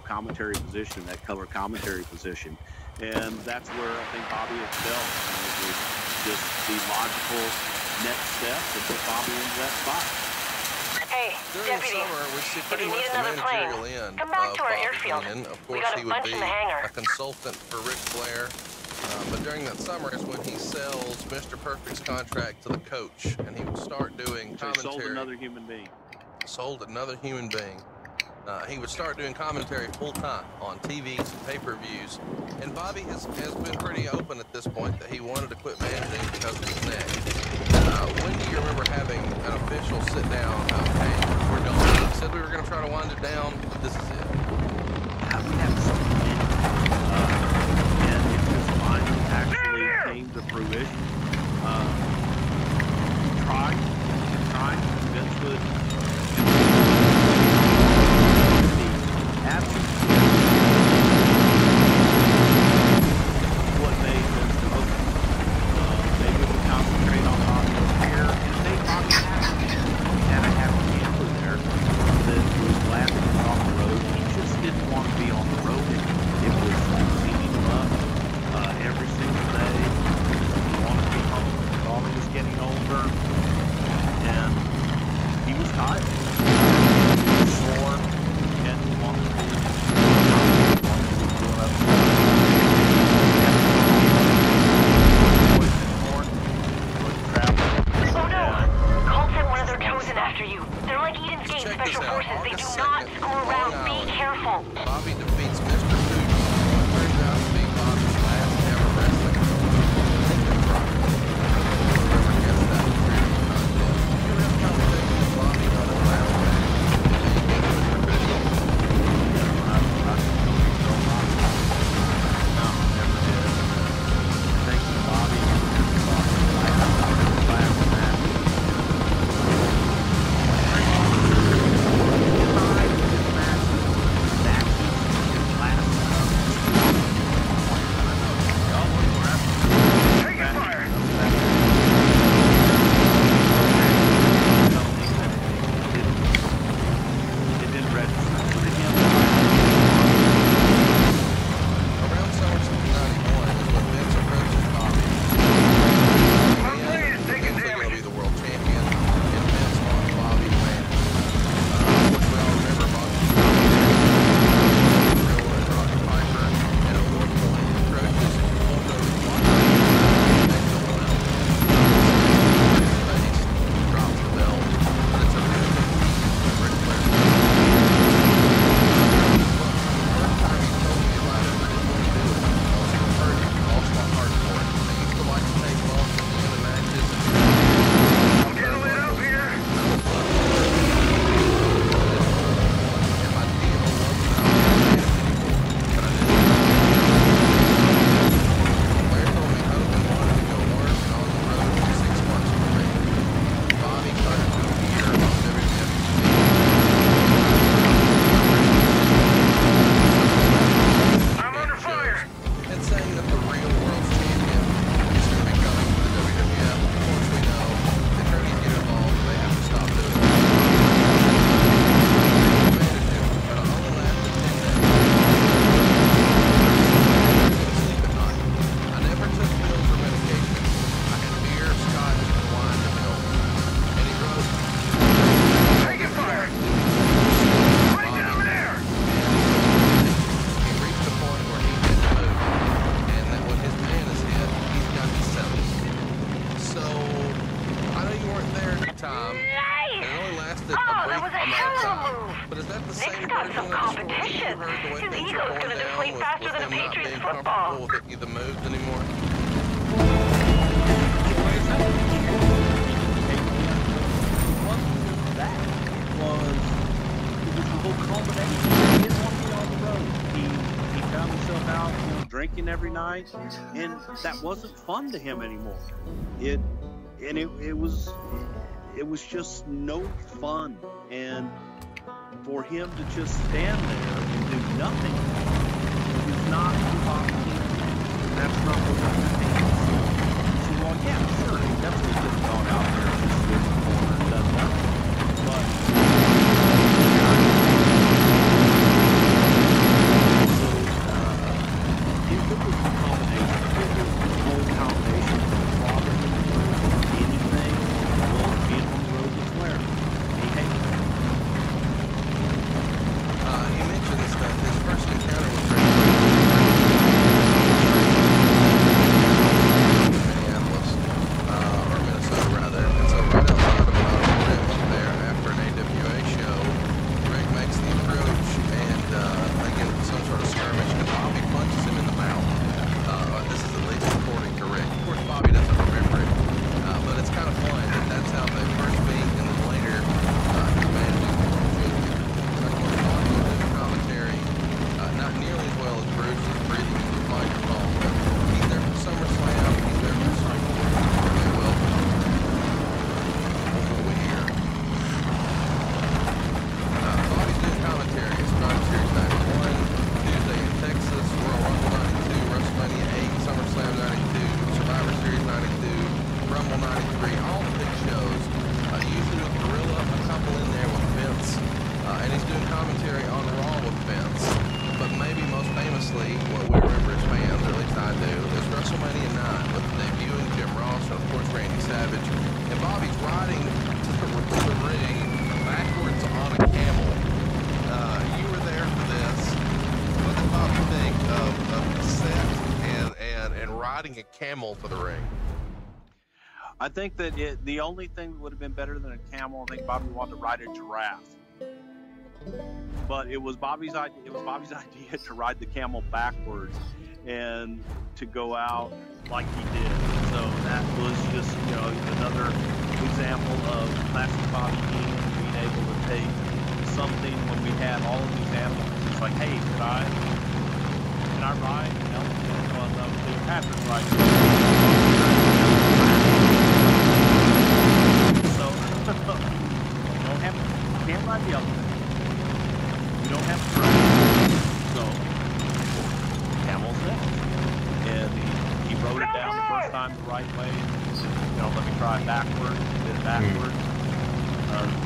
Commentary position, that color commentary position, and that's where I think Bobby excelled. It was just the logical next step to put Bobby into that spot. Hey, Deputy, if you need another plane, come back to our airfield. Of We course, got a he would bunch be in the hangar. a consultant for Ric Flair. But during that summer is when he sells Mr. Perfect's contract to the coach, and he would start doing commentary. Sold another human being. Sold another human being. He would start doing commentary full-time on TVs and pay-per-views. And Bobby has been pretty open at this point that he wanted to quit managing because of his neck. When do you remember having an official sit down, hey, we're done? We said we were going to try to wind it down, but this is it. We have so many. And it just finally actually came to fruition. Tried, Vince would what made this open. They would concentrate on audio here, and they probably had a happy camper there that was laughing off the road. He just didn't want to be on the road. It was beating him up every single day. He wanted to be home. Bobby was getting older, and he was tired. He was sore, and he wanted to be after you. They're like Eden's Gate special forces. They do not screw around. Be careful. Bobby defeats Mr. Fuji. What turns out to be Bobby's last ever wrestling match. Whoever gets that weird content. You have conversation with Bobby on his last match. No, never did. Thank you, Bobby. And that wasn't fun to him anymore. It was just no fun. And for him to just stand there and do nothing is not possible. That's not what he so, well, yeah, sure, he definitely could have gone out there and just stood in the corner and done nothing. But he mentions that his first encounter with doing commentary on Raw with Vince, but maybe most famously, what we remember as fans, or at least I do, is WrestleMania 9 with debuting Jim Ross and, of course, Randy Savage. And Bobby's riding to the ring backwards on a camel. You were there for this. What did Bobby think of the set and riding a camel to the ring? I think that the only thing that would have been better than a camel, I think Bobby wanted to ride a giraffe. But it was Bobby's idea. It was Bobby's idea to ride the camel backwards and to go out like he did. So that was just, you know, another example of classic Bobby Heenan being able to take something when we had all of these animals. It's like, hey, can I ride an elephant? Well, no, Cleopatra's riding. You can't ride the elephant. You don't have to ride. So, camel's next. And he wrote it down the first time the right way. He said, you know, let me try it backwards. Did it backwards.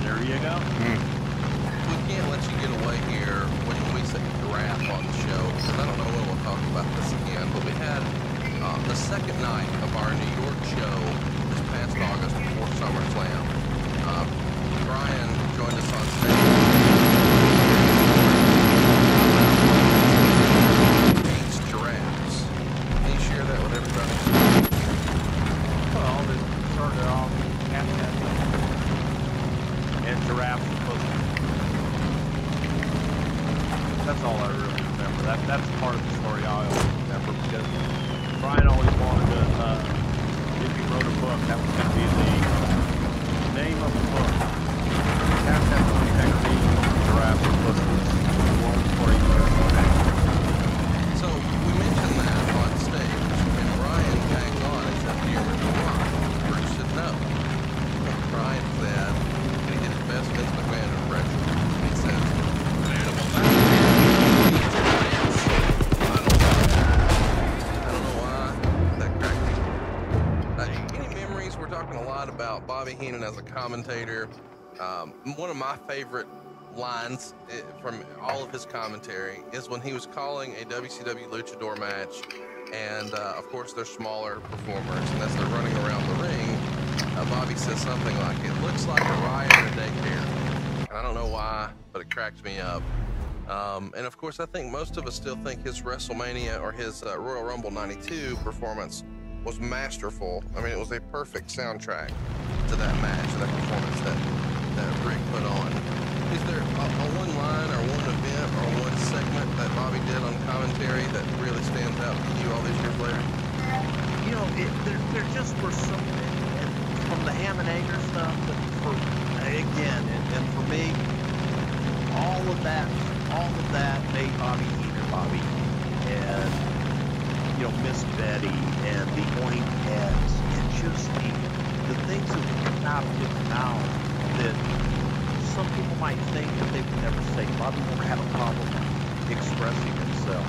There you go. We can't let you get away here when we say giraffe on the show, because I don't know when we'll talk about this again, but we had the second night of our New York show this past August before SummerSlam. Brian joined us on stage. Hates giraffes. Can you share that with everybody? Well, it started off and giraffes were supposed to. That's all I really remember. That's part of the story I always remember, because Brian always wanted to, if he wrote a book, that was going to be the name of the book. So we mentioned that on stage, and Brian tagged on and said, "Do you remember why?" Bruce said, "No." And Brian said, and he did his best Vince McMahon impression. He said, "Animal I don't know why. That cracked me. Any memories? We're talking a lot about Bobby Heenan as a commentator. One of my favorite lines from all of his commentary is when he was calling a WCW Luchador match, and of course they're smaller performers, and as they're running around the ring, Bobby says something like, "It looks like a riot in a daycare." And I don't know why, but it cracked me up. And of course I think most of us still think his WrestleMania or his Royal Rumble 92 performance was masterful. I mean, it was a perfect soundtrack to that match, to that performance that Rick put on. Is there a one line or one event or one segment that Bobby did on commentary that really stands out to you all these years later? You know, there just were so many, and from the Ham and Egger stuff, but and for me, all of that made Bobby Heenan Bobby. And, you know, Miss Betty and the Oink Heads, and just the things that would come out of his mouth that some people might think that they would never say. Bobby never had a problem expressing himself.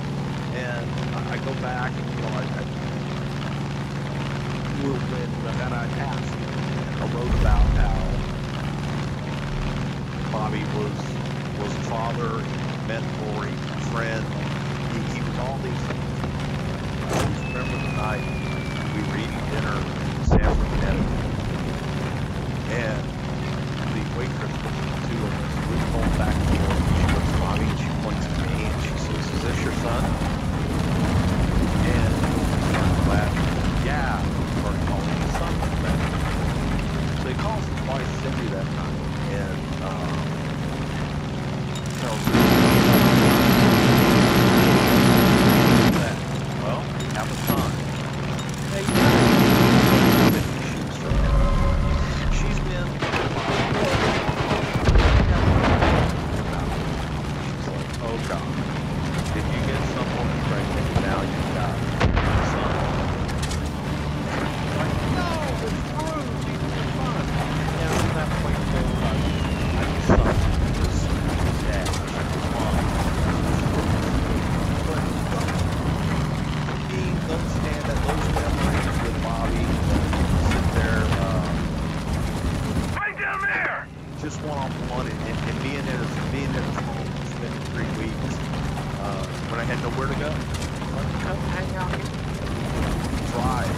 And I go back and, you know, I asked, I wrote about how Bobby was a father, a mentor, a friend. He was all these things. I always remember the night we were eating dinner in Sanford, Connecticut, and the waitress looked at the two of us. We were going back and forth. She looks at Bobby and she points at me and she says, "Is this your son?" And I'm glad. Yeah, we started calling his son that. So he calls his wife Cindy that night, and tells her that, well, we have a son. Hey, she's been. She's like, "Oh God, did you get someone pregnant? Now you've got a son." Like, no, it's Bruce. He's your son. Yeah, I'm not quite sure about your son. His dad, his mom. But he understand that those memories with Bobby, sit there, right down there, just one-on-one, and being in his home. had nowhere to go. Come hang out here. Drive.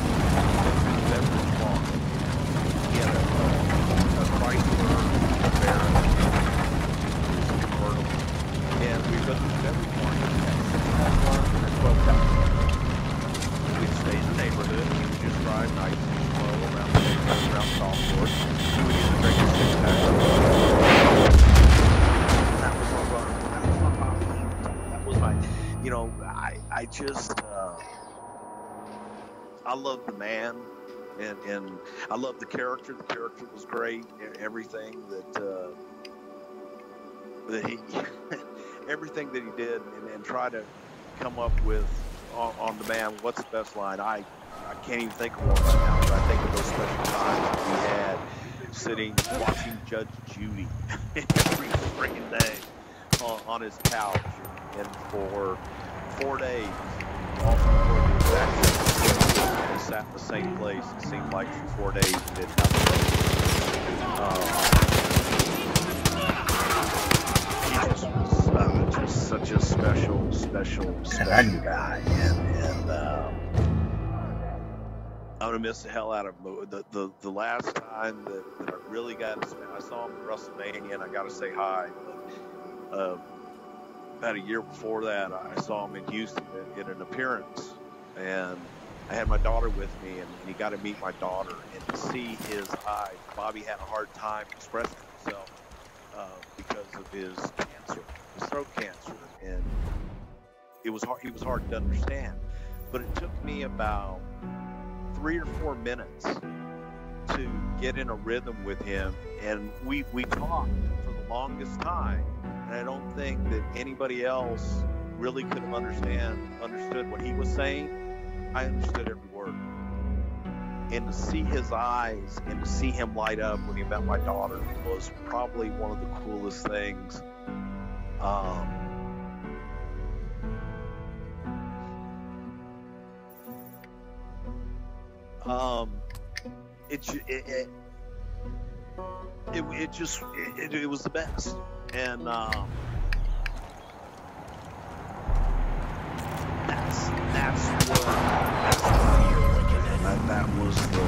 Beverage Farm. Get a Chrysler Baron. Convertible. And we go to the beverage market. We'd stay in the neighborhood. We would just drive nice and slow around the golf course. We would get the regular six-pack. That was my brother. That was my, you know, I just, I love the man, and I love the character. The character was great. Everything that he, everything that he did, and try to come up with on demand. What's the best line? I can't even think of one right now, but I think of those special times that we had sitting watching Judge Judy every freaking day on his couch, and for 4 days, all for the exact same place. We sat in the same place. It seemed like for 4 days we didn't have he just was just such a special guy, and I'm gonna miss the hell out of him. The last time that I really got to spend, I saw him at WrestleMania, and I got to say hi. But, about a year before that, I saw him in Houston in an appearance, and I had my daughter with me, and he got to meet my daughter, and to see his eyes. Bobby had a hard time expressing himself because of his cancer, his throat cancer, and it was hard. He was hard to understand, but it took me about 3 or 4 minutes to get in a rhythm with him, and we talked for the longest time, and I don't think that anybody else really could have understood what he was saying. I understood every word, and to see his eyes and to see him light up when he met my daughter was probably one of the coolest things. It was the best, and that was the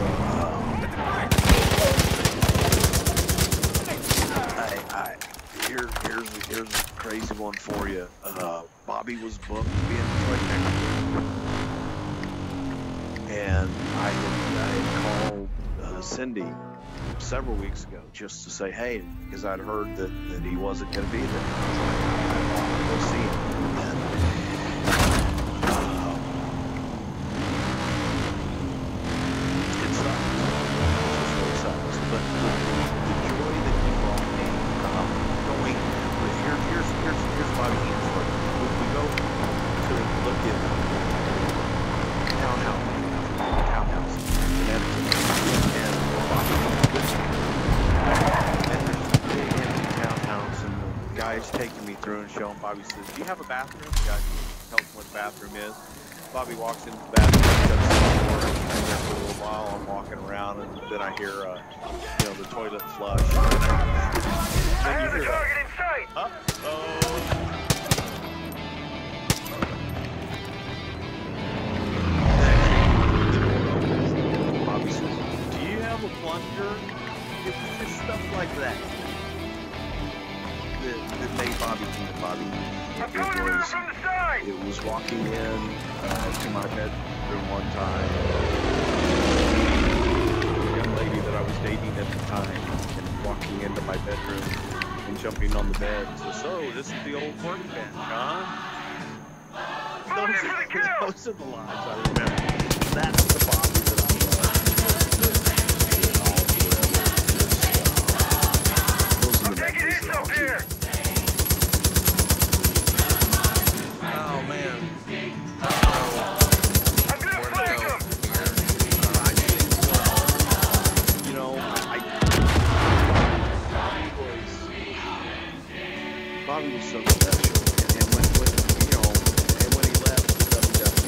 here's a crazy one for you. Bobby was booked to be in Detroit next year, and I had called Cindy several weeks ago just to say, hey, because I'd heard that he wasn't going to be there. I wanted to go see him. And, it sucks. It really sucks. But the joy that he brought me, going with here's Bobby Heenan's story. When we go to look at townhouse in Connecticut, and Bobby and there's a big empty townhouse, and the guy's taking me through and showing. Bobby says, do you have a bathroom? The guy tells him what the bathroom is. Bobby walks into the bathroom, shuts the door, and I'm there for a little while. I'm walking around, and then I hear the toilet flush. I have a target in sight! Bobby says, do you have a plunger? It was just stuff like that made Bobby it was walking in to my bedroom one time. The young lady that I was dating at the time, and walking into my bedroom and jumping on the bed and says, so this is the old work bench, huh? Those are the lines I remember. That's the Bobby that I love. I'm taking this up here. Oh man. I'm gonna flank him. You know, Bobby was so special, and when he left the WWE,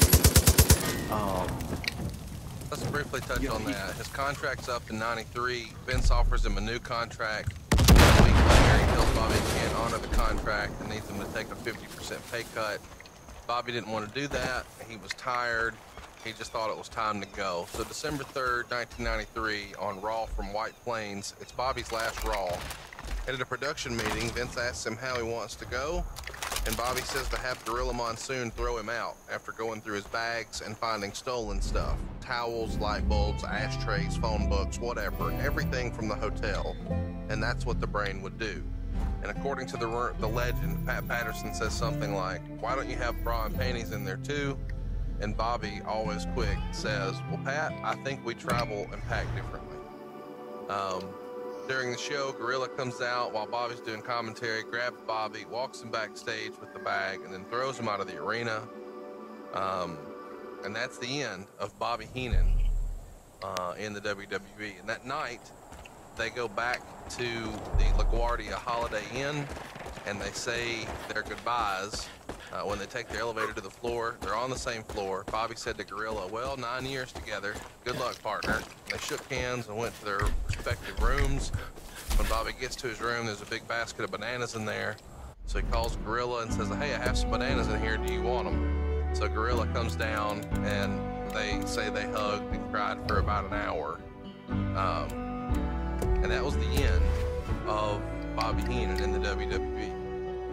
let's briefly touch on that. His contract's up in '93. Vince offers him a new contract. A week later, he tells Bobby he can't honor the contract and needs him to take a 50% pay cut. Bobby didn't want to do that. He was tired. He just thought it was time to go. So December 3rd, 1993, on Raw from White Plains, it's Bobby's last Raw. At a production meeting, Vince asks him how he wants to go, and Bobby says to have Gorilla Monsoon throw him out after going through his bags and finding stolen stuff. Towels, light bulbs, ashtrays, phone books, whatever, everything from the hotel. And that's what the Brain would do. And according to the legend, Pat Patterson says something like, "Why don't you have bra and panties in there too?" And Bobby, always quick, says, "Well, Pat, I think we travel and pack differently." During the show, Gorilla comes out while Bobby's doing commentary, grabs Bobby, walks him backstage with the bag, and then throws him out of the arena. And that's the end of Bobby Heenan in the WWE. And that night, they go back to the LaGuardia Holiday Inn, and they say their goodbyes. When they take the elevator to the floor, they're on the same floor. Bobby said to Gorilla, "Well, 9 years together. Good luck, partner." And they shook hands and went to their respective rooms. When Bobby gets to his room, there's a big basket of bananas in there. So he calls Gorilla and says, "Hey, I have some bananas in here. Do you want them?" So Gorilla comes down, and they say they hugged and cried for about an hour. And that was the end of Bobby Heenan in the WWE.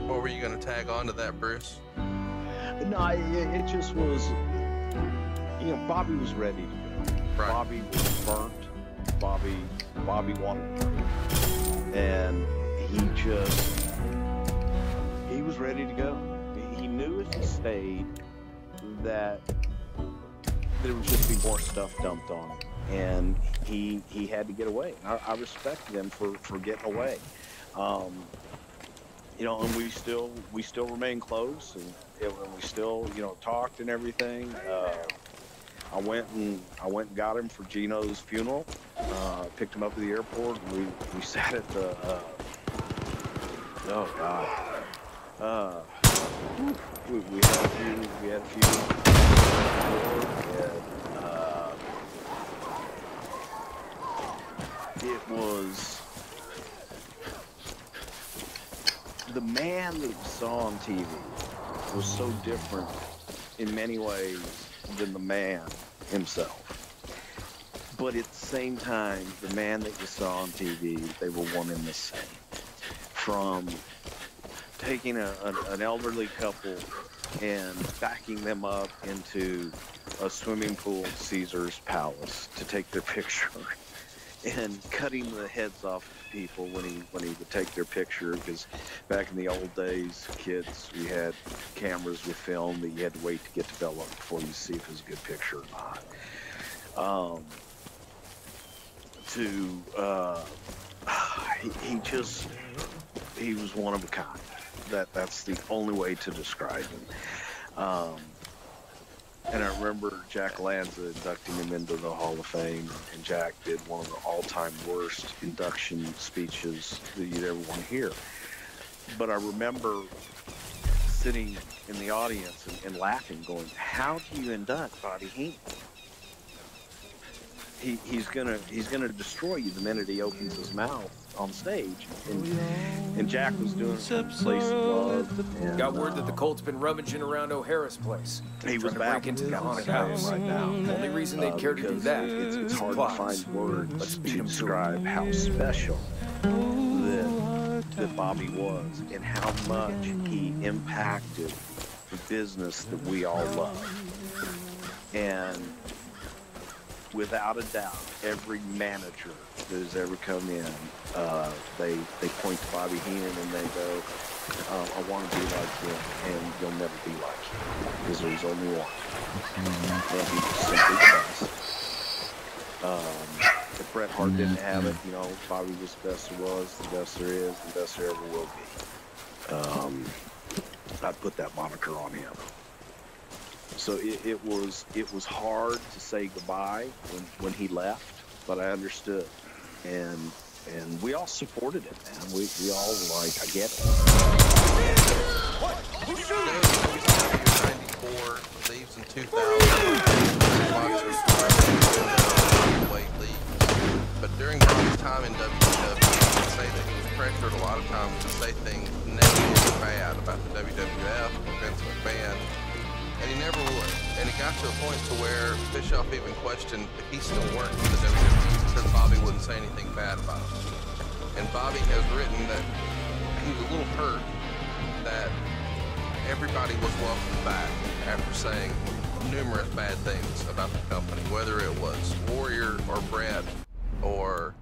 What were you going to tag on to that, Bruce? No, it just was, Bobby was ready to go. Right. Bobby was burnt. Bobby wanted to. And he was ready to go. He knew if he stayed that there would just be more stuff dumped on him. And he had to get away. I respect them for getting away. And we still remain close, and we still, talked and everything. I went and got him for Gino's funeral. Picked him up at the airport. And we sat at the. Oh God. We had a few. It was. The man that you saw on TV was so different in many ways than the man himself. But at the same time, the man that you saw on TV, they were one and the same. From taking an elderly couple and backing them up into a swimming pool at Caesar's Palace to take their picture, and cutting the heads off people when he would take their picture, because back in the old days, kids, we had cameras with film that you had to wait to get developed before you see if it was a good picture or not. He was one of a kind. That's the only way to describe him. And I remember Jack Lanza inducting him into the Hall of Fame, and Jack did one of the all-time worst induction speeches that you'd ever want to hear. But I remember sitting in the audience and laughing, going, "How do you induct Bobby Heenan? He's gonna destroy you the minute he opens his mouth on stage." And Jack was doing it from a place of love. And, got word that the Colt's been rummaging around O'Hara's place. He was back into the haunted house right now. The only reason they'd care to do that it's hard supplies. to find words to describe how special that Bobby was, and how much he impacted the business that we all love. And without a doubt, every manager that has ever come in, they point to Bobby Heenan and they go, "I want to be like him," and you'll never be like him, because there's only one. And he was simply the best. If Bret Hart didn't have it, Bobby was the best there was, the best there is, the best there ever will be. I'd put that moniker on him. So it was hard to say goodbye when he left, but I understood, and we all supported it, man. We all were like, I get it. '94, leaves in 2000. But during Bobby's time in WWF, you can say that he was pressured a lot of times to say things negative or bad about the WWF or Vince McMahon. got to a point to where Bischoff even questioned if he still worked for the WWE because Bobby wouldn't say anything bad about him. And Bobby has written that he was a little hurt that everybody was welcomed back after saying numerous bad things about the company, whether it was Warrior or Brett or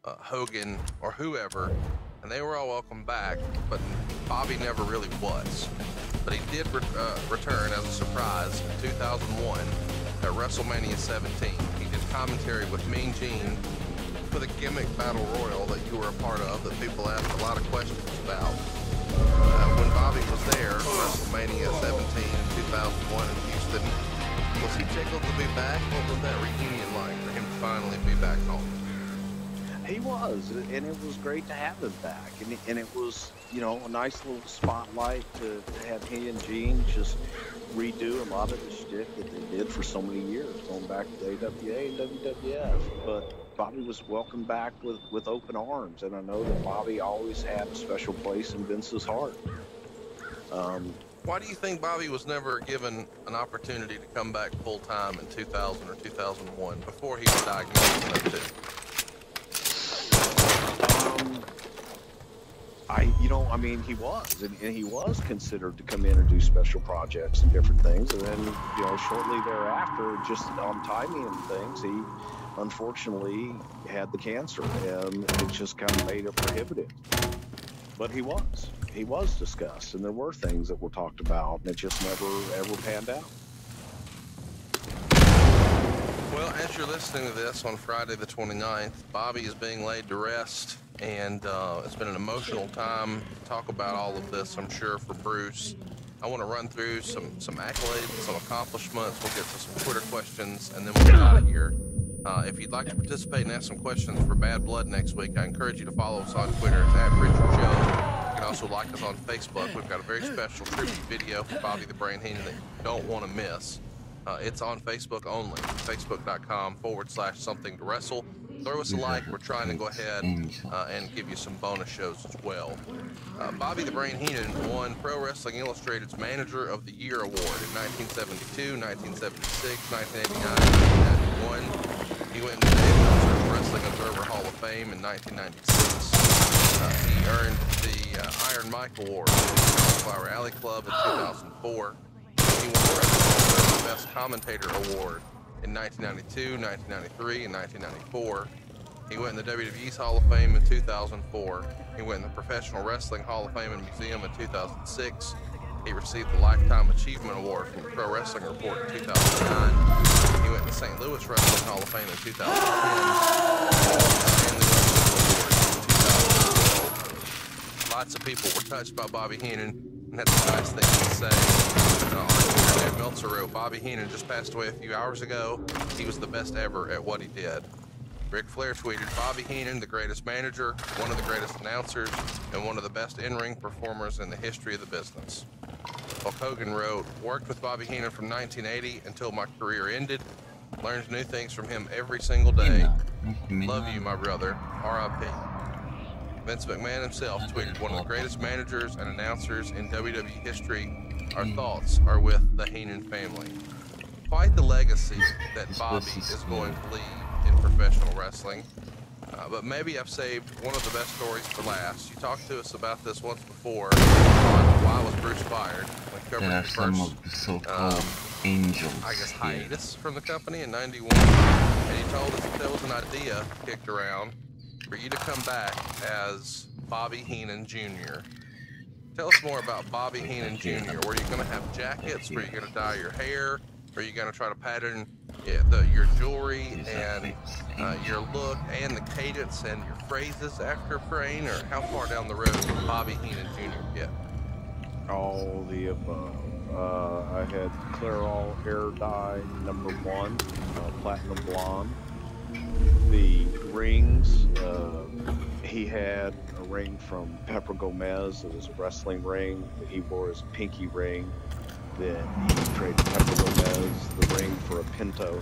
Hogan or whoever, and they were all welcome back, but Bobby never really was. But he did return as a surprise in 2001 at WrestleMania 17. He did commentary with Mean Gene for the gimmick battle royal that you were a part of that people asked a lot of questions about. When Bobby was there at WrestleMania 17 in 2001 in Houston, was he tickled to be back? What was that reunion like for him to finally be back home? He was, and it was great to have him back, and it was, you know, a nice little spotlight to have he and Gene just redo a lot of the shit that they did for so many years, going back to AWA and WWF. But Bobby was welcomed back with open arms, and I know that Bobby always had a special place in Vince's heart. Why do you think Bobby was never given an opportunity to come back full-time in 2000 or 2001 before he was diagnosed with that too? I mean, he was, and he was considered to come in and do special projects and different things, and then, you know, shortly thereafter, just on timing and things, he unfortunately had the cancer, and it just kind of made it prohibitive. But he was discussed, and there were things that were talked about, and it just never, ever panned out. Well, as you're listening to this on Friday the 29th, Bobby is being laid to rest, and it's been an emotional time to talk about all of this, I'm sure, for Bruce. I want to run through some accolades, some accomplishments. We'll get to some Twitter questions, and then we'll get out of here. If you'd like to participate and ask some questions for Bad Blood next week, I encourage you to follow us on Twitter at Richard Show. You can also like us on Facebook. We've got a very special tribute video for Bobby the Brain Heenan that you don't want to miss. It's on Facebook only, facebook.com/something to wrestle. Throw us a like. We're trying to go ahead and give you some bonus shows as well. Bobby the Brain Heenan won Pro Wrestling Illustrated's Manager of the Year Award in 1972, 1976, 1989, 1991. He went into the Dave Wrestling Observer Hall of Fame in 1996. He earned the Iron Mike Award at the Flower Alley Club in 2004. He won the Wrestling Best Commentator Award in 1992, 1993, and 1994. He went in the WWE's Hall of Fame in 2004. He went in the Professional Wrestling Hall of Fame and Museum in 2006. He received the Lifetime Achievement Award from the Pro Wrestling Report in 2009. He went in the St. Louis Wrestling Hall of Fame in 2010. Lots of people were touched by Bobby Heenan and had some nice things to say. On Twitter, Meltzer wrote, Bobby Heenan just passed away a few hours ago. He was the best ever at what he did. Ric Flair tweeted, Bobby Heenan, the greatest manager, one of the greatest announcers, and one of the best in-ring performers in the history of the business. Hulk Hogan wrote, worked with Bobby Heenan from 1980 until my career ended. Learned new things from him every single day. Love you, my brother. R.I.P. Vince McMahon himself tweeted, one of the greatest managers and announcers in WWE history. Our thoughts are with the Heenan family. Quite the legacy that Bobby is going to leave in professional wrestling. But maybe I've saved one of the best stories for last. You talked to us about this once before on Why Was Bruce Fired? We covered the first, angels, I guess, hiatus from the company in '91. And you told us that there was an idea kicked around for you to come back as Bobby Heenan Jr. Tell us more about Bobby Heenan Jr. Were you going to have jackets? Were you going to dye your hair? Were you going to try to pattern your jewelry and your look and the cadence and your phrases after praying? Or how far down the road did Bobby Heenan Jr. get? All the above. I had Clairol hair dye #1, platinum blonde. The rings, he had a ring from Pepper Gomez. It was a wrestling ring that he wore as a pinky ring. Then he traded Pepper Gomez the ring for a Pinto.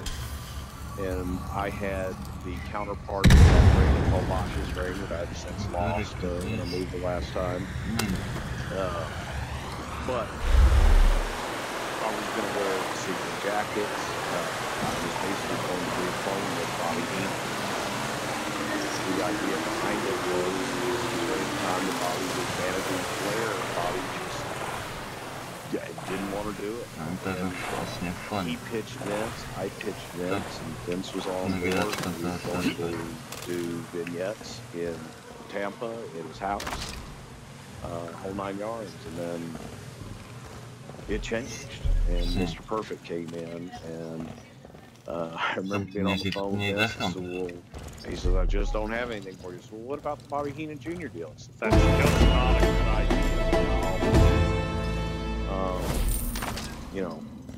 And I had the counterpart of that ring, Paul Bosch's ring, that I had since lost when I moved the last time. But I was going to wear secret jackets. I was basically going to be a clone with Bobby Heenan. The idea behind it was during the time that Bobby was managing Flair, Bobby just didn't want to do it. And he pitched Vince, I pitched Vince, and Vince was all on board. He was going to do vignettes in Tampa, at his house, whole 9 yards, and then it changed, and Mr. Perfect came in, and I remember being on the phone with Vince, and said, well, he says, I just don't have anything for you. So, well, what about the Bobby Heenan Jr. deal? Says, that's just not a good idea.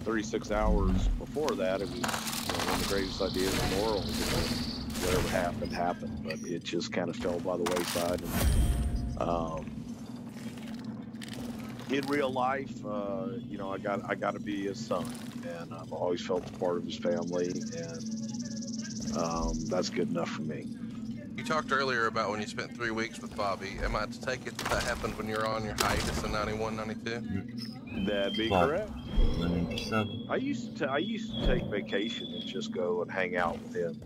36 hours before that, it was one of the greatest ideas in the world. Whatever happened, but it just kind of fell by the wayside. And in real life, I got to be his son, and I've always felt a part of his family, and that's good enough for me. You talked earlier about when you spent 3 weeks with Bobby. Am I to take it that happened when you were on your hiatus in 91, 92? That'd be correct. I used to take vacation and just go and hang out with him.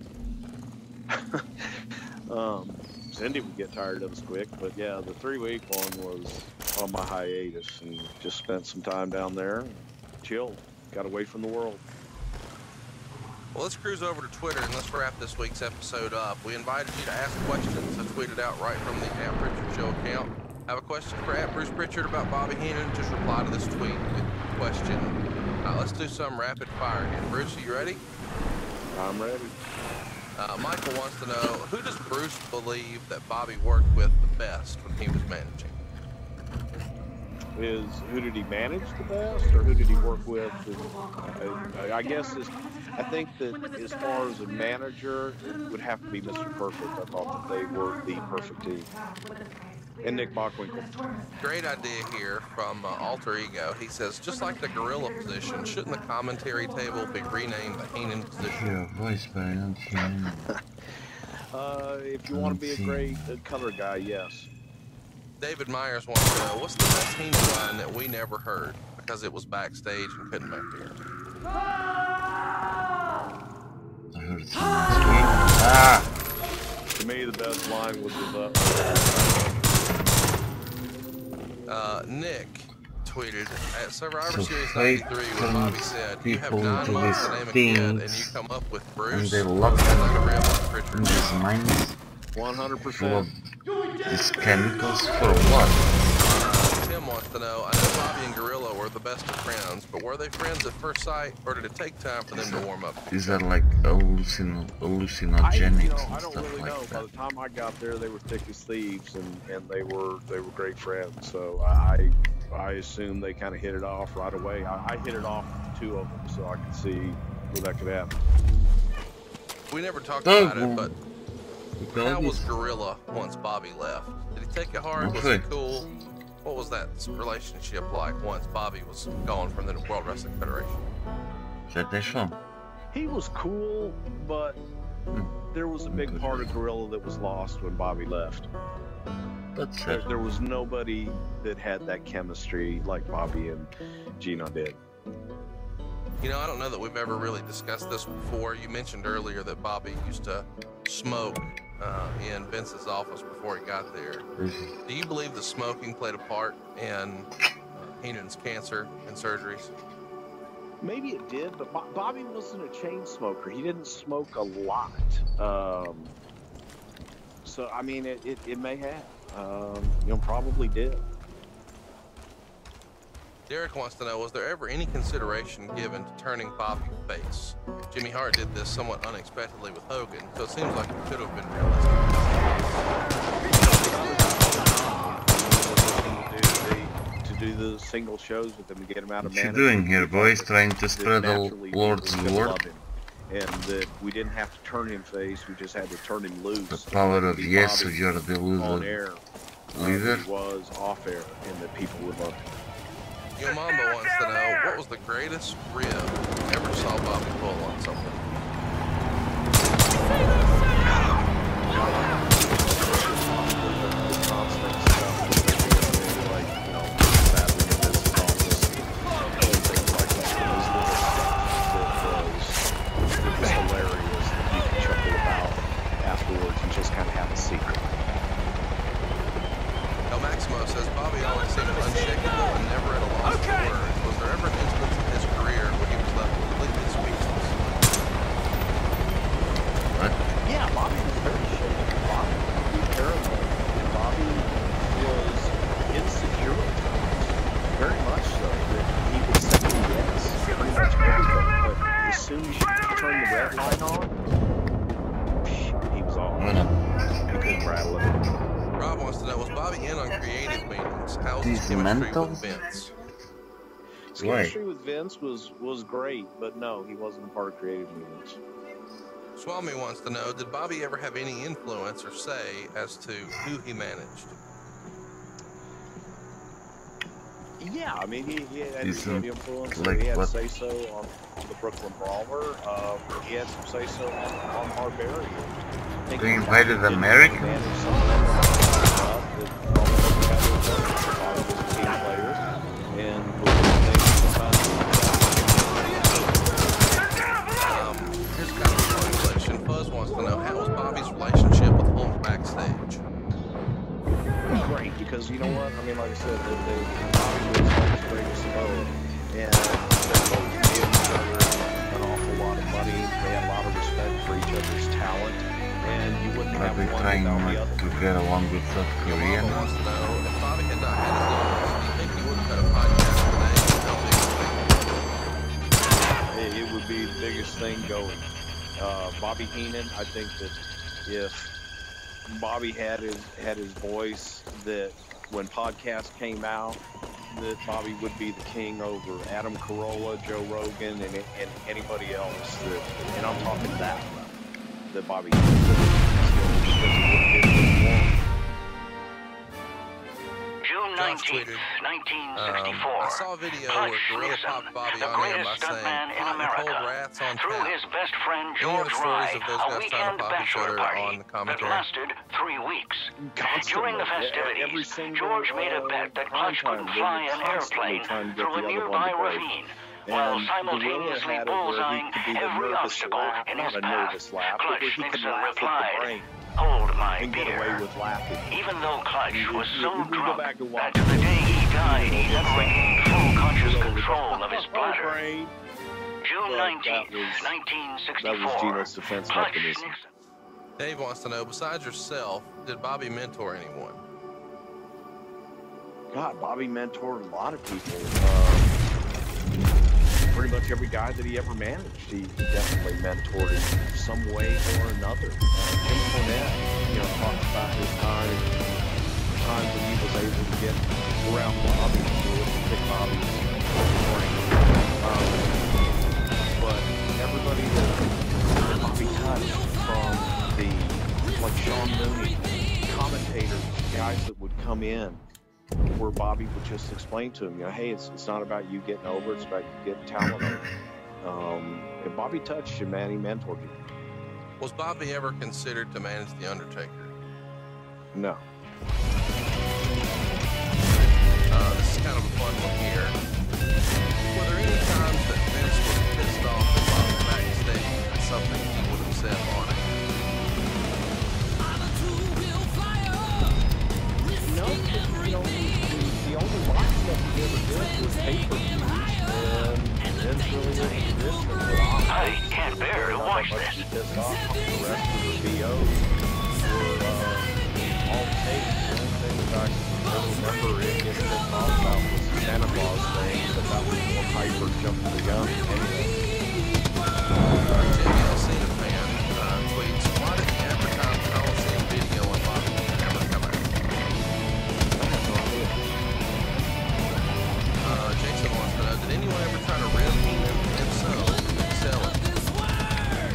Cindy would get tired of us quick, but yeah, the 3-week one was on my hiatus, and just spent some time down there, and chilled, got away from the world. Well, let's cruise over to Twitter and let's wrap this week's episode up. We invited you to ask questions. I tweeted out right from the @Pritchard Show account. Have a question for @Bruce Pritchard about Bobby Heenan? Just reply to this tweet with the question. Let's do some rapid fire here. Bruce, are you ready? I'm ready. Michael wants to know, who does Bruce believe that Bobby worked with the best when he was managing? Who did he manage the best, or who did he work with? I think that as far as a manager, it would have to be Mr. Perfect. I thought that they were the perfect team. And Nick Bockwinkel. Great idea here from Alter Ego. He says, just like the gorilla position, shouldn't the commentary table be renamed the Heenan position? If you want to be a great color guy, yes. David Myers wants to know, what's the best Heenan line that we never heard because it was backstage and couldn't make the air? I heard it last week. To me, the best line was Nick tweeted at Survivor Series 93 when Bobby said, you have 9 months to name a kid and you come up with Bruce. And they love it. In these mines 100%. These chemicals for what? Tim wants to know, I know Bobby and Gorilla were the best of friends, but were they friends at first sight, or did it take time for them to warm up? These are like hallucinogenics I don't really know. By the time I got there, they were thick as thieves, and they were great friends. So I assume they kind of hit it off right away. I hit it off with 2 of them, so I could see where that could happen. We never talked about it, but how was Gorilla once Bobby left? Did he take it hard? Was it cool? What was that relationship like once Bobby was gone from the World Wrestling Federation? He was cool, but there was a big part of Gorilla that was lost when Bobby left. There was nobody that had that chemistry like Bobby and Gino did. You know, I don't know that we've ever really discussed this before. You mentioned earlier that Bobby used to smoke in Vince's office before he got there. Do you believe that smoking played a part in Heenan's cancer and surgeries? Maybe it did, but Bobby wasn't a chain smoker. He didn't smoke a lot. So, I mean, it may have. Probably did. Derek wants to know, was there ever any consideration given to turning Bobby face? Jimmy Hart did this somewhat unexpectedly with Hogan, so it seems like it could have been realistic. To do the single shows with him to get him out of management. What you doing here, boys? Trying to spread the Lord's word? And that we didn't have to turn him face, we just had to turn him loose. The power of yes, if you're the loser. On air, leader. He was off air, and that people would love him. Your mama wants to know, what was the greatest rib you ever saw Bobby pull on someone? mental? with Vince? His chemistry with Vince was great, but no, he wasn't a part of creative meetings. Swami wants to know, did Bobby ever have any influence or say as to who he managed? Yeah, I mean, he had influence. Like he had what? say-so on the Brooklyn Brawler. He had some say-so on Barbarian. They invited Americans? Here's kind of a fun question. Fuzz wants to know, how was Bobby's relationship with Hulk backstage? Great, because you know what? I mean, like I said, Bobby was Hulk's greatest foe, and they both gave each other an awful lot of money. They had a lot of respect for each other's talent, and you wouldn't have one trying without the not other. to get along with South Korea Mama now? wants to know, if Bobby had not had his illness, do you think he would have cut a podcast today? How big would it be? It would be the biggest thing going. Bobby Heenan, I think that if Bobby had his voice, that when podcasts came out, that Bobby would be the king over Adam Carolla, Joe Rogan, and anybody else. And I'm talking that Bobby June 19th, 1964. I saw a video where Gorilla popped Bobby on him by saying, hot and cold rats on through tap. his best friend Any George other stories Rye, of those a guys trying weekend to pop each bachelor other party on the that commentary? lasted 3 weeks. Constantly. During the festivities, George made a bet that Clutch couldn't fly an airplane through a nearby ravine, while simultaneously bullseyeing every obstacle in his path. Clutch Nixon replied, "Hold my beer." Even though Clutch was so drunk that to the day he died, he never regained full conscious control of his bladder. June 19th, 1964. That was Gino's defense mechanism. Dave wants to know, besides yourself, did Bobby mentor anyone? God, Bobby mentored a lot of people. Pretty much every guy that he ever managed, he definitely mentored in some way or another. Jim Cornette, talked about his times when he was able to get around Bobby and pick Bobby's brain. But everybody that Bobby touched, from like Sean Mooney, commentators, guys that would come in, where Bobby would just explain to him, hey, it's not about you getting over, it's about you getting talent over. If Bobby touched you, man, he mentored you. Was Bobby ever considered to manage The Undertaker? No. This is kind of a fun one here. Were there any times that Vince was pissed off at Bobby backstage at something he would have said on it? No, the only live stuff he ever did was pay-per-views, and Vince really isn't traditional. I can't bear to watch this. The rest of the VOs were all taped. The only thing that I remember it getting talked about was the Santa Claus thing, but that was more Piper jumping the gun. Cena fan tweets, why did the advertised Coliseum video on Bobby ever come out? Jason wants to know, did anyone ever try to rip Heenan? If so, sell it.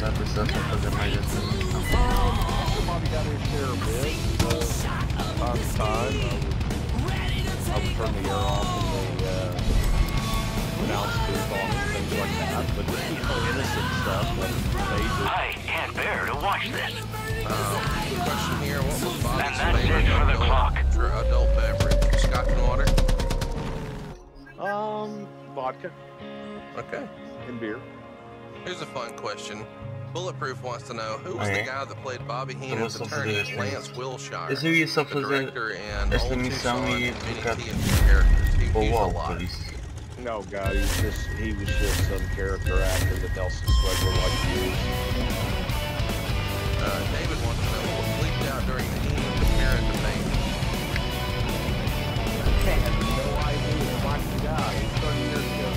Never said something in my Bobby got his share of it. Time to time, I would turn the air off and they announce booth on it, things like that. But just innocent stuff. I can't bear to watch this. Question here, what was Bobby's And that's favorite it for the clock. adult beverage? Scotch and water? Vodka. Okay. And beer. Here's a fun question. Bulletproof wants to know, who was the guy that played Bobby Heenan's attorney, Lance Wilshire, the director and old Tucson and many TNT characters? He was alive. No, God, he was just some character actor that Nelson Swedler liked to use. David wants to know, what leaked out during the Heenan Karen debate? I have no idea. Watch the guy. He's 30 years ago.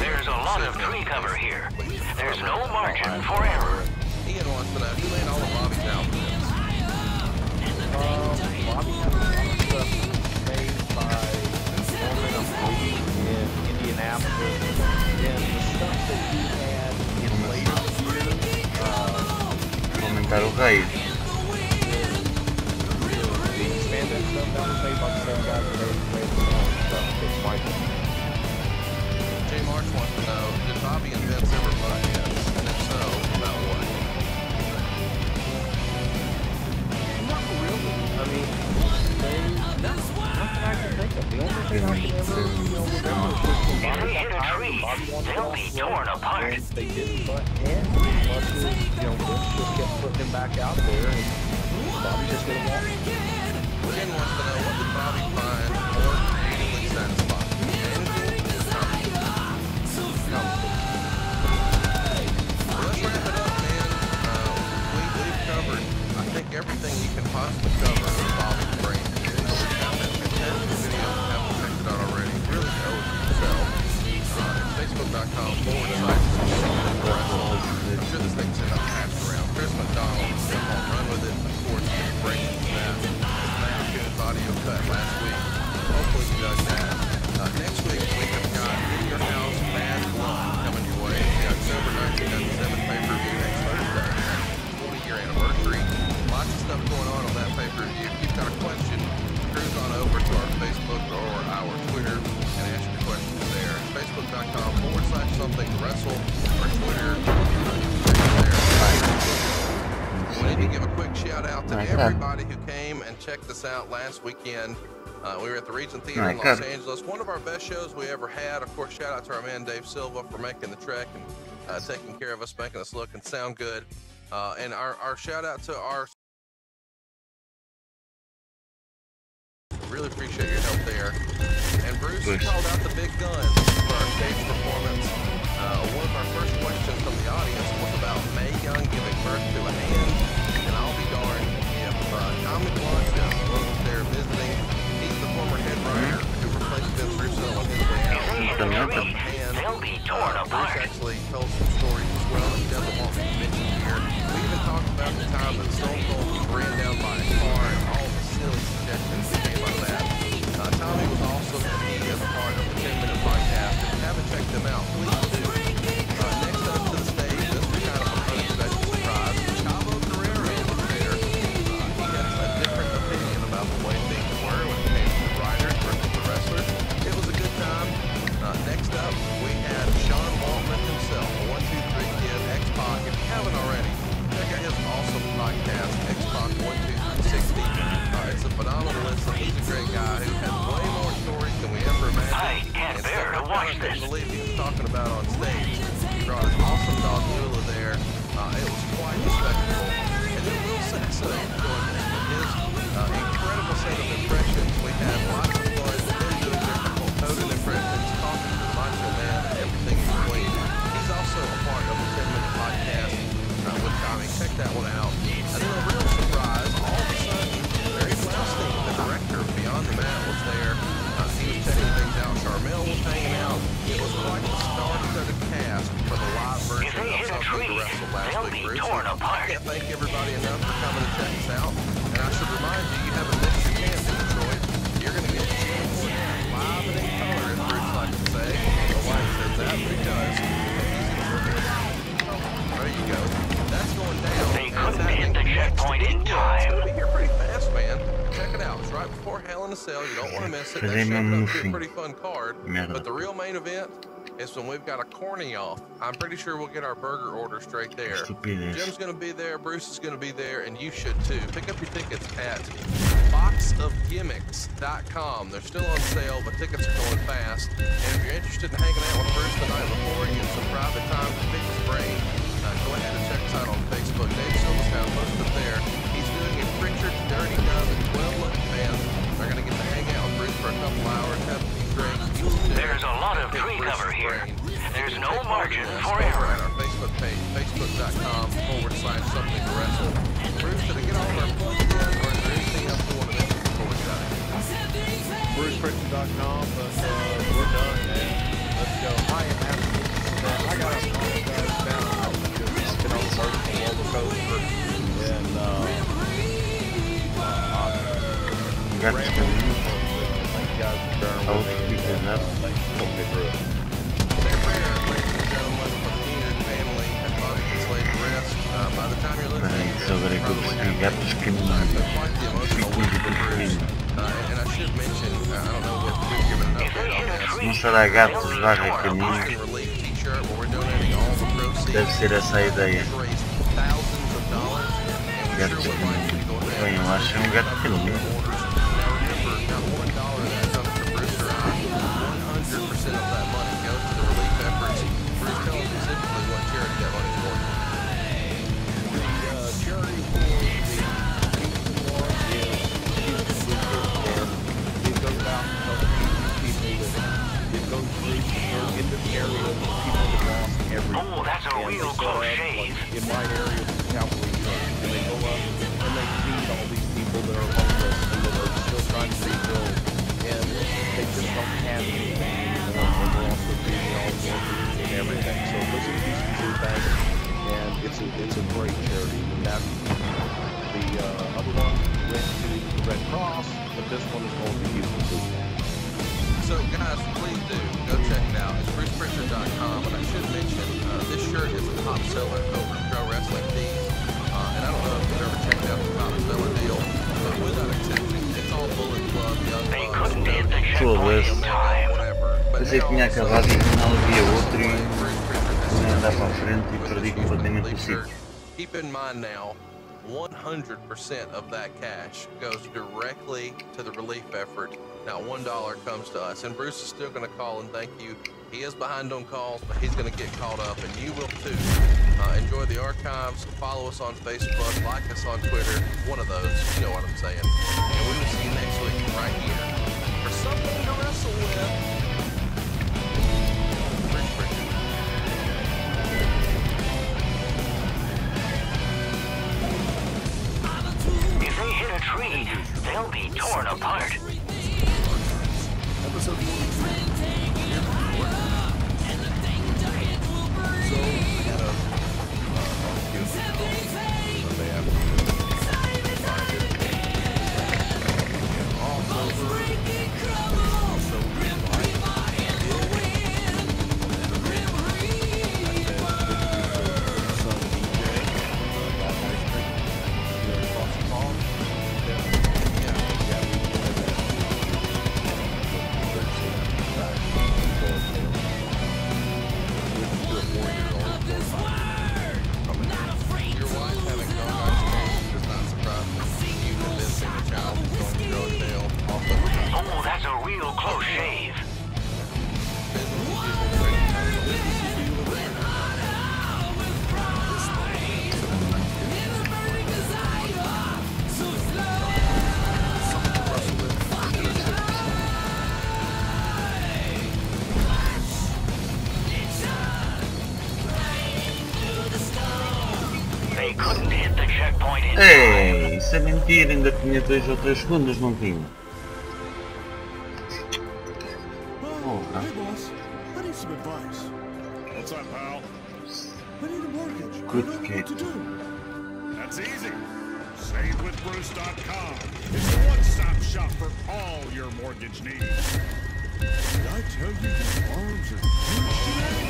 There's a lot of tree cover here. There's no margin for error. Ian wants to know, who made all of Bobby's outfits? Bobby had a lot of stuff made And the stuff that he had in later years, aumentar o raio. The expanded stuff that was made by the same guy that made the stuff. It's Michael. J. Marsh wants to know, did Bobby and Vince ever butt heads? And if so, about what? Not really. I mean, nothing I can think of. The only thing I can ever, remember is when Bobby got tired and Bobby wanted to They'll be torn apart. and they didn't butt heads. Vince just kept putting him back out there, and Bobby just didn't want him. Jen wants to know, what did Bobby find more easily satisfying? Well, let's wrap it up, man. We've covered, I think, everything you can possibly cover in Bobby's brain. We've got that fantastic video. If you haven't checked it out already, really go with yourself. Facebook.com/. I'm sure this thing's in a patch around. Chris McDonald is going to run with it. Of course, he's breaking that. Good audio cut last week. Hopefully you dug that. Next week we have got In Your House Bad Blood coming your way. We got October 1997 pay-per-view next Thursday. 20-year anniversary. Lots of stuff going on that pay-per-view. If you've got a question, cruise on over to our Facebook or our Twitter and ask your questions there. Facebook.com/somethingwrestle or Twitter. We need to give a quick shout out to everybody who came and checked us out last weekend. We were at the Regent Theater in Los Angeles. One of our best shows we ever had. Of course, shout out to our man Dave Silva for making the trek and taking care of us, making us look and sound good. And our shout out to our... Really appreciate your help there. And Bruce called out the big guns for our stage performance. One of our first questions from the audience was about Mae Young giving birth to a hand. And I'll be darned if Tommy Blanca was there visiting. He's the former head writer who replaced Vince Russo on his way out. They'll be torn apart. Bruce actually told some stories as well that he doesn't want me to mention here. We even talked about the time that Stone Cold was ran down by a car and all the silly suggestions that came out of that. Tommy was also key as a part of the 10-minute podcast. If you haven't checked them out, please do. Next up to the stage, this was kind of an unexpected surprise. Chavo Guerrero was there. He had a different opinion about the way things were when it came to the writers versus the wrestlers. It was a good time. Next up, we had Sean Waltman himself, a 1-2-3 Kid, X-Pac. If you haven't already, check out his awesome podcast, X-Pac 1-2-3-60. It's a phenomenal listen. He's a great guy who has way more stories than we ever imagined. I can't bear to watch this. I couldn't believe he was talking about on stage. He brought his awesome dog Lula there. It was quite a spectacle. And then Will Sasso joined us with his incredible set of impressions. We had lots of fun. Him doing different Hogan impressions, talking to the Macho Man, and everything in between. He's also a part of the 10-minute podcast with Tommy. Check that one out. And then a real surprise, all of a sudden, Barry Blaustein, the director of Beyond the Mat, was there. He was checking things out. Charmel was hanging out. It was quite the star-studded cast for the live version of Something to Wrestle last week, Bruce. I can't thank everybody enough for coming to check us out. And I should remind you, you haven't missed your chance in Detroit. You're going to get live and in color, as Bruce likes to say. I don't know why he says that, but he does. There you go. That's going down. They couldn't hit the checkpoint in time. It's going to be here pretty fast, man. Check it out. It's right before Hell in a Cell. You don't want to miss it. That's shaping up to be a pretty fun card. But the real main event is when we've got a corny off. I'm pretty sure we'll get our burger order straight there. Jim's going to be there. Bruce is going to be there. And you should too. Pick up your tickets at boxofgimmicks.com. They're still on sale, but tickets are going fast. And if you're interested in hanging out with Bruce the night before, get some private time to pick his brain, go ahead and check us out on Facebook. Dave Silva's got posted there. He's doing a Pritchard's Dirty Dozen 12 Lucky Fans. They're going to get to hang out with Bruce for a couple hours, have a few drinks. There's a lot of tree cover here. There's no margin for error. At our Facebook page, facebook.com/something to wrestle. Bruce, did I get all of our plugs in, or is there anything else we want to mention before we go? BrucePritchard.com, but we're done, man. Let's go. I am absolutely I got to apologize now. I've been on the roller coaster, and thank you guys for bearing with me and helping me through it. none left for the community family and bodies enslaved to rest. By the time you're listening to this, you probably have quite the emotional week for Bruce. And I should mention, I don't know if we've given an update on this. Relief t-shirt where we're donating all the proceeds. Deve ser essa a ideia. Raised thousands of dollars, and we sure would like you to go ahead. Bem, eu acho um gato pequenininho. Now remember, not $1 that comes to Bruce or I, 100% of that money goes to the relief efforts. Bruce, tell us specifically what charity that money's for. The charity for the Houston War is Houston Blueprint, and it goes out and helps people that it goes through into the area of people that lost everything. Oh, that's a real close shave. In my area, the cavalry trucks, and they go up and they feed all these people that are homeless and that are still trying to rebuild, and they just don't have anything anymore. And they're also feeding all the workers and everything. So it goes to the Houston Food Bank, and it's a great charity. And that the other one went to the Red Cross, but this one is going to the Houston Food Bank. So guys, please do go check it out. It's BrucePritchard.com, and I should mention this shirt is a top seller over at Pro Wrestling Tees. And I don't know if you've ever checked out the top seller deal, but without exception, it's all Bullet Club, Young Bucks, whatever. Pensei que tinha acabado e afinal havia outro e nem andar para a frente e perdi completamente o sítio. Keep in mind now, 100% of that cash goes directly to the relief effort. Not $1 comes to us, and Bruce is still going to call and thank you. He is behind on calls, but he's going to get caught up, and you will too. Enjoy the archives, follow us on Facebook, like us on Twitter, one of those, you know what I'm saying. And we will see you next week right here for something to wrestle with. Bruce Pritchard. If they hit a tree, they'll be torn apart. Episode 43. So, we got a Ei, isso é mentira, ainda tinha 2 ou 3 segundos, não tinha? Oh, hey boss, I need some advice. What's up, pal? I need a mortgage. Good I don't know kid. what to do. That's easy. SaveWithBruce.com is the one-stop shop for all your mortgage needs. Did I tell you your arms are huge today?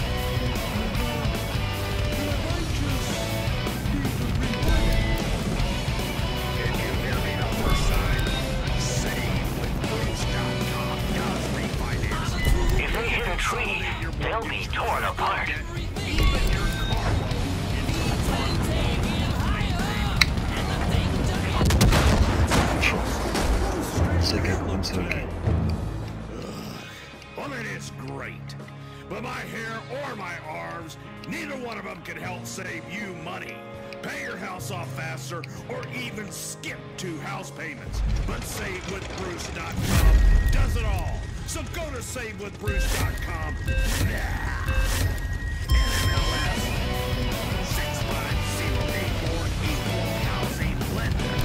If they hit a tree, they'll be torn apart. Well, it is great. But my hair or my arms, neither one of them can help save you money. Pay your house off faster, or even skip 2 house payments. But SaveWithBruce.com does it all. So go to SaveWithBruce.com now. NMLS 65084 Equal Housing Lender.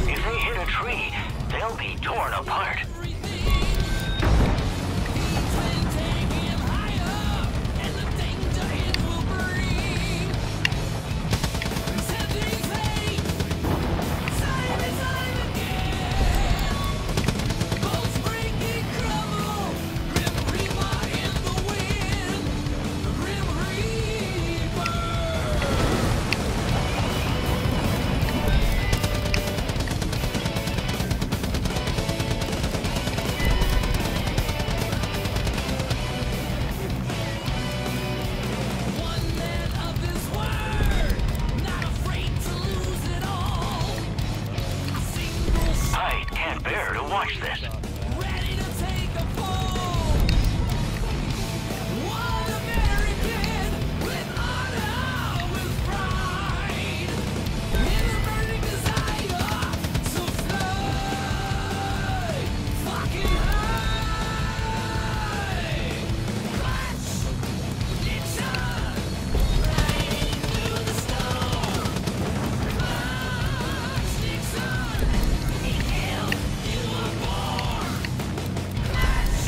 If they hit a tree, they'll be torn apart. watch this. Ready to take a fall. One American with honor, with pride. In a burning desire, so fly. Fucking high. Clutch. Ignition. Right through the storm. Clutch. Ignition. Inhale. You are born. Clutch.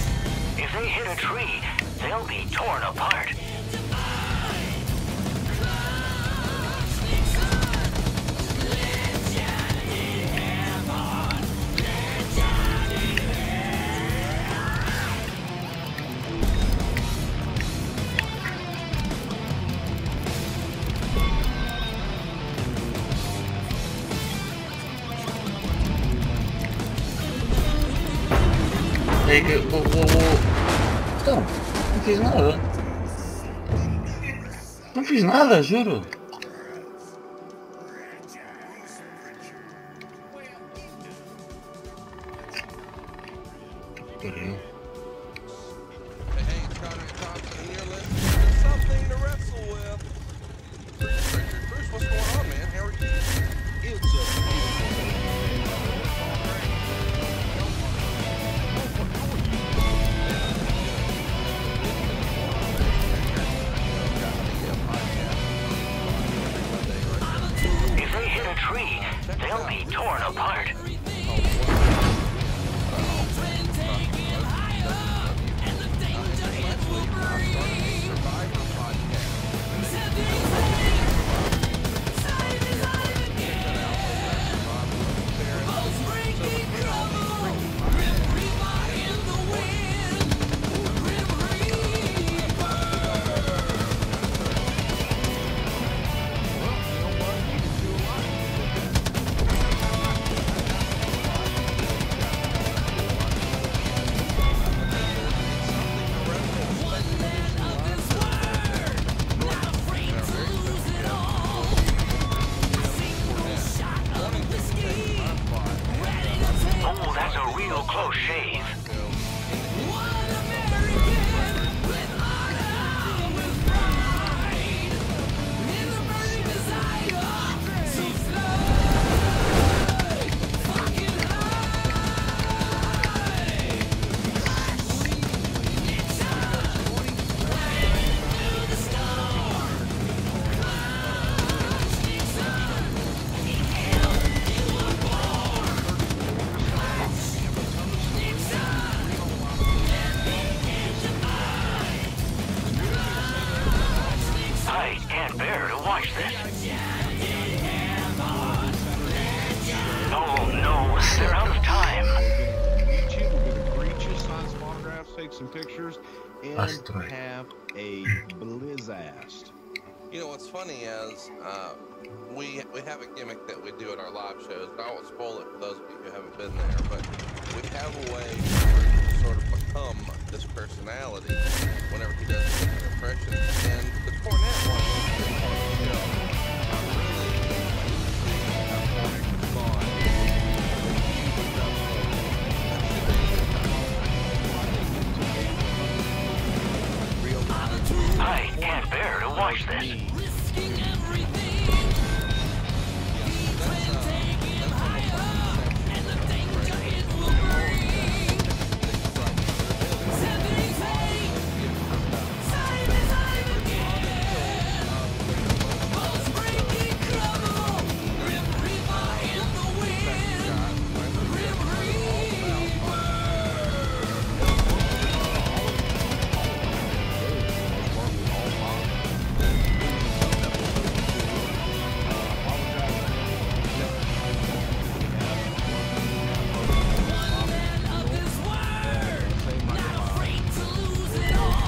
If they hit a tree, they'll be torn apart. É que Então, não fiz nada. Não fiz nada, juro. Peraí. Hey, Connor Thompson, and you're listening to Something to Wrestle With. Bruce, what's going on, man? How are you? It's If they hit a tree, they'll be torn apart. Oh, that's a real close shave. I can't bear to watch this. Oh no, they're out of time. YouTube, we're gonna greet you, sign some autographs, take some pictures, and have a blizzast. You know what's funny is we have a gimmick that we do at our live shows, and I won't spoil it for those of you who haven't been there, but we have a way to sort of become this personality whenever he does different impressions. And the Cornette one was a big part of the show. I really see how Cornette respond. I can't bear to watch this.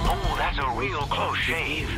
Oh, that's a real close shave.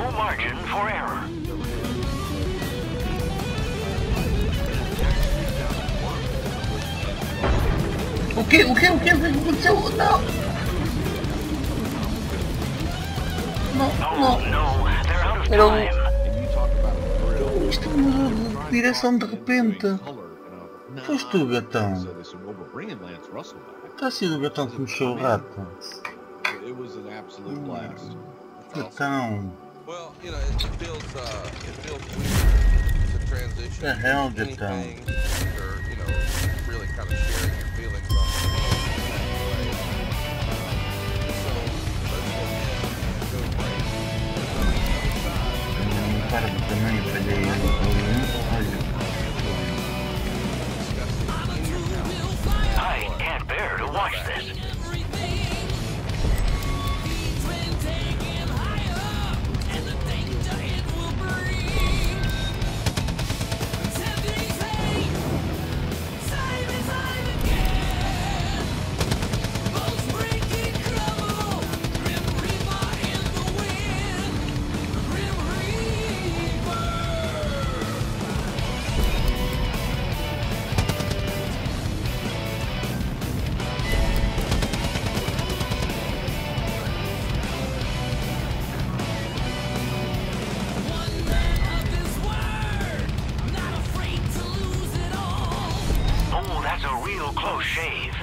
no margin for error. O que aconteceu? Não! Não. Isto mudou de direção de repente. Foste tu, gatão. Está sido o gatão que mexeu o rato. Gatão. The hell, gatão. Para também, eu falhei I can't bear to watch this. Close shave.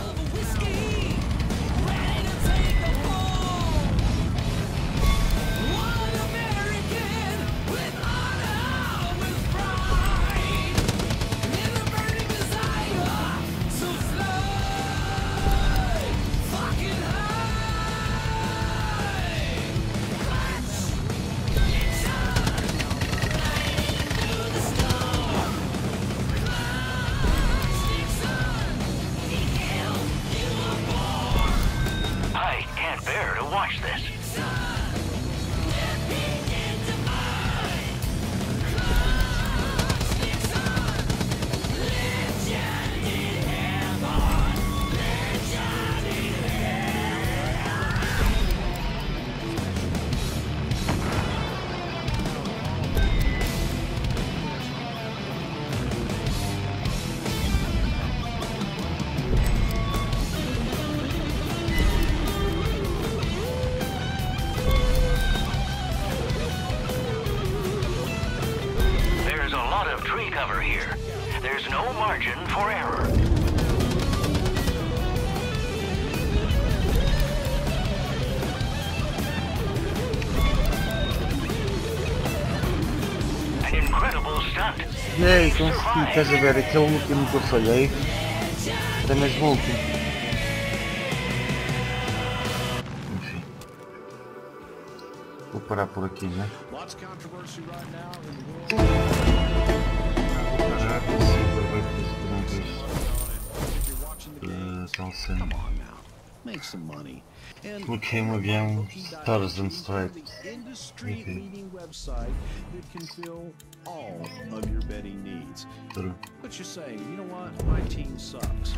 Watch this. Tree cover here. There's no margin for error. An incredible stunt. Ei, consegui, estás a ver, aquele último que eu falhei era mesmo o último. Enfim. Vou parar por aqui, né? Coloquei um avião Stars and Stripes. Industry-leading website that can fill all of your betting needs. But you're saying, you know what, my team sucks.